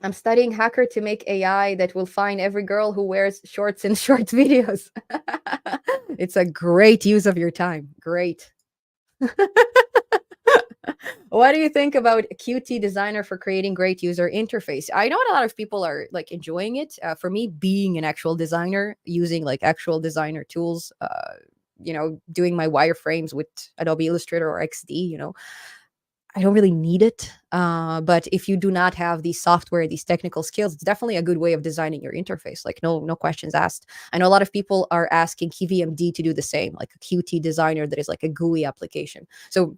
I'm studying hacker to make AI that will find every girl who wears shorts in short videos. It's a great use of your time. Great. What do you think about Qt Designer for creating great user interface? I know a lot of people are like enjoying it. For me, being an actual designer, using like actual designer tools, doing my wireframes with Adobe Illustrator or XD, I don't really need it. But if you do not have the software, these technical skills, it's definitely a good way of designing your interface. Like no questions asked. I know a lot of people are asking KVMD to do the same, like a Qt Designer that is like a GUI application. So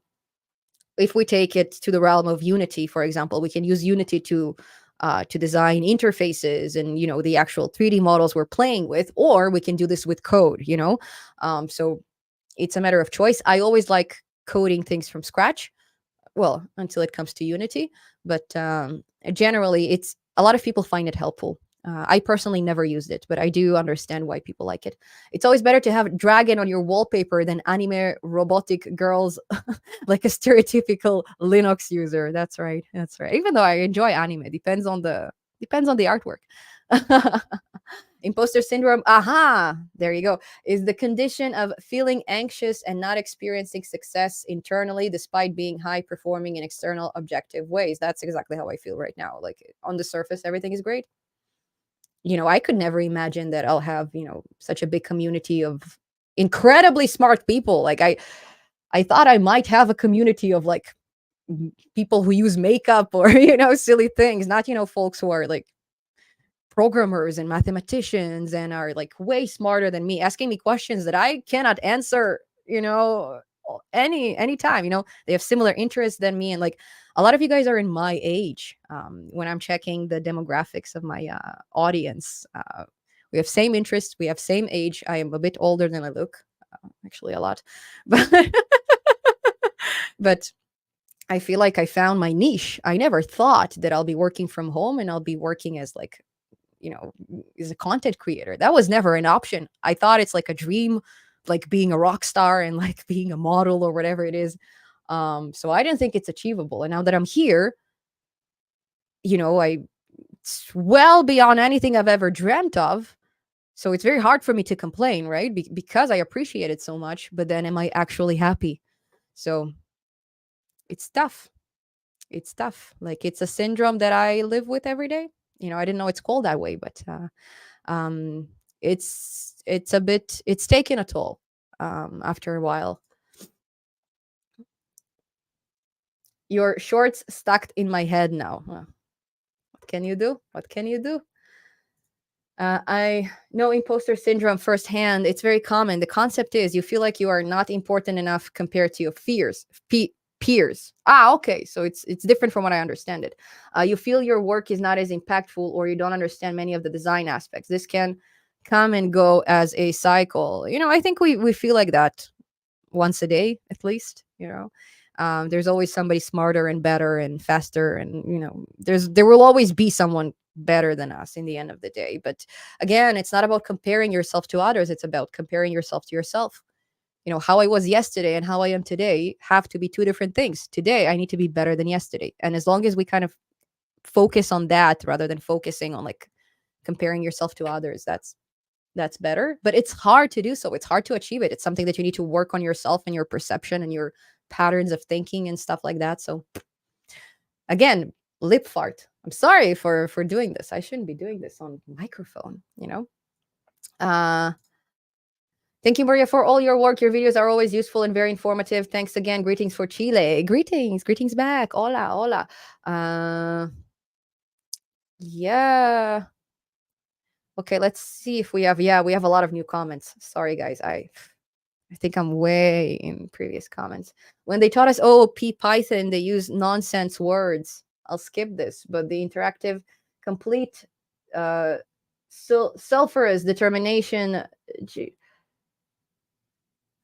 if we take it to the realm of Unity, for example, we can use Unity to design interfaces and the actual 3D models we're playing with, or we can do this with code. So it's a matter of choice. I always like coding things from scratch, well, until it comes to Unity, but generally it's a lot of people find it helpful. I personally never used it, but I do understand why people like it. It's always better to have dragon on your wallpaper than anime robotic girls like a stereotypical Linux user. That's right. That's right. Even though I enjoy anime, depends on the artwork. Imposter syndrome, aha, there you go, is the condition of feeling anxious and not experiencing success internally despite being high performing in external objective ways. That's exactly how I feel right now. Like on the surface, everything is great. I could never imagine that I'll have, such a big community of incredibly smart people. Like I thought I might have a community of like people who use makeup or, silly things, not, folks who are like programmers and mathematicians and are like way smarter than me, asking me questions that I cannot answer, any time. They have similar interests than me, and like a lot of you guys are in my age. When I'm checking the demographics of my audience, we have same interests, we have same age. I am a bit older than I look, actually a lot, but but I feel like I found my niche. I never thought that I'll be working from home and I'll be working as like, as a content creator. That was never an option. I thought it's like a dream, like being a rock star and like being a model or whatever it is. So I didn't think it's achievable. And now that I'm here, it's well beyond anything I've ever dreamt of. So it's very hard for me to complain, right? Because I appreciate it so much, but then am I actually happy? So it's tough. It's tough. Like it's a syndrome that I live with every day. I didn't know it's called that way, but um, it's a bit. It's taken a toll after a while. Your shorts stuck in my head now. What can you do? What can you do? I know imposter syndrome firsthand. It's very common. The concept is you feel like you are not important enough compared to your peers. Okay, so it's different from what I understand it. You feel your work is not as impactful, or you don't understand many of the design aspects. This can come and go as a cycle. I think we feel like that once a day at least. There's always somebody smarter and better and faster, and there will always be someone better than us in the end of the day. But again, it's not about comparing yourself to others, it's about comparing yourself to yourself. How I was yesterday and how I am today have to be two different things. Today I need to be better than yesterday, and as long as we kind of focus on that rather than focusing on like comparing yourself to others, that's better. But it's hard to do so. It's hard to achieve it. It's something that you need to work on yourself and your perception and your patterns of thinking and stuff like that. So again, lip fart. I'm sorry for doing this. I shouldn't be doing this on microphone. Uh Thank you, Maria, for all your work. Your videos are always useful and very informative. Thanks again. Greetings for Chile. Greetings back. Hola, hola. Yeah. Okay, let's see if we have. Yeah, we have a lot of new comments. Sorry, guys. I think I'm way in previous comments. When they taught us OOP Python, they use nonsense words. I'll skip this, but the interactive, complete, sulfurous determination.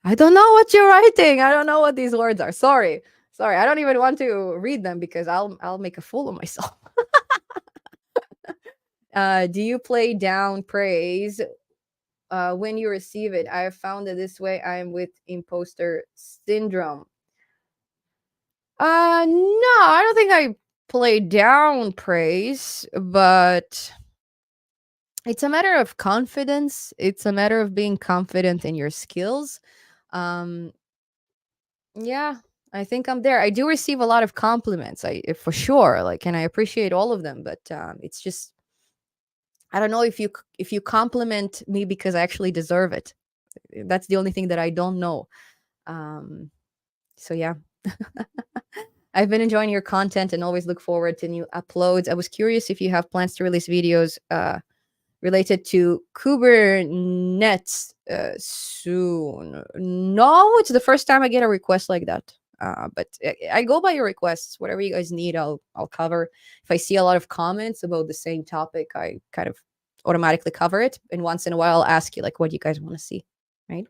I don't know what you're writing. I don't know what these words are. Sorry. I don't even want to read them because I'll make a fool of myself. Do you play down praise when you receive it? I have found that this way I am with imposter syndrome. No, I don't think I play down praise, but it's a matter of confidence. It's a matter of being confident in your skills. Um, yeah, I think I'm there. I do receive a lot of compliments, for sure, like, and I appreciate all of them. But it's just, I don't know if you compliment me because I actually deserve it. That's the only thing that I don't know. So yeah. I've been enjoying your content and always look forward to new uploads. I was curious if you have plans to release videos related to Kubernetes soon. No, it's the first time I get a request like that. But I go by your requests. Whatever you guys need, I'll cover. If I see a lot of comments about the same topic, I kind of automatically cover it. And once in a while, I'll ask you like, what do you guys want to see, right?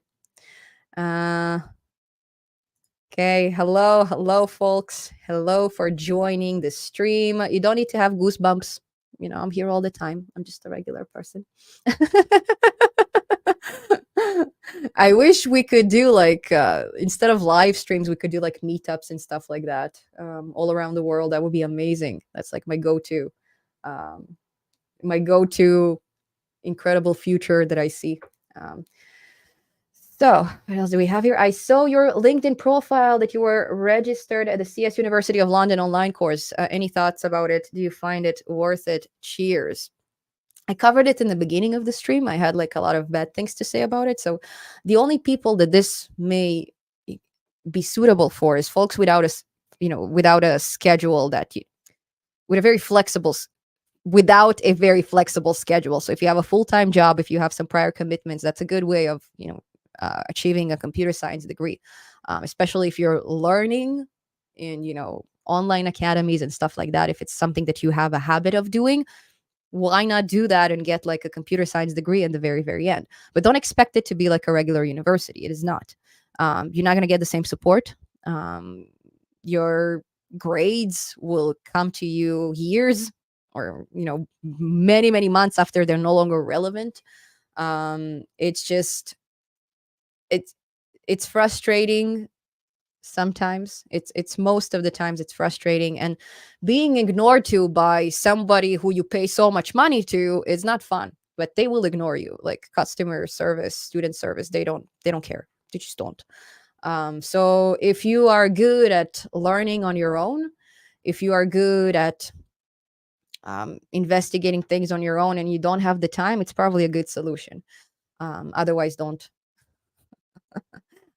Okay, hello, folks. Hello for joining the stream. You don't need to have goosebumps. I'm here all the time. I'm just a regular person. I wish we could do like instead of live streams, we could do like meetups and stuff like that all around the world. That would be amazing. That's like my go-to, incredible future that I see. So what else do we have here? I saw your LinkedIn profile that you were registered at the CS University of London online course. Any thoughts about it? Do you find it worth it? Cheers. I covered it in the beginning of the stream. I had like a lot of bad things to say about it. So the only people that this may be suitable for is folks without a schedule with a very flexible without a very flexible schedule. So if you have a full-time job, if you have some prior commitments, that's a good way of, achieving a computer science degree, especially if you're learning in, online academies and stuff like that, if it's something that you have a habit of doing, why not do that and get like a computer science degree in the very, very end? But don't expect it to be like a regular university. It is not. You're not going to get the same support. Your grades will come to you years or, many, many months after they're no longer relevant. It's just, it's, it's frustrating sometimes. It's most of the times it's frustrating, and being ignored to by somebody who you pay so much money to is not fun. But they will ignore you, like customer service, student service. They don't care. They just don't. So if you are good at learning on your own, if you are good at investigating things on your own and you don't have the time, it's probably a good solution. Otherwise don't.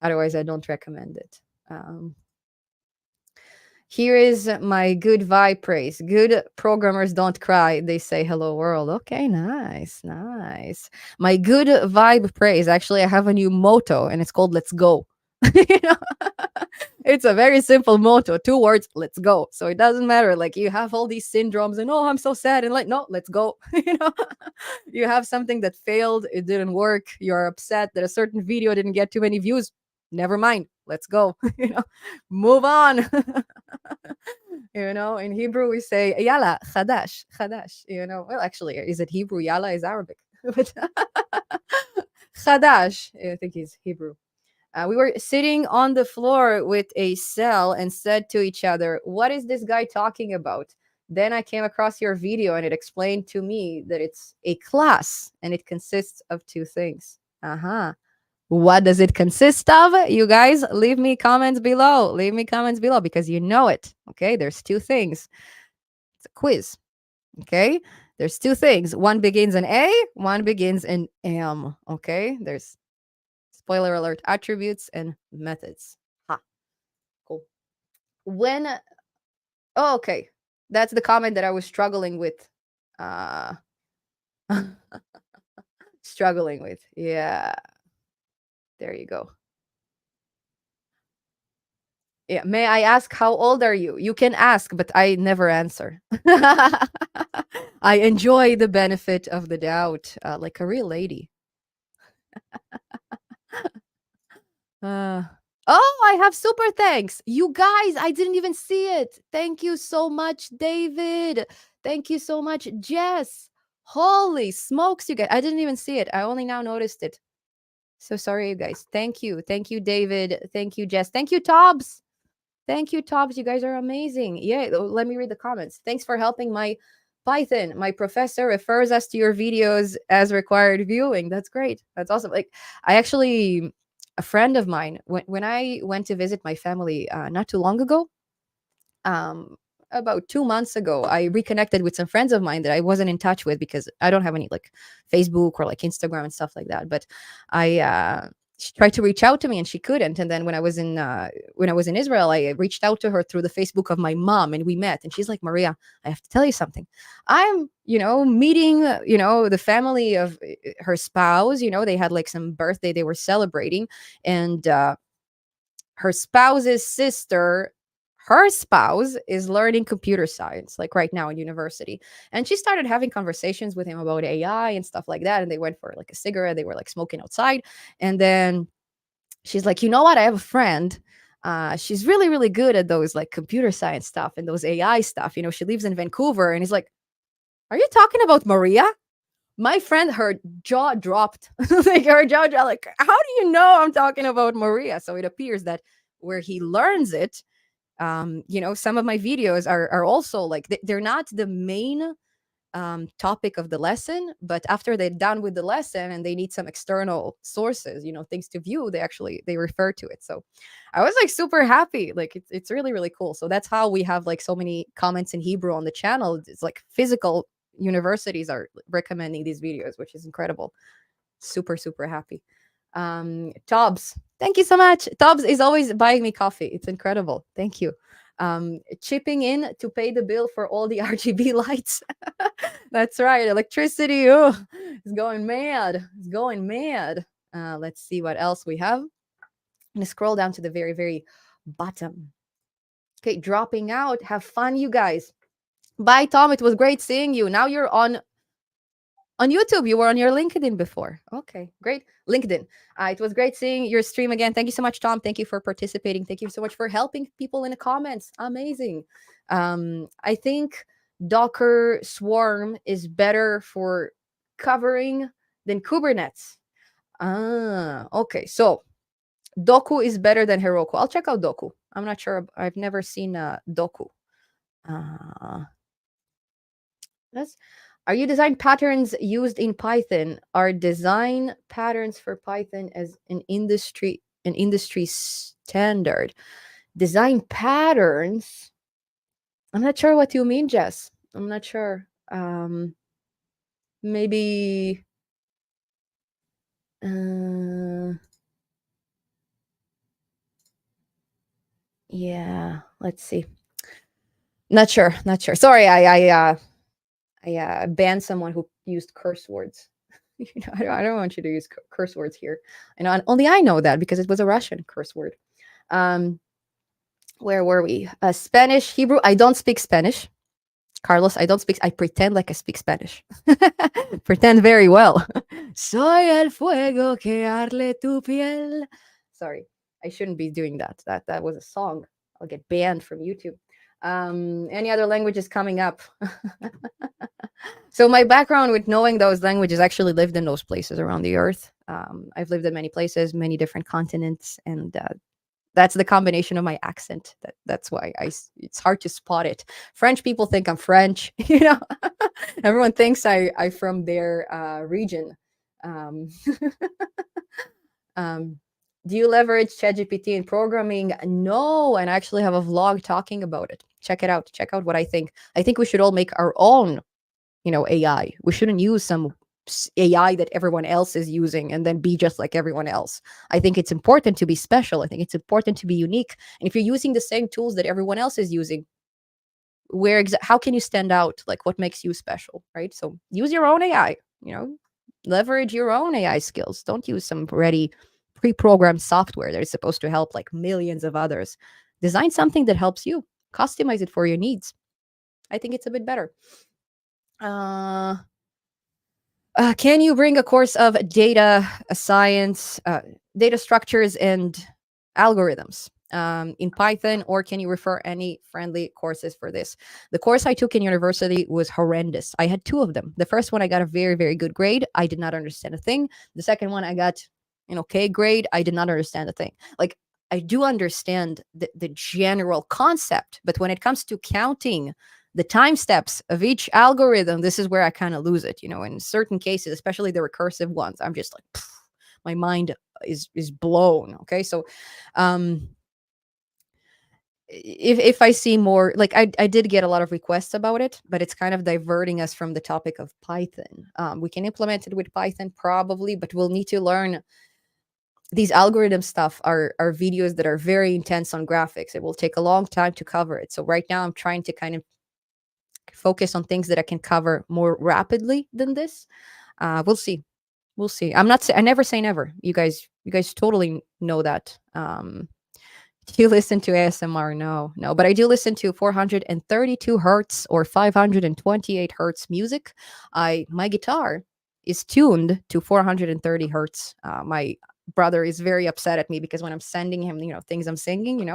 Otherwise I don't recommend it. Here is my good vibe praise. Good programmers don't cry. They say hello world. Okay, nice, nice. My good vibe praise. Actually, I have a new motto and it's called let's go. You know? It's a very simple motto. 2 words, let's go. So it doesn't matter. Like you have all these syndromes and oh, I'm so sad. And like, no, let's go. You have something that failed, it didn't work. You're upset that a certain video didn't get too many views. Never mind. Let's go. Move on. In Hebrew we say yalla, chadash, chadash. Well, actually, is it Hebrew? Yalla is Arabic. But chadash, I think is Hebrew. We were sitting on the floor with a cell and said to each other, what is this guy talking about? Then I came across your video and it explained to me that it's a class and it consists of 2 things. Uh-huh. What does it consist of? You guys, leave me comments below. Leave me comments below because you know it. Okay, there's 2 things. It's a quiz. Okay, there's 2 things. One begins in A, one begins in M. Okay, there's spoiler alert, attributes and methods. Ha, cool. Oh, okay, that's the comment that I was struggling with. Struggling with. Yeah, there you go. Yeah. May I ask how old are you? You can ask, but I never answer. I enjoy the benefit of the doubt, like a real lady. Uh, oh, I have super thanks. You guys, I didn't even see it. Thank you so much, David. Thank you so much, Jess. Holy smokes, you guys. I didn't even see it. I only now noticed it. So sorry, you guys. Thank you. Thank you, David. Thank you, Jess. Thank you, Tobbs. Thank you, Tobbs. You guys are amazing. Yeah, let me read the comments. Thanks for helping my Python. My professor refers us to your videos as required viewing. That's great. That's awesome. Like, I actually, a friend of mine, when I went to visit my family not too long ago, um, about 2 months ago, I reconnected with some friends of mine that I wasn't in touch with because I don't have any like Facebook or like Instagram and stuff like that. But she tried to reach out to me and she couldn't. And then when I was in Israel, I reached out to her through the Facebook of my mom and we met. And she's like, Maria, I have to tell you something. I'm meeting the family of her spouse. They had like some birthday they were celebrating, and her spouse's sister, her spouse is learning computer science like right now in university, and she started having conversations with him about AI and stuff like that, and they went for like a cigarette, they were like smoking outside, and then she's like, you know what, I have a friend, she's really really good at those like computer science stuff and those AI stuff, she lives in Vancouver. And he's like, are you talking about Maria? My friend, her jaw dropped. Like her jaw dropped. Like, how do you know I'm talking about Maria? So it appears that where he learns it, some of my videos are also like they're not the main topic of the lesson, but after they're done with the lesson and they need some external sources, things to view, they refer to it. So I was like super happy. Like it's really really cool. So that's how we have like so many comments in Hebrew on the channel. It's like physical universities are recommending these videos, which is incredible. Super super happy. Tobbs, thank you so much. Tobbs is always buying me coffee. It's incredible. Thank you. Chipping in to pay the bill for all the RGB lights. That's right. Electricity, oh, it's going mad. It's going mad. Let's see what else we have. I'm gonna scroll down to the very very bottom. Okay, dropping out. Have fun, you guys. Bye, Tom. It was great seeing you. Now you're on YouTube. You were on your LinkedIn before. Okay, great. LinkedIn. It was great seeing your stream again. Thank you so much, Tom. Thank you for participating. Thank you so much for helping people in the comments. Amazing. I think Docker Swarm is better for covering than Kubernetes. Okay. So Doku is better than Heroku. I'll check out Doku. I'm not sure. I've never seen Doku. Uh, That's are you design patterns used in Python? Are design patterns for Python as an industry standard? Design patterns? I'm not sure what you mean, Jess. I'm not sure. Maybe uh yeah, let's see. Not sure, not sure. Sorry, I banned someone who used curse words. I don't want you to use curse words here. And only I know that because it was a Russian curse word. Um, where were we? Spanish, Hebrew. I don't speak Spanish. Carlos, I don't speak. I pretend like I speak Spanish. Pretend very well. Soy el fuego que arde tu piel. Sorry, I shouldn't be doing that. That was a song. I'll get banned from YouTube. Any other languages coming up? So my background with knowing those languages, actually lived in those places around the earth. I've lived in many places, many different continents, and that's the combination of my accent. That's why it's hard to spot it. French people think I'm French. Everyone thinks I from their region. Um, um, do you leverage ChatGPT in programming? No, and I actually have a vlog talking about it. Check it out. Check out what I think. I think we should all make our own AI. We shouldn't use some AI that everyone else is using and then be just like everyone else. I think it's important to be special. I think it's important to be unique. And if you're using the same tools that everyone else is using, how can you stand out? Like, what makes you special, right? So use your own AI, leverage your own AI skills. Don't use some ready pre-programmed software that is supposed to help like millions of others. Design something that helps you. Customize it for your needs. I think it's a bit better. uh can you bring a course of data science, data structures, and algorithms in Python, or can you refer any friendly courses for this? The course I took in university was horrendous. I had two of them. The first one, I got a very, very good grade. I did not understand a thing. The second one, I got an okay grade. I did not understand a thing. Like, I do understand the general concept, but when it comes to counting the time steps of each algorithm, this is where I kind of lose it. In certain cases, especially the recursive ones, I'm just like, pff, my mind is blown. Okay, so um if I see more, like, I did get a lot of requests about it, but it's kind of diverting us from the topic of Python. We can implement it with Python probably, but we'll need to learn these algorithm stuff. Are videos that are very intense on graphics. It will take a long time to cover it. So right now I'm trying to kind of focus on things that I can cover more rapidly than this. We'll see. We'll see. I never say never. You guys totally know that. Do you listen to ASMR? No, no. But I do listen to 432 hertz or 528 hertz music. My guitar is tuned to 430 hertz. My brother is very upset at me because when I'm sending him, things I'm singing,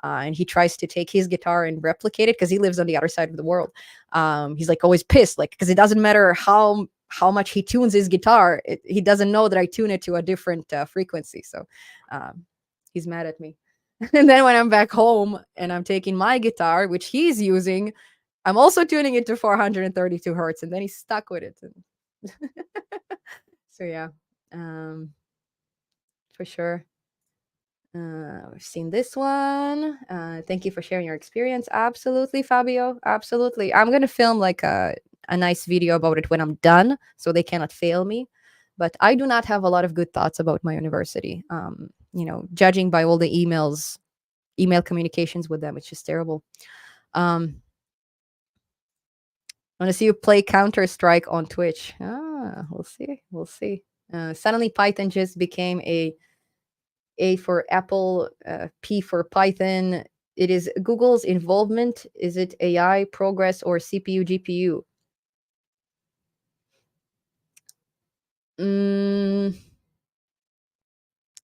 and he tries to take his guitar and replicate it because he lives on the other side of the world. He's like always pissed, like, because it doesn't matter how much he tunes his guitar, he doesn't know that I tune it to a different frequency. So he's mad at me. And then when I'm back home and I'm taking my guitar, which he's using, I'm also tuning it to 432 hertz, and then he's stuck with it. So yeah, um, for sure. We've seen this one. Thank you for sharing your experience. Absolutely, Fabio. Absolutely. I'm gonna film like a nice video about it when I'm done, so they cannot fail me. But I do not have a lot of good thoughts about my university. Judging by all the email communications with them, it's just terrible. I want to see you play Counter Strike on Twitch. We'll see. We'll see. Suddenly, Python just became a for Apple, P for Python. It is Google's involvement. Is it AI, progress, or CPU, GPU? Mm,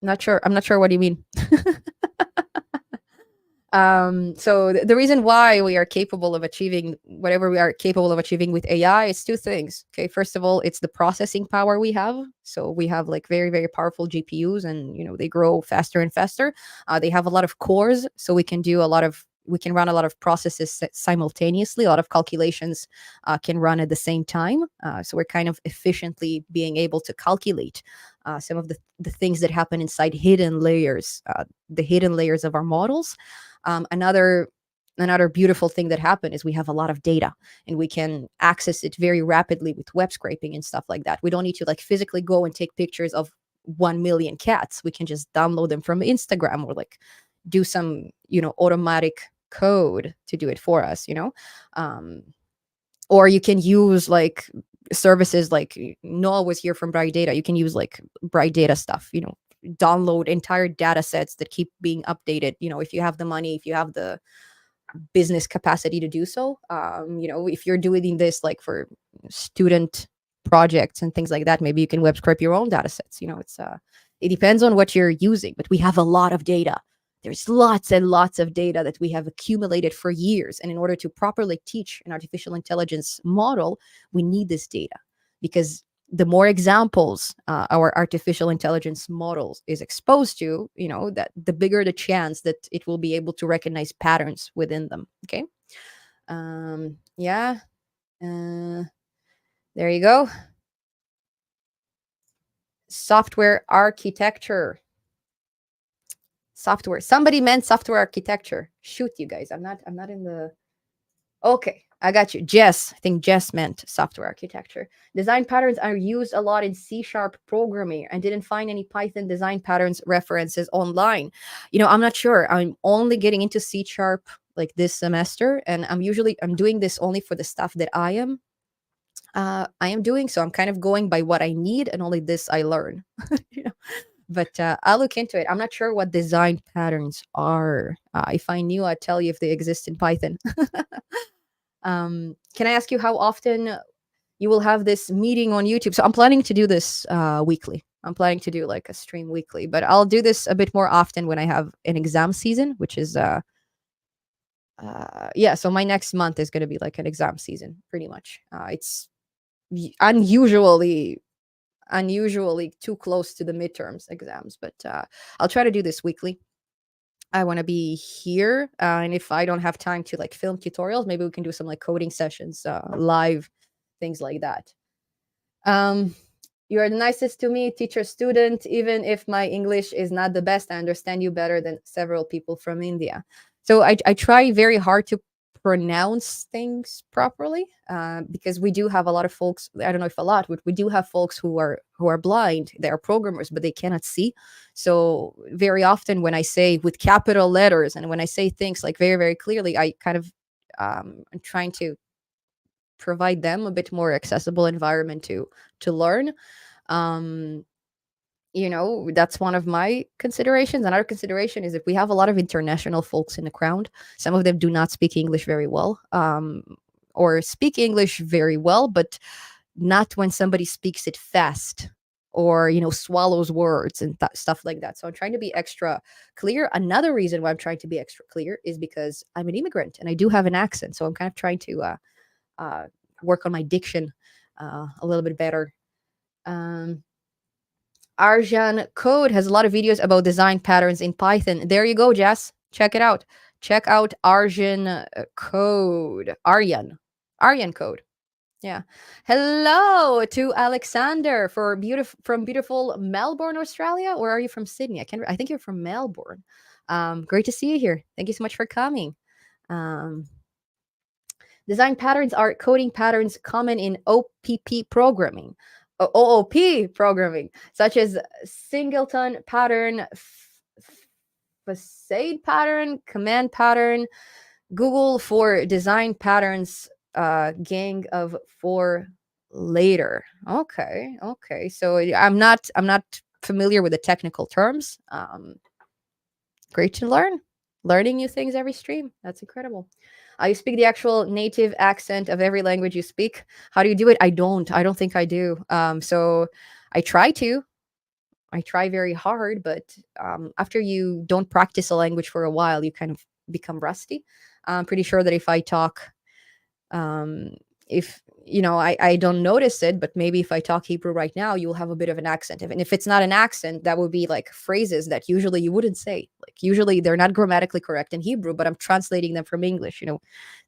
not sure. I'm not sure what you mean. So the reason why we are capable of achieving whatever we are capable of achieving with AI is two things. Okay, first of all, it's the processing power we have. So we have like very very powerful GPUs, and they grow faster and faster. They have a lot of cores, so we can run a lot of processes simultaneously. A lot of calculations can run at the same time. So we're kind of efficiently being able to calculate some of the things that happen inside the hidden layers of our models. Another beautiful thing that happened is we have a lot of data, and we can access it very rapidly with web scraping and stuff like that. We don't need to like physically go and take pictures of 1 million cats. We can just download them from Instagram, or like do some automatic code to do it for us. Um, or you can use like services like Noah was here from Bright Data. You can use like Bright Data stuff, download entire data sets that keep being updated. If you have the money, if you have the business capacity to do so. If you're doing this like for student projects and things like that, maybe you can web scrape your own data sets. It depends on what you're using, but we have a lot of data. There's lots and lots of data that we have accumulated for years. And in order to properly teach an artificial intelligence model, we need this data, because the more examples our artificial intelligence models is exposed to, that the bigger the chance that it will be able to recognize patterns within them. Okay. Yeah. There you go. Software architecture. Software. Somebody meant software architecture. Shoot, you guys. I'm not in the. Okay, I got you. Jess, I think Jess meant software architecture. Design patterns are used a lot in C# programming, and didn't find any Python design patterns references online. I'm not sure. I'm only getting into C# like this semester, and I'm doing this only for the stuff that I am doing. So I'm kind of going by what I need, and only this I learn. you know? But I'll look into it. I'm not sure what design patterns are. If I knew, I'd tell you if they exist in Python. Can I ask you how often you will have this meeting on YouTube? So I'm planning to do this weekly. I'm planning to do like a stream weekly, but I'll do this a bit more often when I have an exam season, which is yeah. So my next month is going to be like an exam season, pretty much. It's unusually too close to the midterms exams, but I'll try to do this weekly. I want to be here, and if I don't have time to like film tutorials, maybe we can do some like coding sessions, live, things like that. um you are the nicest to me, teacher student. Even if my English is not the best, I understand you better than several people from India. So I try very hard to pronounce things properly, because we do have a lot of folks. I don't know if a lot, but we do have folks who are blind. They are programmers, but they cannot see. So very often when I say with capital letters, and when I say things like very very clearly, I kind of I'm trying to provide them a bit more accessible environment to learn. um that's one of my considerations. Another consideration is if we have a lot of international folks in the crowd, some of them do not speak English very well, or speak English very well, but not when somebody speaks it fast, or swallows words and stuff like that. So I'm trying to be extra clear. Another reason why I'm trying to be extra clear is because I'm an immigrant and I do have an accent, so I'm kind of trying to uh, work on my diction a little bit better. Um, Arjan Code has a lot of videos about design patterns in Python. There you go, Jess. Check it out. Check out Arjan Code. Aryan Code. Yeah. Hello to Alexander from beautiful Melbourne, Australia. Or are you from Sydney? I think you're from Melbourne. Great to see you here. Thank you so much for coming. Um, Design patterns are coding patterns common in OPP programming, OOP programming, such as singleton pattern, facade pattern, command pattern. Google for design patterns, gang of four later. Okay, okay. So I'm not familiar with the technical terms. Great to learn. learning new things every stream. That's incredible. You speak the actual native accent of every language you speak. How do you do it? I don't think I do. So I try to. I try very hard, but after you don't practice a language for a while, you kind of become rusty. I'm pretty sure that if I talk, um, if I don't notice it, but maybe if I talk Hebrew right now, you'll have a bit of an accent. And if it's not an accent, that would be like phrases that usually you wouldn't say. Like usually they're not grammatically correct in Hebrew, but I'm translating them from English,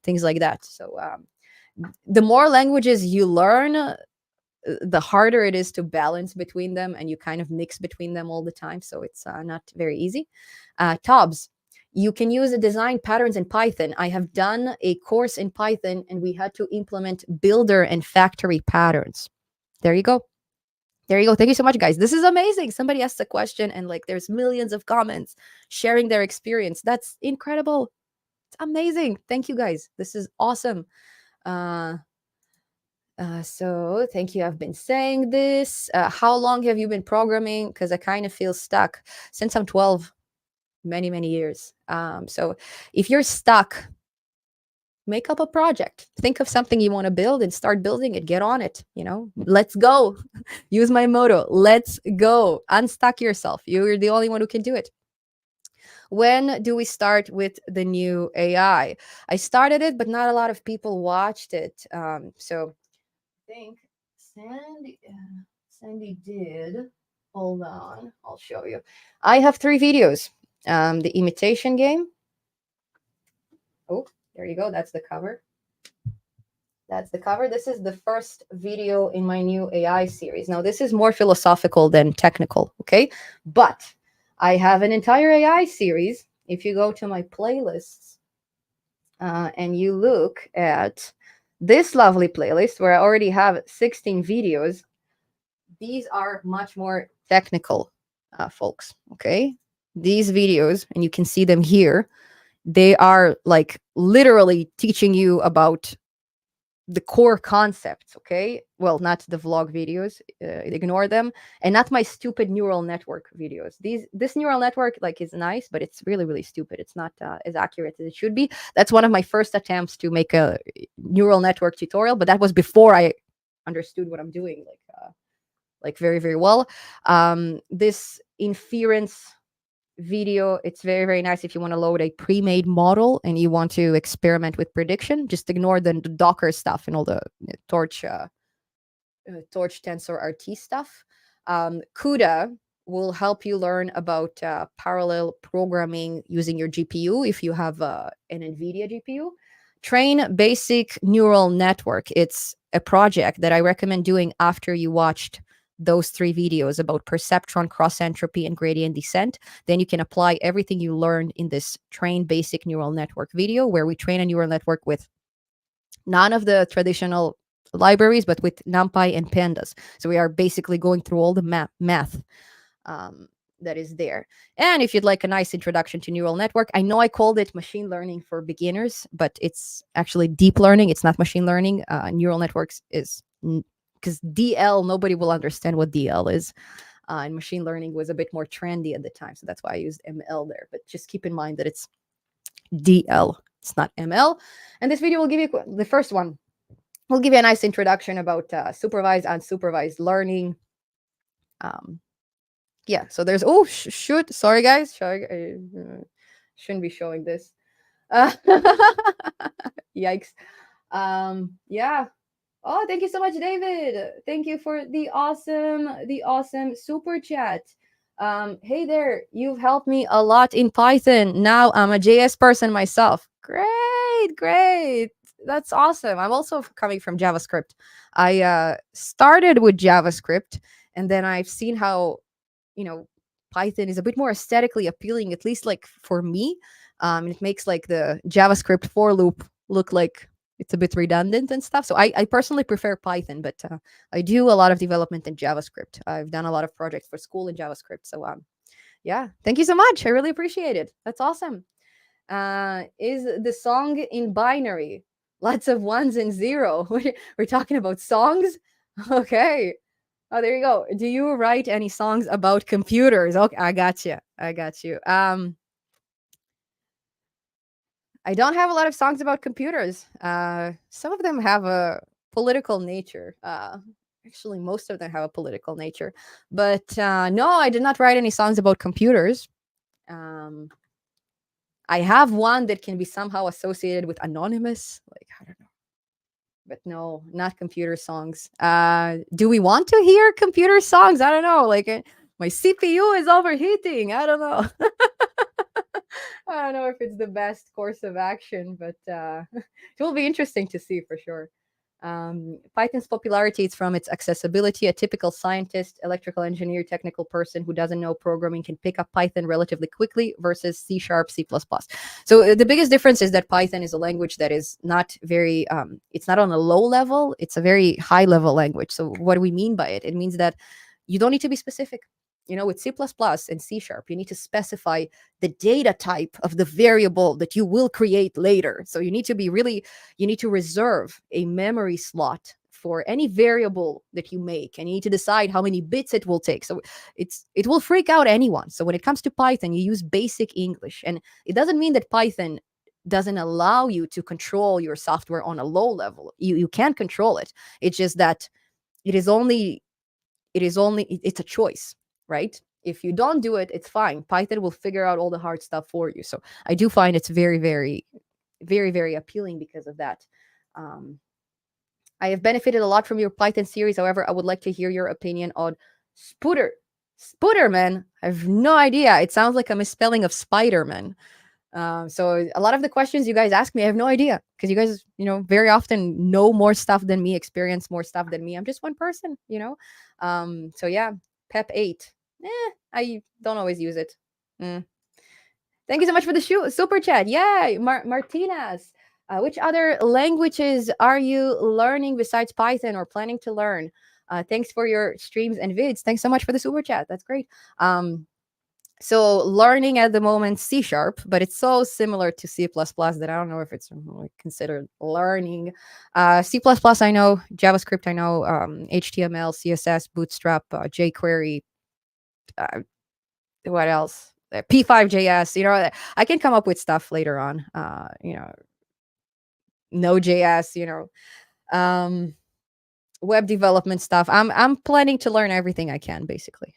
things like that. So the more languages you learn, the harder it is to balance between them, and you kind of mix between them all the time, so it's not very easy. Tobs, you can use design patterns in Python. I have done a course in Python and we had to implement builder and factory patterns. There you go. There you go. Thank you so much, guys. This is amazing. Somebody asked a question and like there's millions of comments sharing their experience. That's incredible. It's amazing. Thank you, guys. This is awesome. uh so thank you. I've been saying this. How long have you been programming? Because I kind of feel stuck since I'm 12, many, many years. So if you're stuck, make up a project. Think of something you want to build and start building it. Get on it. Let's go. Use my motto. Let's go. Unstuck yourself. You're the only one who can do it. When do we start with the new AI? I started it, but not a lot of people watched it. So think Sandy did. Hold on, I'll show you. I have 3 videos. The imitation game. Oh, there you go. That's the cover. That's the cover. This is the first video in my new AI series. Now, this is more philosophical than technical, okay? But I have an entire AI series. If you go to my playlists and you look at this lovely playlist where I already have 16 videos, these are much more technical, folks. Okay, these videos, and you can see them here, they are like literally teaching you about the core concepts. Okay, well, not the vlog videos, ignore them, and not my stupid neural network videos. This neural network like is nice, but it's really, really stupid. It's not as accurate as it should be. That's one of my first attempts to make a neural network tutorial, but that was before I understood what I'm doing like very, very well. This inference video, it's very, very nice if you want to load a pre-made model and you want to experiment with prediction. Just ignore the Docker stuff and all the Torch Tensor RT stuff. CUDA will help you learn about parallel programming using your GPU if you have an NVIDIA GPU. Train Basic Neural Network. It's a project that I recommend doing after you watched those 3 videos about perceptron, cross entropy, and gradient descent. Then you can apply everything you learned in this Train Basic Neural Network video, where we train a neural network with none of the traditional libraries, but with NumPy and Pandas. So we are basically going through all the math that is there. And if you'd like a nice introduction to neural network, I know I called it machine learning for beginners, but it's actually deep learning. It's not machine learning. Neural networks is because DL, nobody will understand what DL is. And machine learning was a bit more trendy at the time. So that's why I used ML there. But just keep in mind that it's DL. It's not ML. And this video will give you the first one. We'll give you a nice introduction about supervised, unsupervised learning. Yeah, so there's, oh, shoot. Sorry, guys. Shouldn't be showing this. Yikes. Yeah. Oh, thank you so much, David. Thank you for the awesome super chat. Hey there, you've helped me a lot in Python. Now I'm a JS person myself. Great. That's awesome. I'm also coming from JavaScript. I started with JavaScript, and then I've seen how, Python is a bit more aesthetically appealing, at least like for me. It makes like the JavaScript for loop look like it's a bit redundant and stuff. So I personally prefer Python, but I do a lot of development in JavaScript. I've done a lot of projects for school in JavaScript. So yeah, thank you so much. I really appreciate it. That's awesome. Is the song in binary? Lots of ones and zero. We're talking about songs? Okay. Oh, there you go. Do you write any songs about computers? Okay, I got you. I don't have a lot of songs about computers. Some of them have a political nature. Actually, most of them have a political nature. But no, I did not write any songs about computers. Um, I have one that can be somehow associated with anonymous. Like, I don't know. But no, not computer songs. Do we want to hear computer songs? I don't know. Like, my CPU is overheating. I don't know. I don't know if it's the best course of action, but it will be interesting to see for sure. Python's popularity is from its accessibility. A typical scientist, electrical engineer, technical person who doesn't know programming can pick up Python relatively quickly versus C sharp, C++. So the biggest difference is that Python is a language that is not very, it's not on a low level, it's a very high level language. So what do we mean by it? It means that you don't need to be specific. You know, with C++ and C sharp, you need to specify the data type of the variable that you will create later. So you need to be really, you need to reserve a memory slot for any variable that you make, and you need to decide how many bits it will take. So it will freak out anyone. So when it comes to Python, you use basic English, and it doesn't mean that Python doesn't allow you to control your software on a low level. You can control it. It's just that it is only it's a choice, right? If you don't do it, it's fine. Python will figure out all the hard stuff for you. So I do find it's very, very, very, very appealing because of that. um, I have benefited a lot from your Python series. However, I would like to hear your opinion on spooter spooderman. I have no idea. It sounds like a misspelling of spider-man. So a lot of the questions you guys ask me, I have no idea, because you guys, very often know more stuff than me, experience more stuff than me. I'm just one person. So yeah, Pep 8. I don't always use it. Mm. Thank you so much for the super chat. Yay, Martinez. Which other languages are you learning besides Python or planning to learn? Thanks for your streams and vids. Thanks so much for the super chat. That's great. So learning at the moment C sharp, but it's so similar to C++ that I don't know if it's considered learning. C++ I know, JavaScript I know, HTML, CSS, Bootstrap, jQuery, what else? P5.js. I can come up with stuff later on. Node.js. Web development stuff. I'm planning to learn everything I can, basically.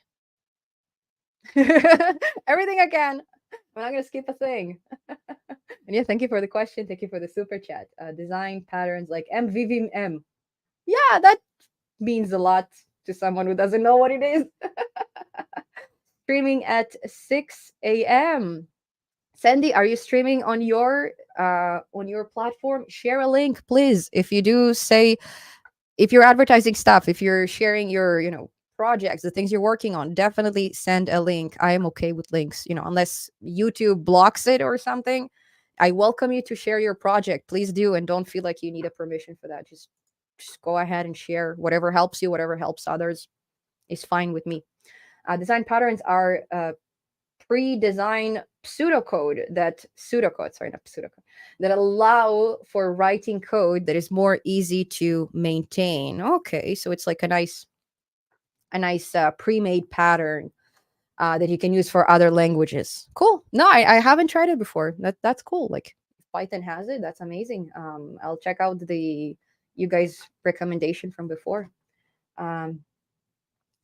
Everything I can. I'm not gonna skip a thing. And yeah, thank you for the question. Thank you for the super chat. Design patterns like MVVM. Yeah, that means a lot to someone who doesn't know what it is. Streaming at 6 a.m. Sandy, are you streaming on your platform? Share a link, please. If you do, say if you're advertising stuff, if you're sharing your, projects, the things you're working on, definitely send a link. I am okay with links, unless YouTube blocks it or something. I welcome you to share your project. Please do, and don't feel like you need a permission for that. Just go ahead and share whatever helps you, whatever helps others is fine with me. Design patterns are pre-design pseudocode that allow for writing code that is more easy to maintain. Okay, so it's like a nice pre-made pattern that you can use for other languages. Cool. No, I haven't tried it before. That's cool. Like, if Python has it, that's amazing. I'll check out you guys' recommendation from before.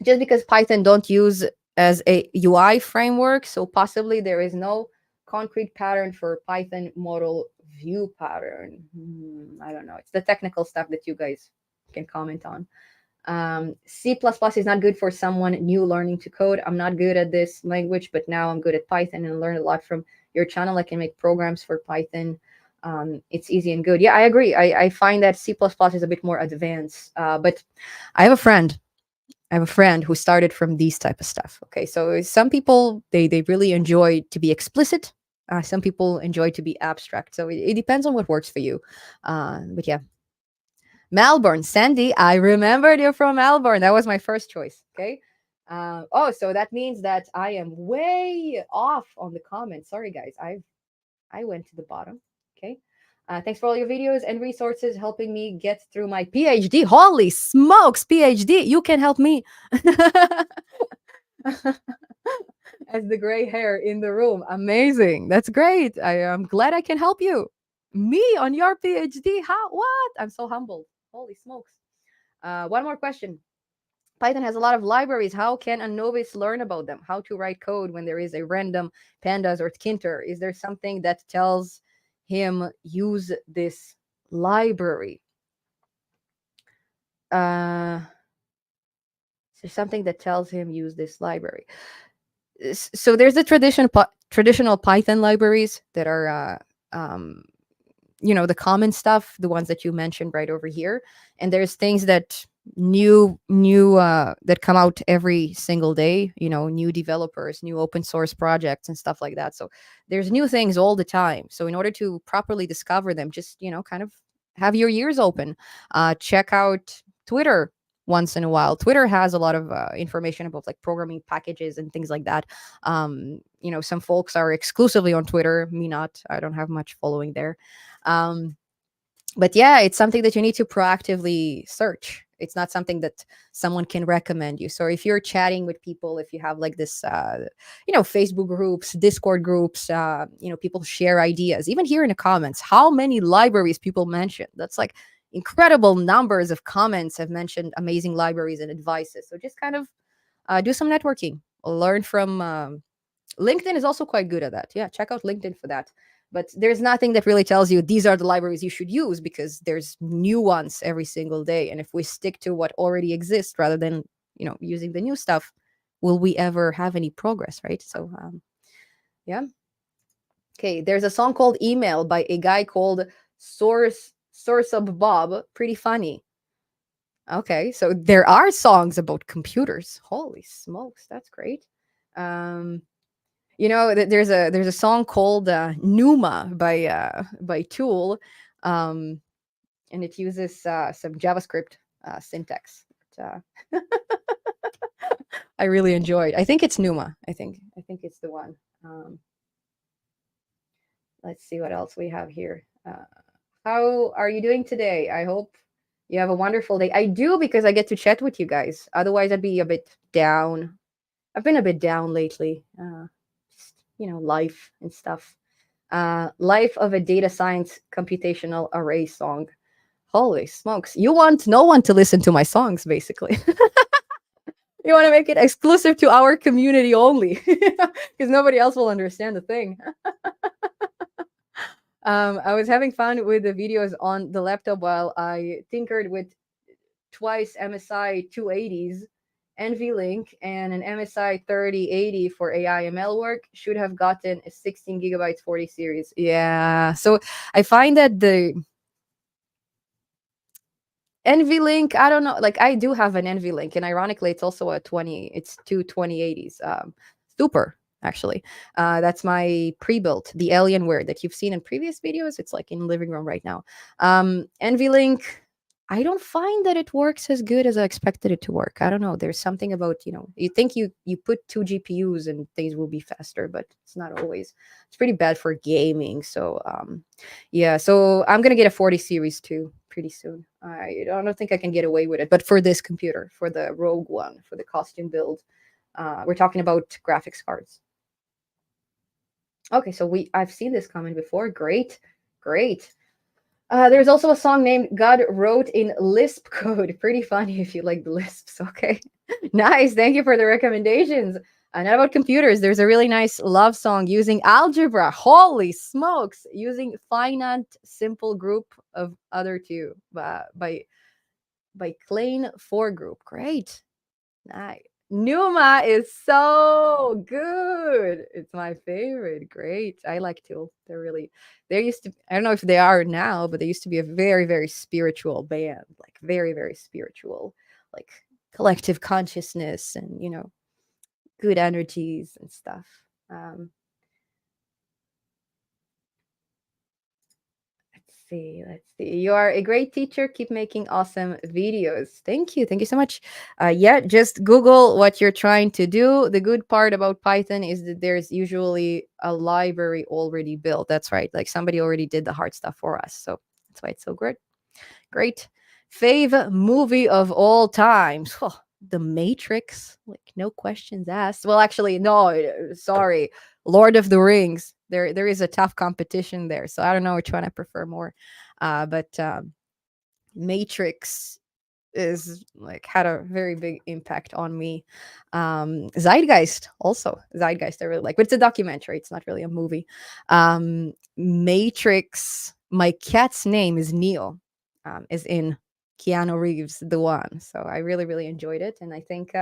Just because Python don't use as a UI framework, so possibly there is no concrete pattern for Python model view pattern. I don't know. It's the technical stuff that you guys can comment on. C++ is not good for someone new learning to code. I'm not good at this language, but now I'm good at Python and learn a lot from your channel. I can make programs for Python. It's easy and good. Yeah, I agree. I find that C++ is a bit more advanced. But I have a friend who started from these type of stuff. Okay, so some people they really enjoy to be explicit. Some people enjoy to be abstract. So it depends on what works for you. But yeah, Melbourne, Sandy, I remembered you're from Melbourne. That was my first choice. Okay. So that means that I am way off on the comments. Sorry, guys. I went to the bottom. Okay. Thanks for all your videos and resources helping me get through my PhD. Holy smokes, PhD! You can help me. as the gray hair in the room. Amazing. That's great. I am glad I can help you. Me on your PhD? How? What? I'm so humbled. Holy smokes. One more question. Python has a lot of libraries. How can a novice learn about them? How to write code when there is a random pandas or tkinter? Is there something that tells him use this library? Is there something that tells him use this library? So there's the traditional Python libraries that are the common stuff, the ones that you mentioned right over here, and there's things that new that come out every single day, new developers, new open source projects and stuff like that. So there's new things all the time. So in order to properly discover them, just kind of have your ears open. Check out Twitter once in a while. Twitter has a lot of information about like programming packages and things like that. Some folks are exclusively on Twitter, me not. I don't have much following there. But yeah, it's something that you need to proactively search. It's not something that someone can recommend you. So if you're chatting with people, if you have like this Facebook groups, Discord groups, people share ideas. Even here in the comments, how many libraries people mention? That's like incredible numbers of comments have mentioned amazing libraries and advices. So just kind of do some networking, learn from LinkedIn is also quite good at that. Yeah, check out LinkedIn for that. But there's nothing that really tells you these are the libraries you should use, because there's new ones every single day. And if we stick to what already exists rather than, using the new stuff, will we ever have any progress, right? So, yeah. Okay, there's a song called Email by a guy called Source of Bob. Pretty funny. Okay, so there are songs about computers. Holy smokes, that's great. There's a song called Numa by Tool, and it uses some JavaScript syntax. I really enjoyed. I think it's Numa. I think it's the one. Let's see what else we have here. How are you doing today? I hope you have a wonderful day. I do, because I get to chat with you guys. Otherwise, I'd be a bit down. I've been a bit down lately. Life and stuff. Life of a Data Science Computational Array song. Holy smokes. You want no one to listen to my songs, basically. You want to make it exclusive to our community only, because nobody else will understand the thing. I was having fun with the videos on the laptop while I tinkered with twice MSI 280s, NVLink, and an MSI 3080 for AI ML work. Should have gotten a 16 gigabytes 40 series. Yeah. So I find that the NVLink, I don't know. Like, I do have an NVLink, and ironically, it's also it's two 2080s. Super, actually. That's my pre-built, the Alienware that you've seen in previous videos. It's like in the living room right now. NVLink, I don't find that it works as good as I expected it to work. I don't know. There's something about, you think you put two GPUs and things will be faster, but it's not always. It's pretty bad for gaming. So, yeah. So I'm going to get a 40 series too pretty soon. I don't think I can get away with it. But for this computer, for the Rogue one, for the costume build, we're talking about graphics cards. Okay, so I've seen this comment before. Great. There's also a song named God Wrote in Lisp Code. Pretty funny if you like the Lisps. Okay. Nice. Thank you for the recommendations. Not about computers. There's a really nice love song using algebra. Holy smokes. Using finite simple group of other two by Klein 4 Group. Great. Nice. Numa is so good. It's my favorite. Great. I like Tool. There used to, I don't know if they are now, but they used to be a very, very spiritual band, like very, very spiritual, like collective consciousness and, good energies and stuff. Let's see. You are a great teacher. Keep making awesome videos. Thank you. Thank you so much. Yeah, just Google what you're trying to do. The good part about Python is that there's usually a library already built. That's right. Like somebody already did the hard stuff for us. So that's why it's so great. Great. Fave movie of all times. Oh, The Matrix, like no questions asked. Well, actually, no, sorry. Lord of the Rings. There is a tough competition there, so I don't know which one I prefer more. But Matrix is like had a very big impact on me. Zeitgeist also. Zeitgeist I really like, but it's a documentary. It's not really a movie. Matrix. My cat's name is Neo. Is in Keanu Reeves, the one. So I really really enjoyed it, and I think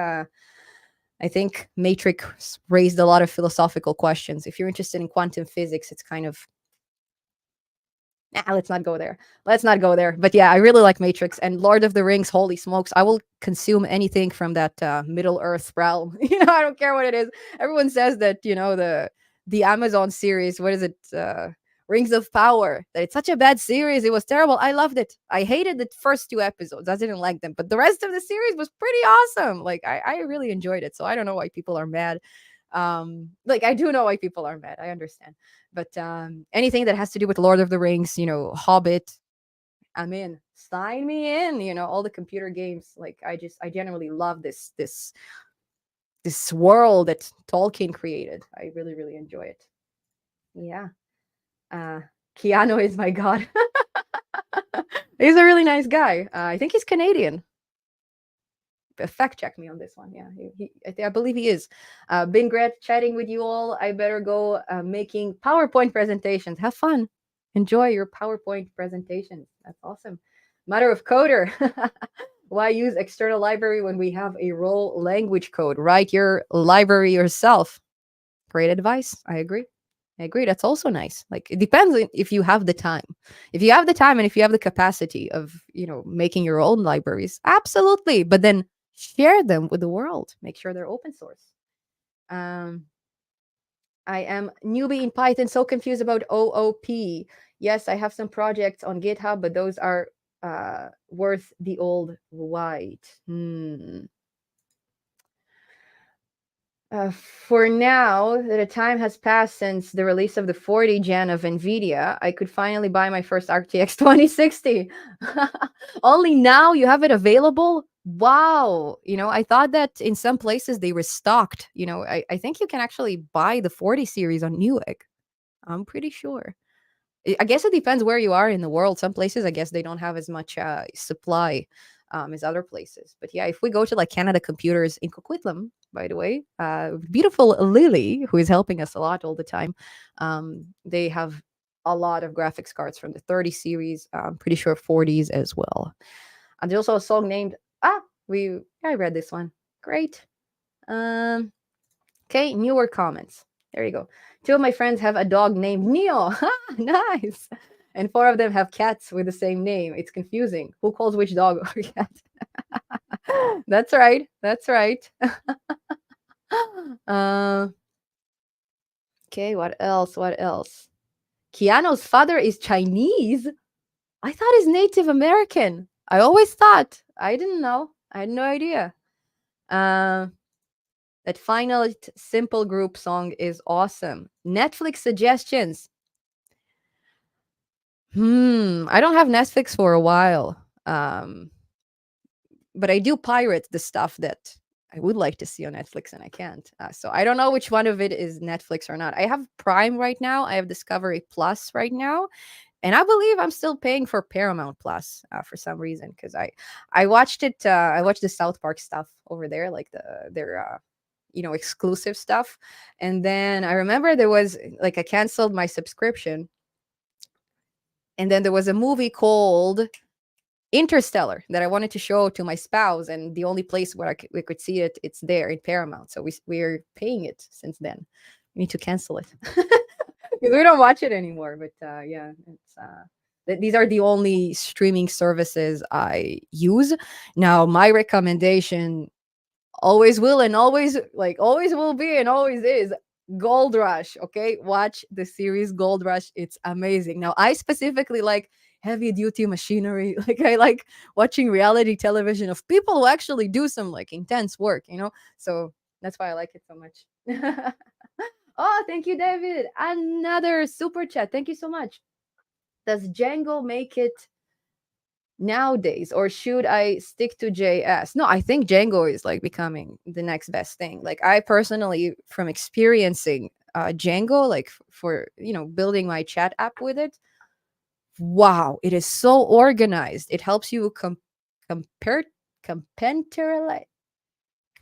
Matrix raised a lot of philosophical questions. If you're interested in quantum physics, it's kind of let's not go there. Let's not go there. But yeah, I really like Matrix and Lord of the Rings. Holy smokes, I will consume anything from that Middle Earth realm. I don't care what it is. Everyone says that the Amazon series. What is it? Rings of Power. That it's such a bad series. It was terrible. I loved it. I hated the first two episodes. I didn't like them, but the rest of the series was pretty awesome. Like I really enjoyed it. So I don't know why people are mad. Like I do know why people are mad. I understand. But anything that has to do with Lord of the Rings, Hobbit, I'm in. Sign me in. All the computer games. Like I genuinely love this world that Tolkien created. I really really enjoy it. Yeah. Uh, Keanu is my god. He's a really nice guy. I think he's Canadian. Fact check me on this one. Yeah, I believe he is. Been great chatting with you all. I better go making PowerPoint presentations. Have fun. Enjoy your PowerPoint presentations. That's awesome. Matter of coder. Why use external library when we have a raw language code? Write your library yourself. Great advice. I agree. I agree. That's also nice. Like it depends if you have the time. If you have the time and if you have the capacity of, making your own libraries, absolutely. But then share them with the world. Make sure they're open source. Um, I am newbie in Python, so confused about OOP. Yes, I have some projects on GitHub, but those are worth the old white. For now that a time has passed since the release of the 40 gen of NVIDIA, I could finally buy my first RTX 2060. Only now you have it available? Wow. I thought that in some places they were stocked. I think you can actually buy the 40 series on Newegg. I'm pretty sure. I guess it depends where you are in the world. Some places, I guess, they don't have as much supply as other places. But yeah, if we go to like Canada Computers in Coquitlam, by the way, beautiful Lily, who is helping us a lot all the time, they have a lot of graphics cards from the 30 series. I'm pretty sure 40s as well. And there's also a song named I read this one. Great. Okay, newer comments. There you go. 2 of my friends have a dog named Neo. Nice. And 4 of them have cats with the same name. It's confusing. Who calls which dog or cat? That's right. That's right. uh, okay, what else? What else? Keanu's father is Chinese. I thought he's Native American. I always thought. I didn't know. I had no idea. That final simple group song is awesome. Netflix suggestions. I don't have Netflix for a while. But I do pirate the stuff that I would like to see on Netflix and I can't. So I don't know which one of it is Netflix or not. I have Prime right now. I have Discovery Plus right now. And I believe I'm still paying for Paramount Plus for some reason because I watched it. I watched the South Park stuff over there, like their exclusive stuff. And then I remember there was like I canceled my subscription, and then there was a movie called Interstellar that I wanted to show to my spouse, and the only place where we could see it, it's there in Paramount. So we're paying it since then. We need to cancel it because we don't watch it anymore. But yeah, it's these are the only streaming services I use. Now, my recommendation always will and always will be and always is Gold Rush. Okay, watch the series Gold Rush. It's amazing. Now, I specifically like heavy duty machinery. Like I like watching reality television of people who actually do some like intense work. So that's why I like it so much. Oh, thank you, David. Another super chat. Thank you so much. Does Django make it nowadays, or should I stick to JS? No, I think Django is like becoming the next best thing. Like I personally, from experiencing Django, like for building my chat app with it, wow, it is so organized. It helps you compare compenterialize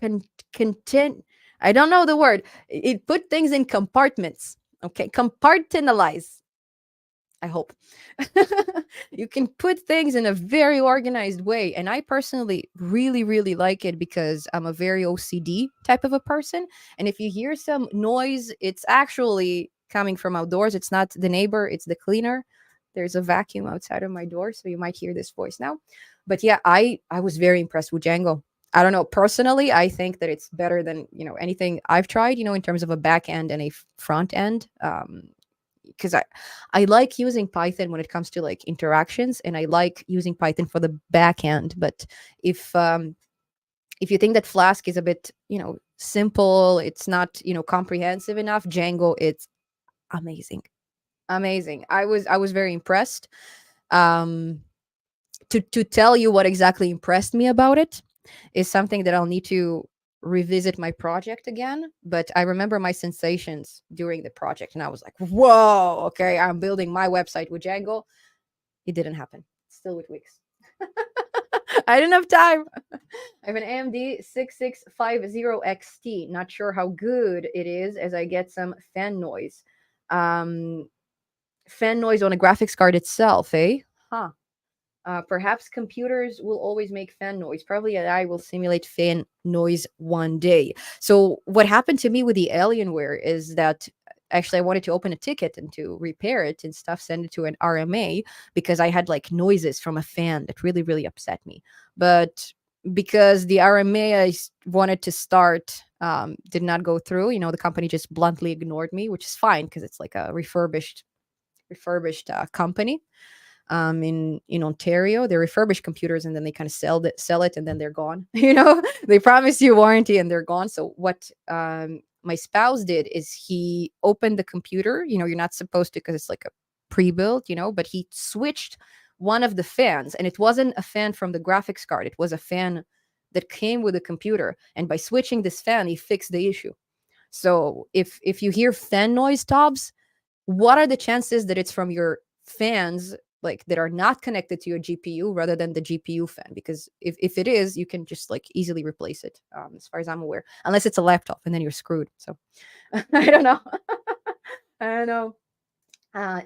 con- content. I don't know the word. It put things in compartments. Okay, compartmentalize. I hope. You can put things in a very organized way. And I personally really, really like it because I'm a very OCD type of a person. And if you hear some noise, it's actually coming from outdoors. It's not the neighbor, it's the cleaner. There's a vacuum outside of my door, so you might hear this voice now. But yeah, I was very impressed with Django. I don't know. Personally, I think that it's better than anything I've tried. In terms of a back end and a front end. Because I like using Python when it comes to like interactions, and I like using Python for the back end. But if um, if you think that Flask is a bit simple, it's not comprehensive enough, Django it's amazing, amazing. I was very impressed. Um, to tell you what exactly impressed me about it is something that I'll need to revisit my project again. But I remember my sensations during the project, and I was like, "Whoa, okay, I'm building my website with Django." It didn't happen. Still with Wix. I didn't have time. I have an AMD 6650 XT. Not sure how good it is, as I get some fan noise. Um, Fan noise on a graphics card itself, eh? Huh. Perhaps computers will always make fan noise. Probably AI will simulate fan noise one day. So, what happened to me with the Alienware is that actually I wanted to open a ticket and to repair it and stuff, send it to an RMA because I had like noises from a fan that really, really upset me. But because the RMA wanted to start did not go through, the company just bluntly ignored me, which is fine because it's like a refurbished company in Ontario. They refurbish computers and then they kind of sell it and then they're gone. They promise you warranty and they're gone. So what my spouse did is he opened the computer. You're not supposed to because it's like a pre-built. But he switched one of the fans, and it wasn't a fan from the graphics card. It was a fan that came with the computer. And by switching this fan, he fixed the issue. So if you hear fan noise, Tobbs, what are the chances that it's from your fans, like that are not connected to your GPU rather than the GPU fan? Because if it is, you can just like easily replace it, as far as I'm aware, unless it's a laptop and then you're screwed. So I don't know. I don't know.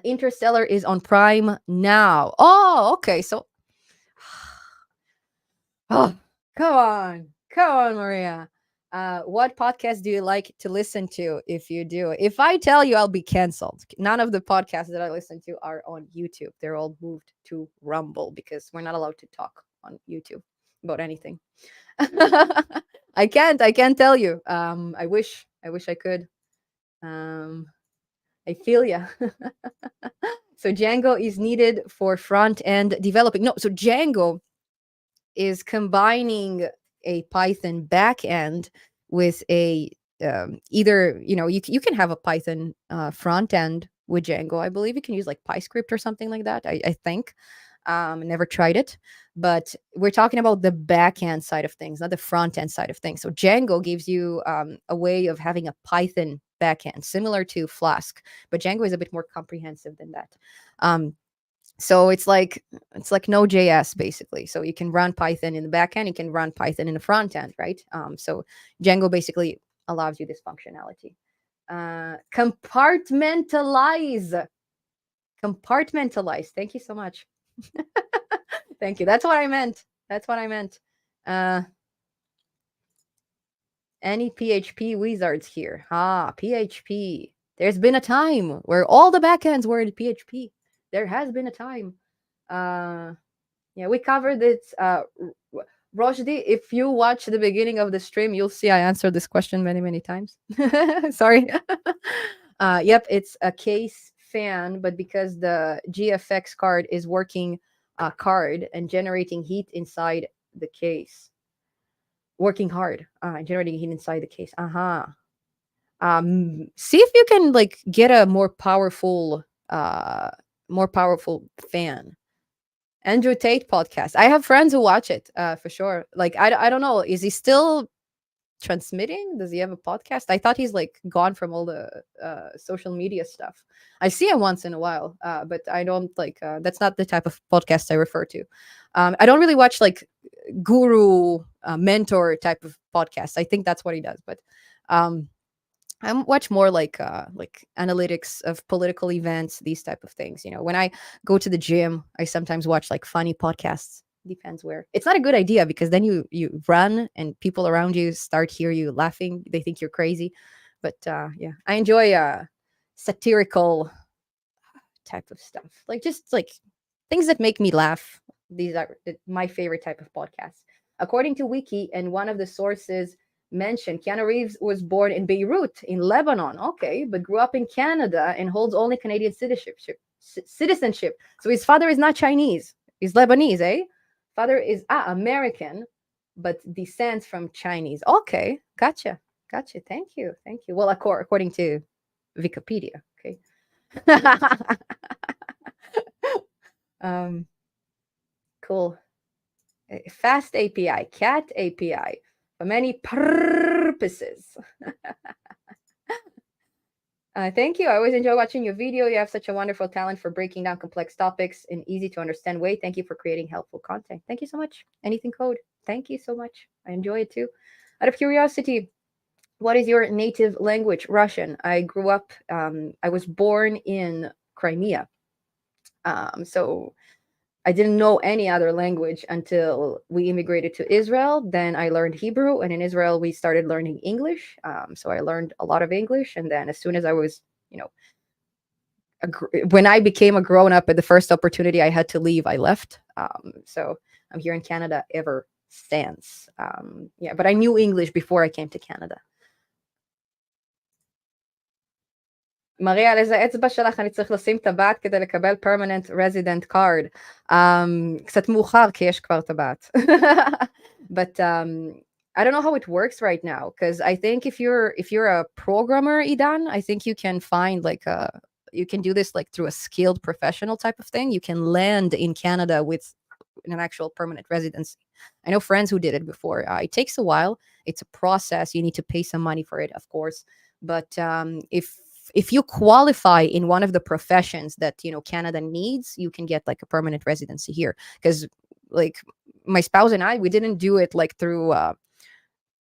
Interstellar is on Prime now. Oh, okay. So oh, come on, Maria. What podcast do you like to listen to? If you do, if I tell you, I'll be canceled. None of the podcasts that I listen to are on YouTube. They're all moved to Rumble because we're not allowed to talk on YouTube about anything. I can't tell you. I wish I could. Um, I feel ya. So Django is needed for front end developing. No, so Django is combining a Python backend with a either you can have a Python front end with Django. I believe you can use like PyScript or something like that. I think. Never tried it, but we're talking about the back end side of things, not the front end side of things. So Django gives you a way of having a Python backend similar to Flask, but Django is a bit more comprehensive than that. So it's like Node.js basically. So you can run Python in the back end, you can run Python in the front end, right? So Django basically allows you this functionality. Compartmentalize. Compartmentalize. Thank you so much. Thank you. That's what I meant. That's what I meant. Uh, any PHP wizards here? PHP. There's been a time where all the backends were in PHP. There has been a time. Uh, Yeah, we covered it. Roshdi, if you watch the beginning of the stream, you'll see I answered this question many, many times. Sorry. Yep, it's a case fan, but because the GFX card is working card and generating heat inside the case, working hard, generating heat inside the case. See if you can like get a more powerful fan Andrew Tate podcast. I have friends who watch it for sure. Like I don't know, is he still transmitting? Does he have a podcast? I thought he's like gone from all the social media stuff. I see him once in a while, but I don't like. That's not the type of podcast I refer to. I don't really watch like guru mentor type of podcasts. I think that's what he does, but um, I watch more like analytics of political events, these type of things. You know, when I go to the gym, I sometimes watch like funny podcasts. Depends where. It's not a good idea because then you run and people around you start hear you laughing. They think you're crazy. But yeah, I enjoy satirical type of stuff. Like just like things that make me laugh. These are my favorite type of podcasts. According to Wiki, and one of the sources mentioned, Keanu Reeves was born in Beirut, in Lebanon, okay, but grew up in Canada and holds only Canadian citizenship. So his father is not Chinese. He's Lebanese, eh? Father is American, but descends from Chinese. Okay, gotcha, gotcha. Thank you. Well, according to Wikipedia, okay. um, cool. Fast API, cat API, for many purposes. Thank you. I always enjoy watching your video. You have such a wonderful talent for breaking down complex topics in easy to understand way. Thank you for creating helpful content. Thank you so much. Anything code. Thank you so much. I enjoy it too. Out of curiosity, what is your native language? Russian. I grew up, I was born in Crimea. So I didn't know any other language until we immigrated to Israel. Then I learned Hebrew, and in Israel we started learning English. So I learned a lot of English, and then as soon as I was, you know, when I became a grown up, at the first opportunity I had to leave, I left. So I'm here in Canada ever since. Yeah, but I knew English before I came to Canada. מריה, על איזה אצבע שלך אני צריך לשים טבעת כדי לקבל permanent resident card. קצת מאוחר, כי יש כבר טבעת. But I don't know how it works right now, because I think if you're a programmer, Idan, I think you can find like you can do this like through a skilled professional type of thing. You can land in Canada with an actual permanent residency. I know friends who did it before. It takes a while. It's a process. You need to pay some money for it, of course. But if you qualify in one of the professions that Canada needs, you can get like a permanent residency here. Because like my spouse and I, we didn't do it like through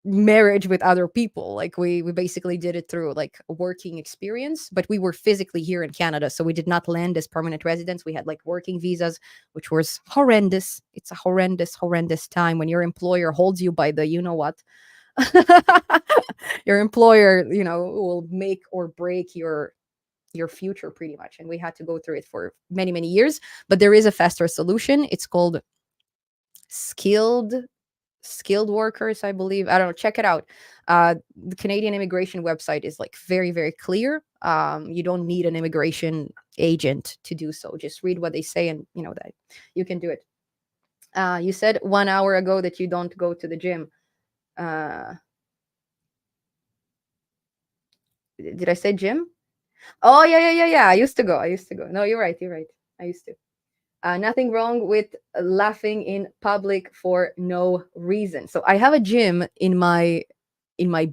marriage with other people. Like we basically did it through like a working experience, but we were physically here in Canada, so we did not land as permanent residents. We had like working visas, which was horrendous. It's a horrendous time when your employer holds you by the what. Your employer will make or break your future pretty much, and we had to go through it for many years. But there is a faster solution. It's called skilled workers, I believe. I don't know, check it out. The Canadian immigration website is like very clear. You don't need an immigration agent to do so. Just read what they say, and that you can do it. You said 1 hour ago that you don't go to the gym. Did I say gym? Oh, yeah. I used to go. No, you're right. I used to. Nothing wrong with laughing in public for no reason. So I have a gym in my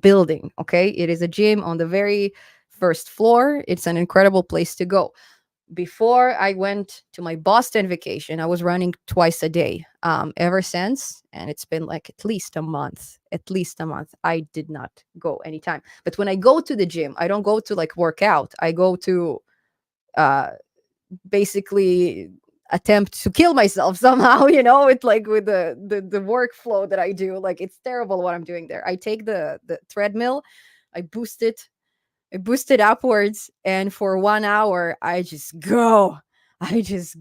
building. Okay, it is a gym on the very first floor. It's an incredible place to go. Before I went to my Boston vacation, I was running twice a day. Ever since, and it's been like at least a month, I did not go anytime. But when I go to the gym, I don't go to like work out. I go to basically attempt to kill myself somehow. It's like with the workflow that I do. Like it's terrible what I'm doing there. I take the treadmill, I boost it upwards, and for 1 hour I just go. It's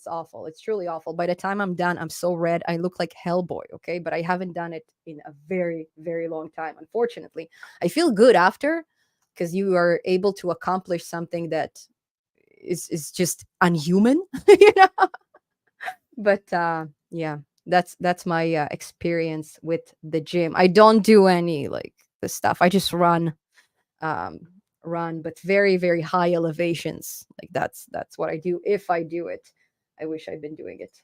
awful. It's truly awful. By the time I'm done, I'm so red. I look like Hellboy, okay? But I haven't done it in a very long time, unfortunately. I feel good after, because you are able to accomplish something that is just unhuman, But yeah, that's my experience with the gym. I don't do any like the stuff. I just um, run, but very high elevations. Like that's what I do if I do it. I wish I'd been doing it.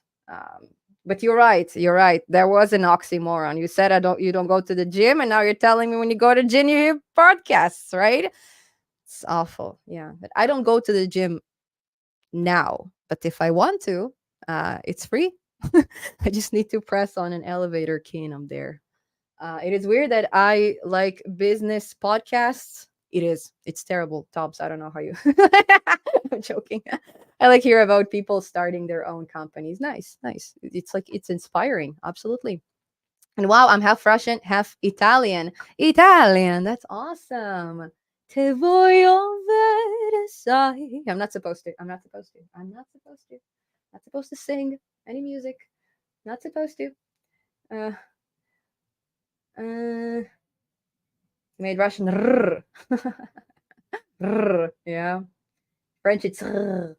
But you're right. You're right. There was an oxymoron. You said you don't go to the gym, and now you're telling me when you go to gym you hear podcasts, right? It's awful. Yeah. But I don't go to the gym now. But if I want to, it's free. I just need to press on an elevator key and I'm there. It is weird that I like business podcasts. It is. It's terrible, Tops. I don't know how you. I'm joking. I like hear about people starting their own companies. Nice, nice. It's like it's inspiring. Absolutely. And wow, I'm half Russian, half Italian. Italian. That's awesome. Te voglio vedere, sai. I'm not supposed to. I'm not supposed to. I'm not supposed to. Not supposed to sing any music. Not supposed to. Uh, uh, made Russian. Rrr. Rrr. Yeah. French, it's. Rrr.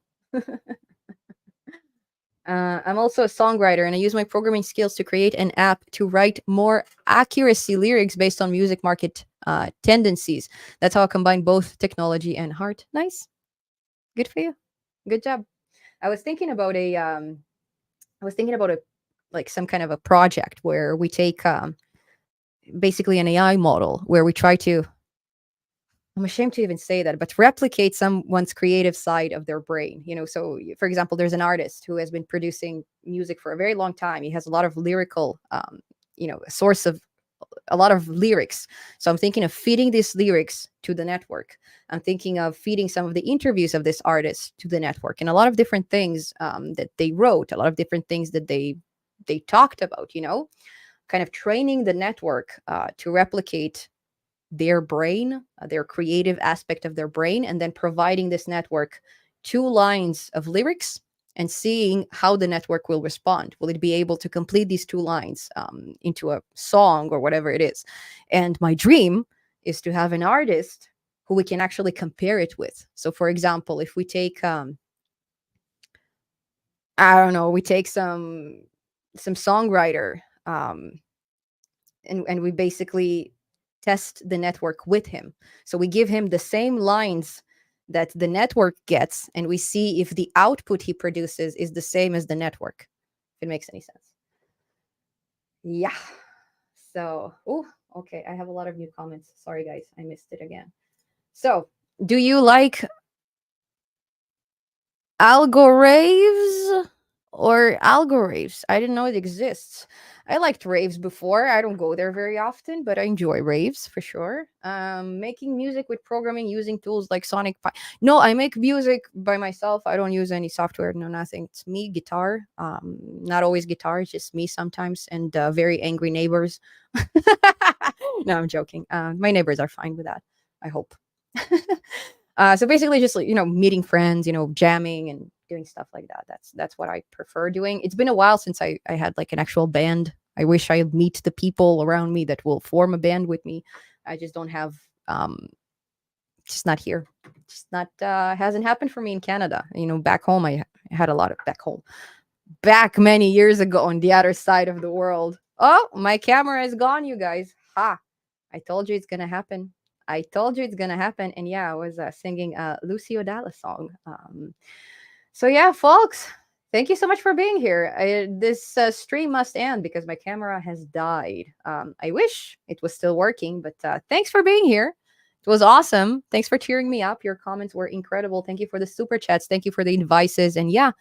I'm also a songwriter and I use my programming skills to create an app to write more accuracy lyrics based on music market tendencies. That's how I combine both technology and heart. Nice. Good for you. Good job. I was thinking about a like some kind of a project where we take basically an AI model where we try to, I'm ashamed to even say that, but replicate someone's creative side of their brain. So for example, there's an artist who has been producing music for a very long time. He has a lot of lyrical, source of a lot of lyrics. So I'm thinking of feeding these lyrics to the network. I'm thinking of feeding some of the interviews of this artist to the network and a lot of different things that they wrote, a lot of different things that they talked about. Kind of training the network to replicate their brain, their creative aspect of their brain, and then providing this network 2 lines of lyrics and seeing how the network will respond. Will it be able to complete these 2 lines into a song or whatever it is? And my dream is to have an artist who we can actually compare it with. So, for example, if we take, I don't know, we take some songwriter, and we basically test the network with him. So we give him the same lines that the network gets, and we see if the output he produces is the same as the network. If it makes any sense. Yeah. So, oh, okay. I have a lot of new comments. Sorry, guys. I missed it again. So, do you like algorithms or algorithms? I didn't know it exists. I liked raves before. I don't go there very often, but I enjoy raves for sure. Making music with programming using tools like Sonic Pi. No, I make music by myself. I don't use any software, no nothing. It's me, guitar. Not always guitar, it's just me sometimes, and very angry neighbors. No, I'm joking. My neighbors are fine with that, I hope. So basically, just like, meeting friends, jamming and doing stuff like that. That's what I prefer doing. It's been a while since I had like an actual band. I wish I meet the people around me that will form a band with me. I just don't have, just not here. Just not hasn't happened for me in Canada. Back home I had a lot of back home. Back many years ago on the other side of the world. Oh, my camera is gone, you guys. Ha! I told you it's gonna happen. I told you it's gonna happen. And yeah, I was singing a Lucio Dalla song. So yeah, folks, thank you so much for being here. This stream must end because my camera has died. I wish it was still working, but thanks for being here. It was awesome. Thanks for cheering me up. Your comments were incredible. Thank you for the super chats. Thank you for the advices. And yeah,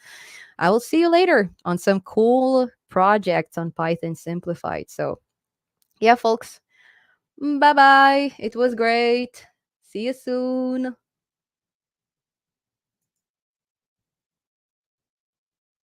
I will see you later on some cool projects on Python Simplified. So yeah, folks, bye bye. It was great. See you soon.